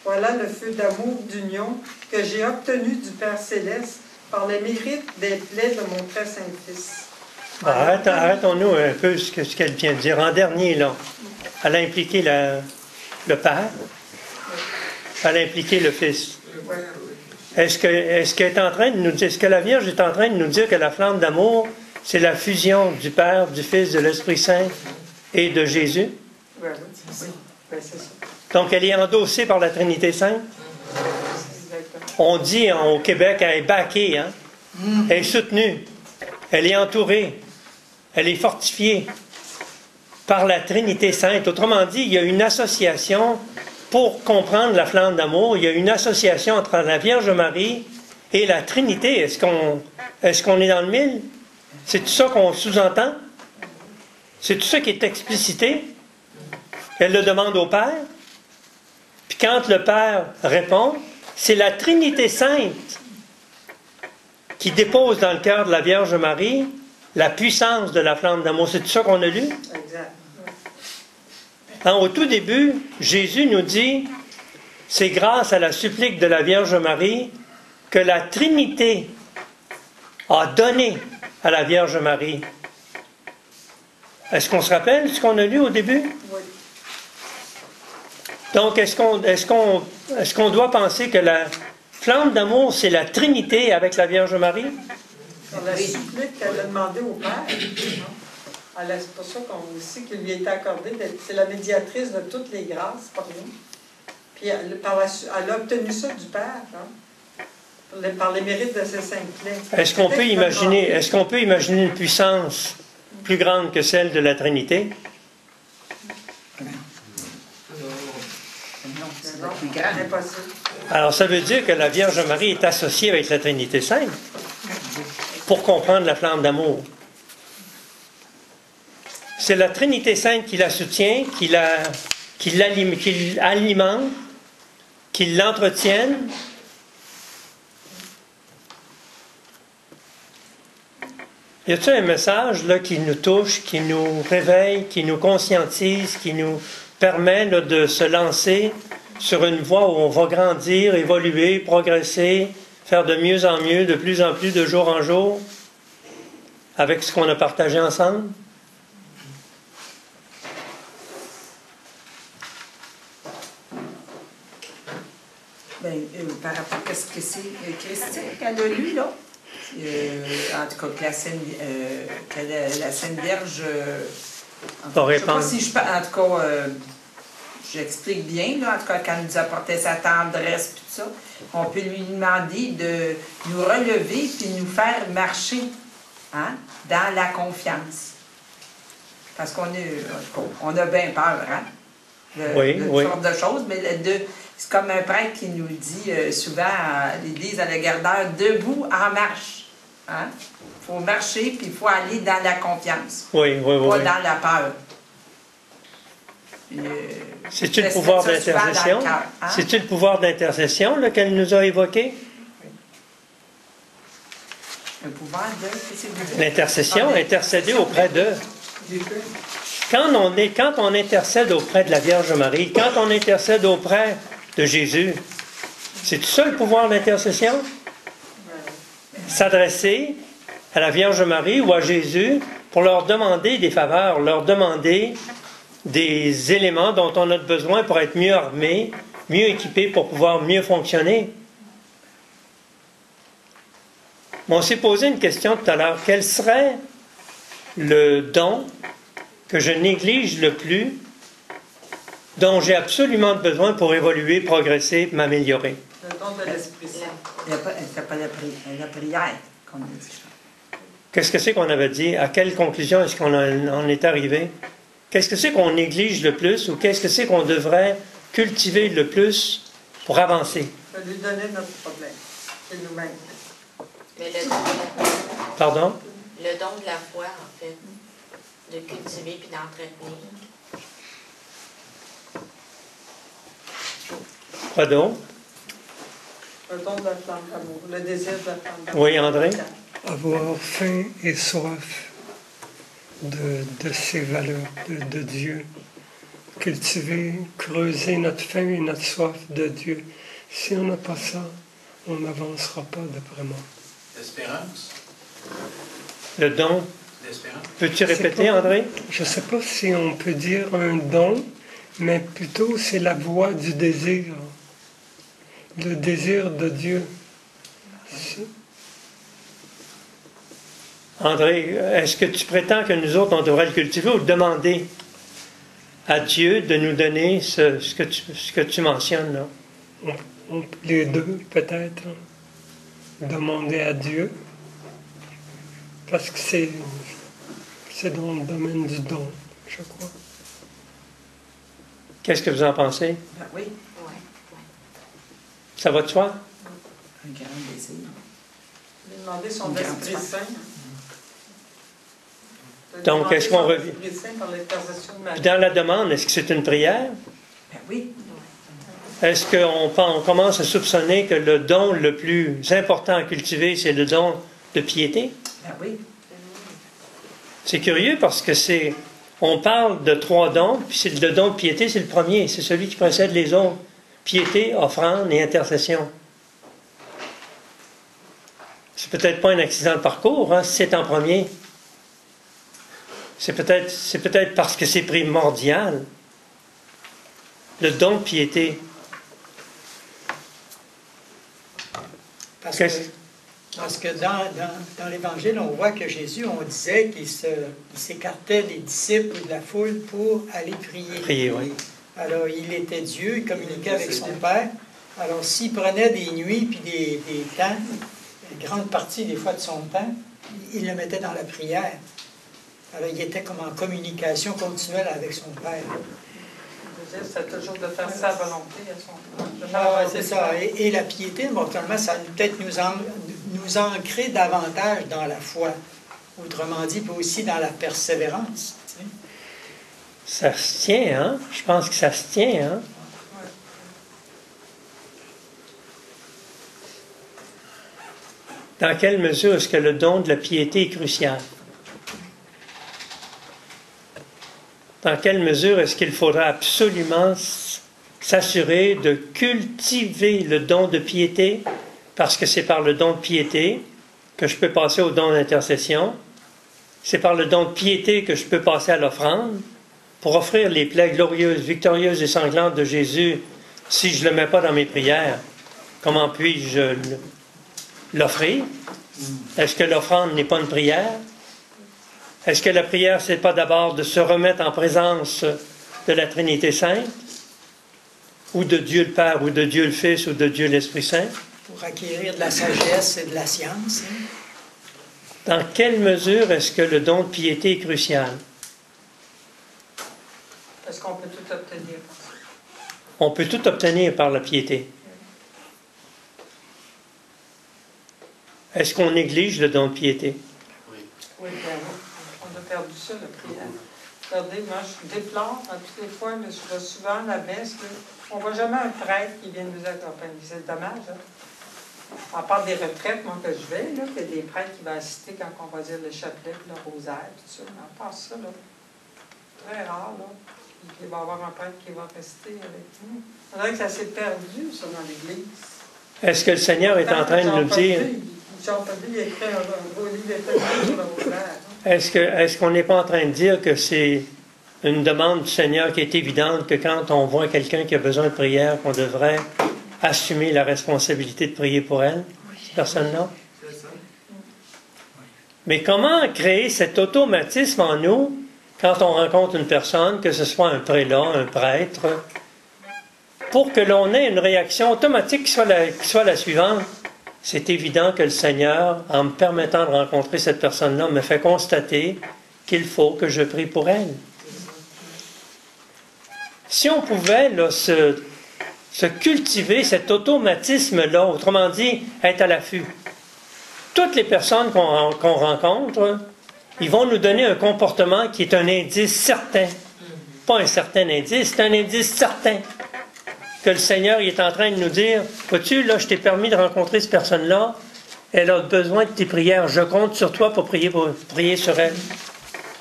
Voilà le feu d'amour d'union que j'ai obtenu du Père Céleste par les mérites des plaies de mon très saint Fils. Arrêtons-nous un peu ce qu'elle vient de dire. En dernier, là, elle a impliqué le Père, elle a impliqué le Fils. Est-ce qu'elle est en train de nous dire, est-ce que la Vierge est en train de nous dire que la flamme d'amour, c'est la fusion du Père, du Fils, de l'Esprit Saint et de Jésus? Oui, c'est ça. Donc, elle est endossée par la Trinité Sainte. On dit au Québec, elle est backée, elle est soutenue, elle est entourée, elle est fortifiée par la Trinité Sainte. Autrement dit, il y a une association, pour comprendre la flamme d'amour, il y a une association entre la Vierge Marie et la Trinité. Est-ce qu'on est dans le mille? C'est tout ça qu'on sous-entend? C'est tout ça qui est explicité? Elle le demande au Père. Puis quand le Père répond, c'est la Trinité Sainte qui dépose dans le cœur de la Vierge Marie la puissance de la flamme d'amour. C'est tout ça qu'on a lu? Exact. Au tout début, Jésus nous dit, c'est grâce à la supplique de la Vierge Marie que la Trinité a donné à la Vierge Marie. Est-ce qu'on se rappelle ce qu'on a lu au début? Oui. Donc, est-ce qu'on doit penser que la flamme d'amour, c'est la Trinité avec la Vierge Marie? On la supplique qu'elle a demandé au Père. C'est pour ça qu'on sait qu'il lui a été accordé. C'est la médiatrice de toutes les grâces par nous. Puis elle a obtenu ça du Père, hein, par les mérites de ses saintes plaies. Est-ce qu'on peut imaginer une puissance plus grande que celle de la Trinité? Non, impossible. Alors, ça veut dire que la Vierge Marie est associée avec la Trinité Sainte pour comprendre la flamme d'amour. C'est la Trinité Sainte qui la soutient, qui l'alimente, qui l'entretienne. Y a-t-il un message là, qui nous touche, qui nous réveille, qui nous conscientise, qui nous permet là, de se lancer sur une voie où on va grandir, évoluer, progresser, faire de mieux en mieux, de plus en plus, de jour en jour, avec ce qu'on a partagé ensemble? Bien, par rapport à ce que c'est Christine qu'elle a lu, là, en tout cas, que la Sainte Vierge... je ne sais pas si je... En tout cas, j'explique bien, là, en tout cas, quand elle nous apportait sa tendresse, tout ça, on peut lui demander de nous relever puis nous faire marcher, hein, dans la confiance. Parce qu'on a bien peur, hein, de toutes sortes de choses, mais c'est comme un prêtre qui nous dit souvent à l'Église, à la Gardeur, debout en marche. Hein? Il faut marcher, puis il faut aller dans la confiance. Pas dans la peur. C'est-tu le pouvoir d'intercession? Hein? C'est-tu le pouvoir d'intercession qu'elle nous a évoqué? Un pouvoir de... L'intercession, intercéder auprès d'eux. Quand on intercède auprès de la Vierge Marie, quand on intercède auprès de Jésus, c'est ça le pouvoir d'intercession? S'adresser à la Vierge Marie ou à Jésus pour leur demander des faveurs, leur demander des éléments dont on a besoin pour être mieux armés, mieux équipés pour pouvoir mieux fonctionner. On s'est posé une question tout à l'heure. Quel serait le don que je néglige le plus, dont j'ai absolument besoin pour évoluer, progresser, m'améliorer? Le don de l'Esprit Saint. Il n'y a pas la prière qu'on a dit. Qu'est-ce que c'est qu'on avait dit? À quelle conclusion est-ce qu'on en est arrivé? Qu'est-ce que c'est qu'on néglige le plus ou qu'est-ce que c'est qu'on devrait cultiver le plus pour avancer? De lui donner notre problème. C'est nous-mêmes. Mais le don de la foi. Pardon? Le don de la foi, en fait. De cultiver puis d'entretenir. Quoi donc? Le don de la flamme d'amour. Le désir de la flamme d'amour. Oui, André? Avoir faim et soif de ces valeurs de Dieu. Cultiver, creuser notre faim et notre soif de Dieu. Si on n'a pas ça, on n'avancera pas d'après moi. L'espérance. Le don. L'espérance. Peux-tu répéter, André? Je ne sais pas si on peut dire un don, mais plutôt c'est la voie du désir. Le désir de Dieu. André, est-ce que tu prétends que nous autres, on devrait le cultiver ou demander à Dieu de nous donner ce que tu mentionnes là? Les deux, peut-être. Demander à Dieu. Parce que c'est dans le domaine du don, je crois. Qu'est-ce que vous en pensez? Ben oui. Ça va de soi? Un grand désir. Lui demander son Esprit Saint. Donc, est-ce qu'on revient? Dans la demande, est-ce que c'est une prière? Ben oui. Est-ce qu'on commence à soupçonner que le don le plus important à cultiver, c'est le don de piété? Ben oui. C'est curieux parce que on parle de 3 dons, puis le don de piété, c'est le premier, c'est celui qui précède les autres. Piété, offrande et intercession. C'est peut-être pas un accident de parcours, hein, si c'est en premier. C'est peut-être parce que c'est primordial. le don de piété? Parce que dans l'Évangile, on voit que Jésus, on disait qu'il s'écartait des disciples ou de la foule pour aller prier. Prier, oui. Alors, il était Dieu, il communiquait avec son Père. Alors, s'il prenait des nuits puis des temps, une grande partie des fois de son temps, il le mettait dans la prière. Alors, il était comme en communication continuelle avec son Père. C'est toujours de faire sa volonté à son temps. Ah, c'est ça. Et la piété, naturellement, ça peut-être nous ancrer davantage dans la foi. Autrement dit, puis aussi dans la persévérance. Tu sais. Ça se tient, hein? Je pense que ça se tient, hein? Dans quelle mesure est-ce que le don de la piété est crucial? Dans quelle mesure est-ce qu'il faudra absolument s'assurer de cultiver le don de piété, parce que c'est par le don de piété que je peux passer au don d'intercession, c'est par le don de piété que je peux passer à l'offrande, pour offrir les plaies glorieuses, victorieuses et sanglantes de Jésus. Si je ne le mets pas dans mes prières, comment puis-je l'offrir? Est-ce que l'offrande n'est pas une prière? Est-ce que la prière, c'est pas d'abord de se remettre en présence de la Trinité Sainte, ou de Dieu le Père, ou de Dieu le Fils, ou de Dieu l'Esprit Saint? Pour acquérir de la sagesse et de la science. Hein? Dans quelle mesure est-ce que le don de piété est crucial? Est-ce qu'on peut tout obtenir? On peut tout obtenir par la piété. Est-ce qu'on néglige le don de piété? Oui, bien, on a perdu ça, la prière. Regardez, moi, je déplore à toutes les fois, mais je vais souvent à la messe, là, on ne voit jamais un prêtre qui vient nous accompagner. C'est dommage, hein? À part des retraites, moi, que je vais, là, il y a des prêtres qui vont assister quand on va dire le chapelet, le rosaire, tout ça. Mais à part ça, là, très rare, là, il va y avoir un prêtre qui va rester avec nous. On dirait que ça s'est perdu, ça, dans l'Église. Est-ce que le Seigneur est en train de nous dire... Est-ce qu'on n'est pas en train de dire que c'est une demande du Seigneur qui est évidente, que quand on voit quelqu'un qui a besoin de prière, qu'on devrait assumer la responsabilité de prier pour elle, cette personne-là? Mais comment créer cet automatisme en nous quand on rencontre une personne, que ce soit un prélat, un prêtre, pour que l'on ait une réaction automatique qui soit la suivante? C'est évident que le Seigneur, en me permettant de rencontrer cette personne-là, me fait constater qu'il faut que je prie pour elle. Si on pouvait là, se cultiver cet automatisme-là, autrement dit, être à l'affût. Toutes les personnes qu'on rencontre, ils vont nous donner un comportement qui est un indice certain. Pas un certain indice, c'est un indice certain. Que le Seigneur il est en train de nous dire, vois-tu, là, je t'ai permis de rencontrer cette personne-là, elle a besoin de tes prières, je compte sur toi pour prier sur elle,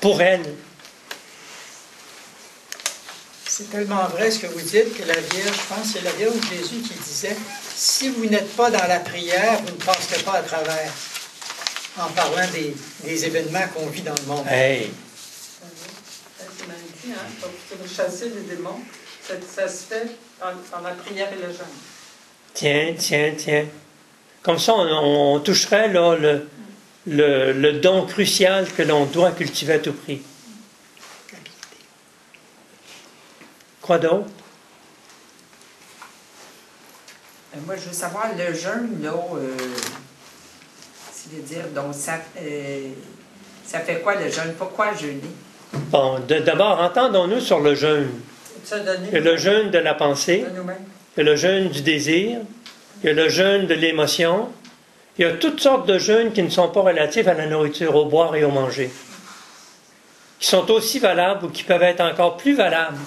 pour elle. C'est tellement vrai ce que vous dites que la Vierge, je pense que c'est la Vierge Jésus qui disait, si vous n'êtes pas dans la prière, vous ne passerez pas à travers, en parlant des événements qu'on vit dans le monde. Hey. C'est même dit, hein, pour chasser les démons, ça se fait dans la prière et le jeûne. Tiens. Comme ça, on toucherait là, le don crucial que l'on doit cultiver à tout prix. Quoi d'autre? Moi, je veux savoir, le jeûne, là, c'est-à-dire, donc, ça fait quoi le jeûne? Pourquoi jeûner? Bon, d'abord, entendons-nous sur le jeûne. Il y a le jeûne de la pensée, il y a le jeûne du désir, il y a le jeûne de l'émotion, il y a toutes sortes de jeûnes qui ne sont pas relatifs à la nourriture, au boire et au manger, qui sont aussi valables ou qui peuvent être encore plus valables.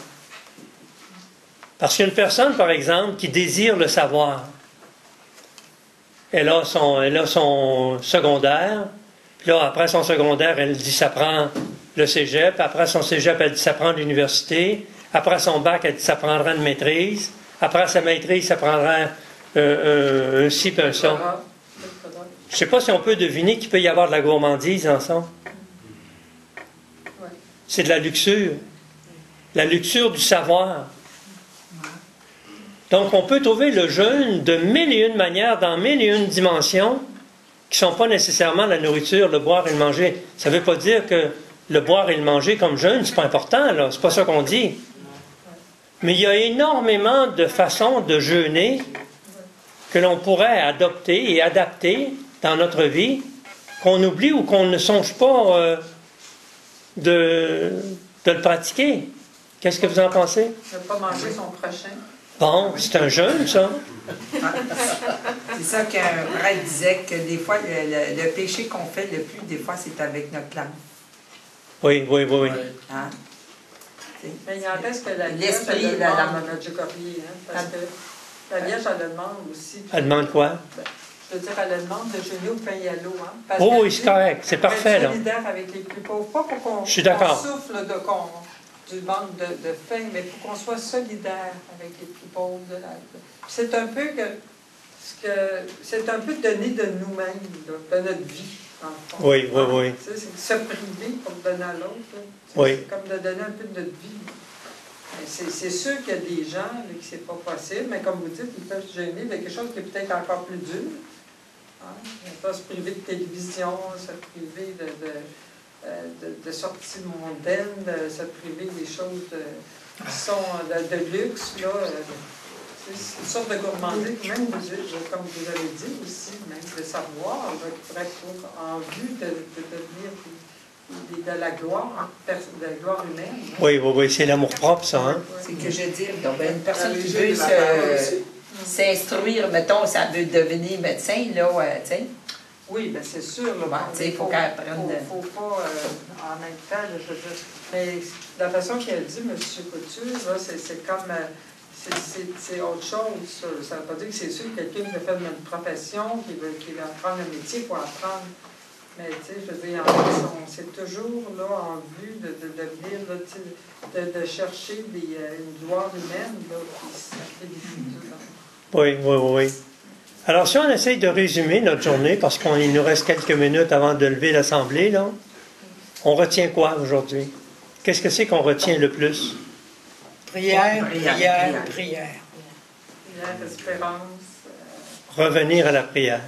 Parce qu'une personne, par exemple, qui désire le savoir, elle a son secondaire, puis là, après son secondaire, elle dit ça prend le cégep, après son cégep, elle dit ça prend l'université, après son bac, elle dit ça prendra une maîtrise, après sa maîtrise, ça prendra un ci puis un ça. Je ne sais pas si on peut deviner qu'il peut y avoir de la gourmandise en ça. C'est de la luxure du savoir. Donc, on peut trouver le jeûne de mille et une manières, dans mille et une dimensions, qui ne sont pas nécessairement la nourriture, le boire et le manger. Ça ne veut pas dire que le boire et le manger comme jeûne, c'est pas important, là. C'est pas ça qu'on dit. Mais il y a énormément de façons de jeûner que l'on pourrait adopter et adapter dans notre vie, qu'on oublie ou qu'on ne songe pas de le pratiquer. Qu'est-ce que vous en pensez? Ne pas manger son prochain. Bon, c'est un jeûne, ça. C'est ça qu'un prêtre disait, que des fois, le péché qu'on fait le plus, des fois, c'est avec notre langue. Oui. Hein? Mais il n'empêche que la Vierge, L'esprit, elle la demande langue. à notre Corrier, parce que la Vierge, elle demande aussi. Elle demande quoi? Je veux dire, elle demande de jeûner au pain et à l'eau. Hein, Oh oui, c'est correct. C'est parfait, là. solidaire avec les plus pauvres. Pas pour qu'on Je suis d'accord. souffle du manque de faim, mais pour qu'on soit solidaire avec les plus pauvres de la. C'est un peu c'est un peu donner de nous-mêmes, de notre vie, en fond. Oui. Tu sais, c'est se priver pour donner à l'autre. Oui. C'est comme de donner un peu de notre vie. C'est sûr qu'il y a des gens là, qui c'est pas possible, mais comme vous dites, ils peuvent se gêner de quelque chose qui est peut-être encore plus dur. Hein? Ils ne peuvent pas se priver de télévision, se priver de sorties mondaines, de se priver des choses qui sont de luxe. Là, c'est une sorte de gourmandise, même comme vous avez dit aussi, même le savoir, là, qui pourrait être en vue de devenir de la gloire humaine. Oui, c'est l'amour-propre, ça. Hein? C'est que je dis, donc, une personne qui veut s'instruire, mettons, ça veut devenir médecin, là, tu sais. Oui, bien c'est sûr. Il faut qu'elle apprenne. Il ne faut pas, en même temps, là, je veux dire, mais la façon qu'elle dit, M. Couture, là, c'est comme. C'est autre chose. Ça ne veut pas dire que c'est sûr que quelqu'un qui veut faire une profession, qui veut apprendre un métier pour apprendre. Mais tu sais, je veux dire, c'est toujours là, en vue de devenir, là, de chercher une gloire humaine, là, qui s'appelle Oui. Alors, si on essaye de résumer notre journée, parce qu'il nous reste quelques minutes avant de lever l'Assemblée, là, on retient quoi aujourd'hui? Qu'est-ce que c'est qu'on retient le plus? Prière. Prière, espérance. Revenir à la prière.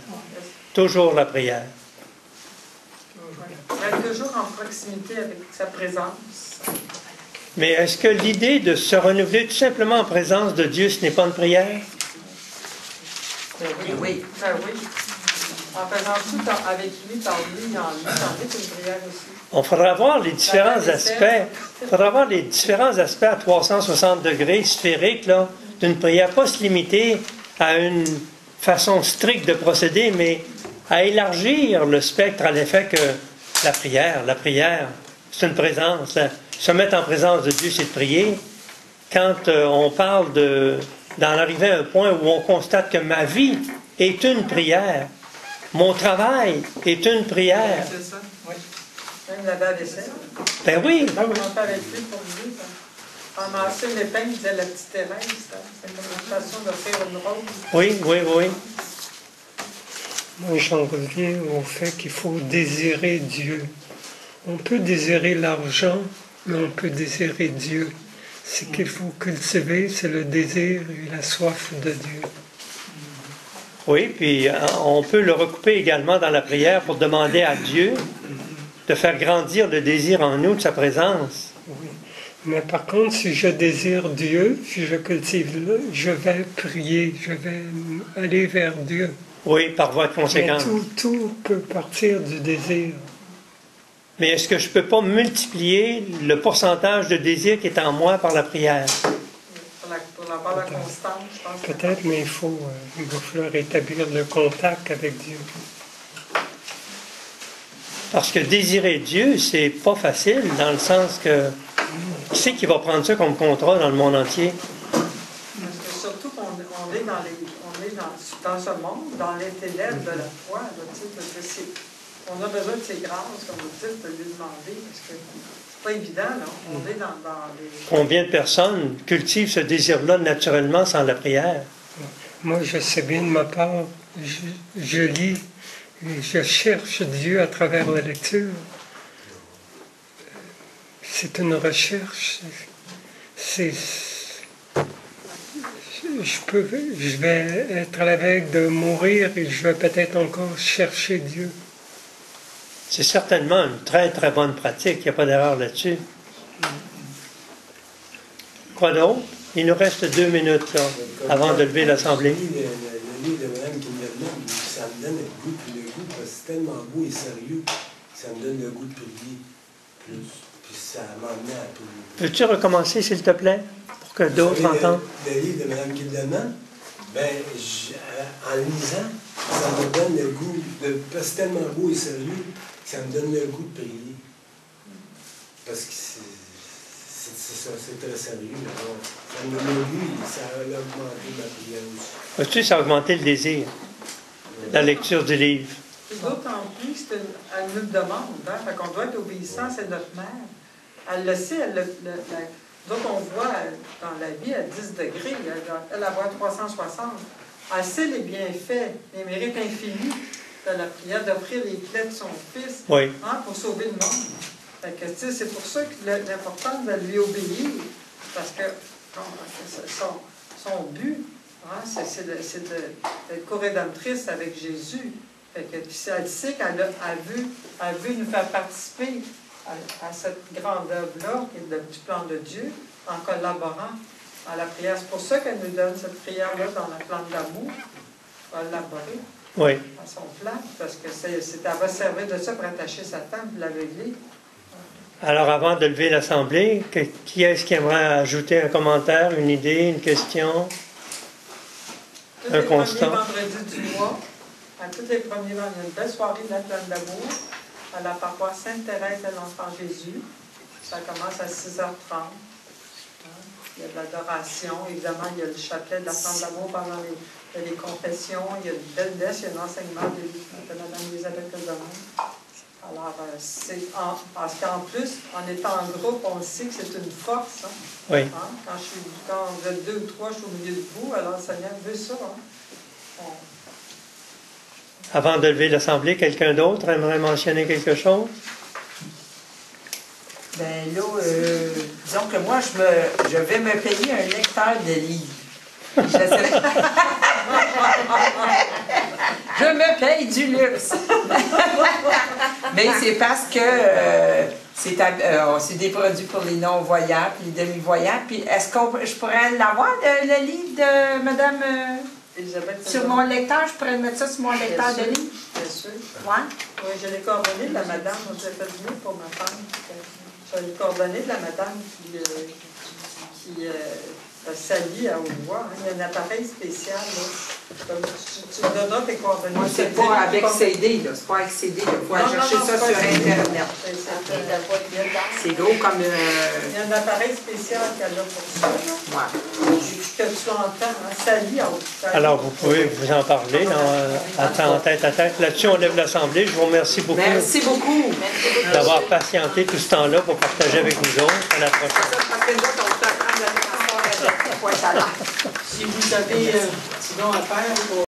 Toujours la prière. Être toujours en proximité avec sa présence. Mais est-ce que l'idée de se renouveler tout simplement en présence de Dieu, ce n'est pas une prière? Oui. En faisant tout avec lui, par lui, en lui, c'est une prière aussi. On faudra voir les différents aspects. Il faudra voir les différents aspects à 360 degrés sphériques là, d'une prière. Pas se limiter à une façon stricte de procéder, mais à élargir le spectre à l'effet que la prière, c'est une présence. Se mettre en présence de Dieu, c'est de prier. Quand on parle d'en arriver à un point où on constate que ma vie est une prière, mon travail est une prière. C'est ça, oui. Même laver la vaisselle. Ben oui. On fait avec lui pour lui. Ramasser les pains, disait la petite Thérèse. C'est une façon de faire une rose. Oui. Moi, j'en reviens au fait qu'il faut désirer Dieu. On peut désirer l'argent, mais on peut désirer Dieu. Ce qu'il faut cultiver, c'est le désir et la soif de Dieu. Oui, puis on peut le recouper également dans la prière pour demander à Dieu de faire grandir le désir en nous de sa présence. Oui. Mais par contre, si je désire Dieu, si je cultive là, je vais prier, je vais aller vers Dieu. Oui, par voie de conséquence. Mais tout peut partir du désir. Mais est-ce que je ne peux pas multiplier le pourcentage de désir qui est en moi par la prière? Pour avoir la constance, je pense. Peut-être, mais il va falloir établir le contact avec Dieu. Parce que désirer Dieu, c'est pas facile, dans le sens que qui c'est qui va prendre ça comme contrat dans le monde entier? Parce que surtout qu'on est dans ce monde, dans les ténèbres de la foi. Là, on a besoin de ses grâces, comme vous dites, de lui demander, parce que c'est pas évident, là. On est dans les... Combien de personnes cultivent ce désir-là naturellement sans la prière? Moi, je sais bien de ma part, je lis, et je cherche Dieu à travers la lecture. C'est une recherche. je vais être à la veille de mourir et je vais peut-être encore chercher Dieu. C'est certainement une très, très bonne pratique. Il n'y a pas d'erreur là-dessus. Quoi d'autre? Il nous reste 2 minutes là, avant de lever l'Assemblée. Le livre de Mme Kinderman, ça me donne le goût, puis le goût, parce que c'est tellement beau et sérieux, ça me donne le goût de prier plus. Puis ça m'emmène à prier. Peux-tu recommencer, s'il te plaît, pour que d'autres entendent? Le livre de Mme Kinderman, en le lisant, ça me donne le goût, parce que c'est tellement beau et sérieux, ça me donne le goût de prier. Parce que c'est très sérieux. Alors, ça me donne le goût et ça a augmenté ma prière aussi. Vois-tu, ça a augmenté le désir, la lecture du livre. D'autant plus qu'elle nous le demande, hein? Fait qu'on doit être obéissant, c'est notre mère. Elle le sait, donc on voit dans la vie à 10 degrés, elle a 360. Elle sait les bienfaits, les mérites infinis de la prière, d'offrir les plaies de son Fils pour sauver le monde. Fait que, c'est pour ça que l'important de lui obéir, parce que son but, hein, c'est d'être co-rédemptrice avec Jésus. Fait que, puis elle sait qu'elle a vu nous faire participer à cette grande œuvre-là, qui est du plan de Dieu, en collaborant à la prière. C'est pour ça qu'elle nous donne cette prière-là dans la plante d'amour, collaborer à son plan, parce que elle va servir de ça pour attacher sa femme et l'aveugler. Alors, avant de lever l'Assemblée, qui est-ce qui aimerait ajouter un commentaire, une idée, une question, un constat? Tous les premiers vendredis du mois, à tous les premiers vendredis, une belle soirée de la plante d'amour, à la paroisse Sainte-Thérèse de l'Enfant Jésus. Ça commence à 6h30. Il y a de l'adoration. Évidemment, il y a le chapelet de la plante d'amour pendant les confessions. Il y a une belle messe, il y a un enseignement de Mme Elisabeth Casamon. Alors, parce qu'en plus, en étant en groupe, on sait que c'est une force. Hein? Oui. Hein? Quand vous êtes 2 ou 3, je suis au milieu de vous, alors le Seigneur veut ça. Hein? Avant de lever l'Assemblée, quelqu'un d'autre aimerait mentionner quelque chose? Bien là, disons que moi, je vais me payer un lecteur de livres. Je me paye du luxe. Mais c'est parce que c'est des produits pour les non-voyants et les demi-voyants. Puis est-ce que je pourrais l'avoir, le livre de Mme Elisabeth? Sur mon lecteur, je pourrais mettre ça sur mon lecteur de livre? Bien sûr. Ouais. Oui, j'ai les coordonnées de la madame. J'ai fait du pour ma femme. J'ai les coordonnées de la madame qui s'allie à Haute-Voix. Il y a un appareil spécial. Là. Tu me donneras tes coordonnées. Moi, c'est pas avec CD, là. C'est pas avec CD. Il faut aller chercher ça sur Internet. C'est gros comme... Il y a un appareil spécial qu'elle a pour ça. Ouais. Que tu entends, hein, s'allie à Haute-Voix. Alors, vous pouvez vous en parler en tête à tête. Là-dessus, on lève l'Assemblée. Je vous remercie beaucoup. Merci beaucoup. D'avoir patienté tout ce temps-là pour partager avec nous autres. À la prochaine. Si vous avez sinon à faire...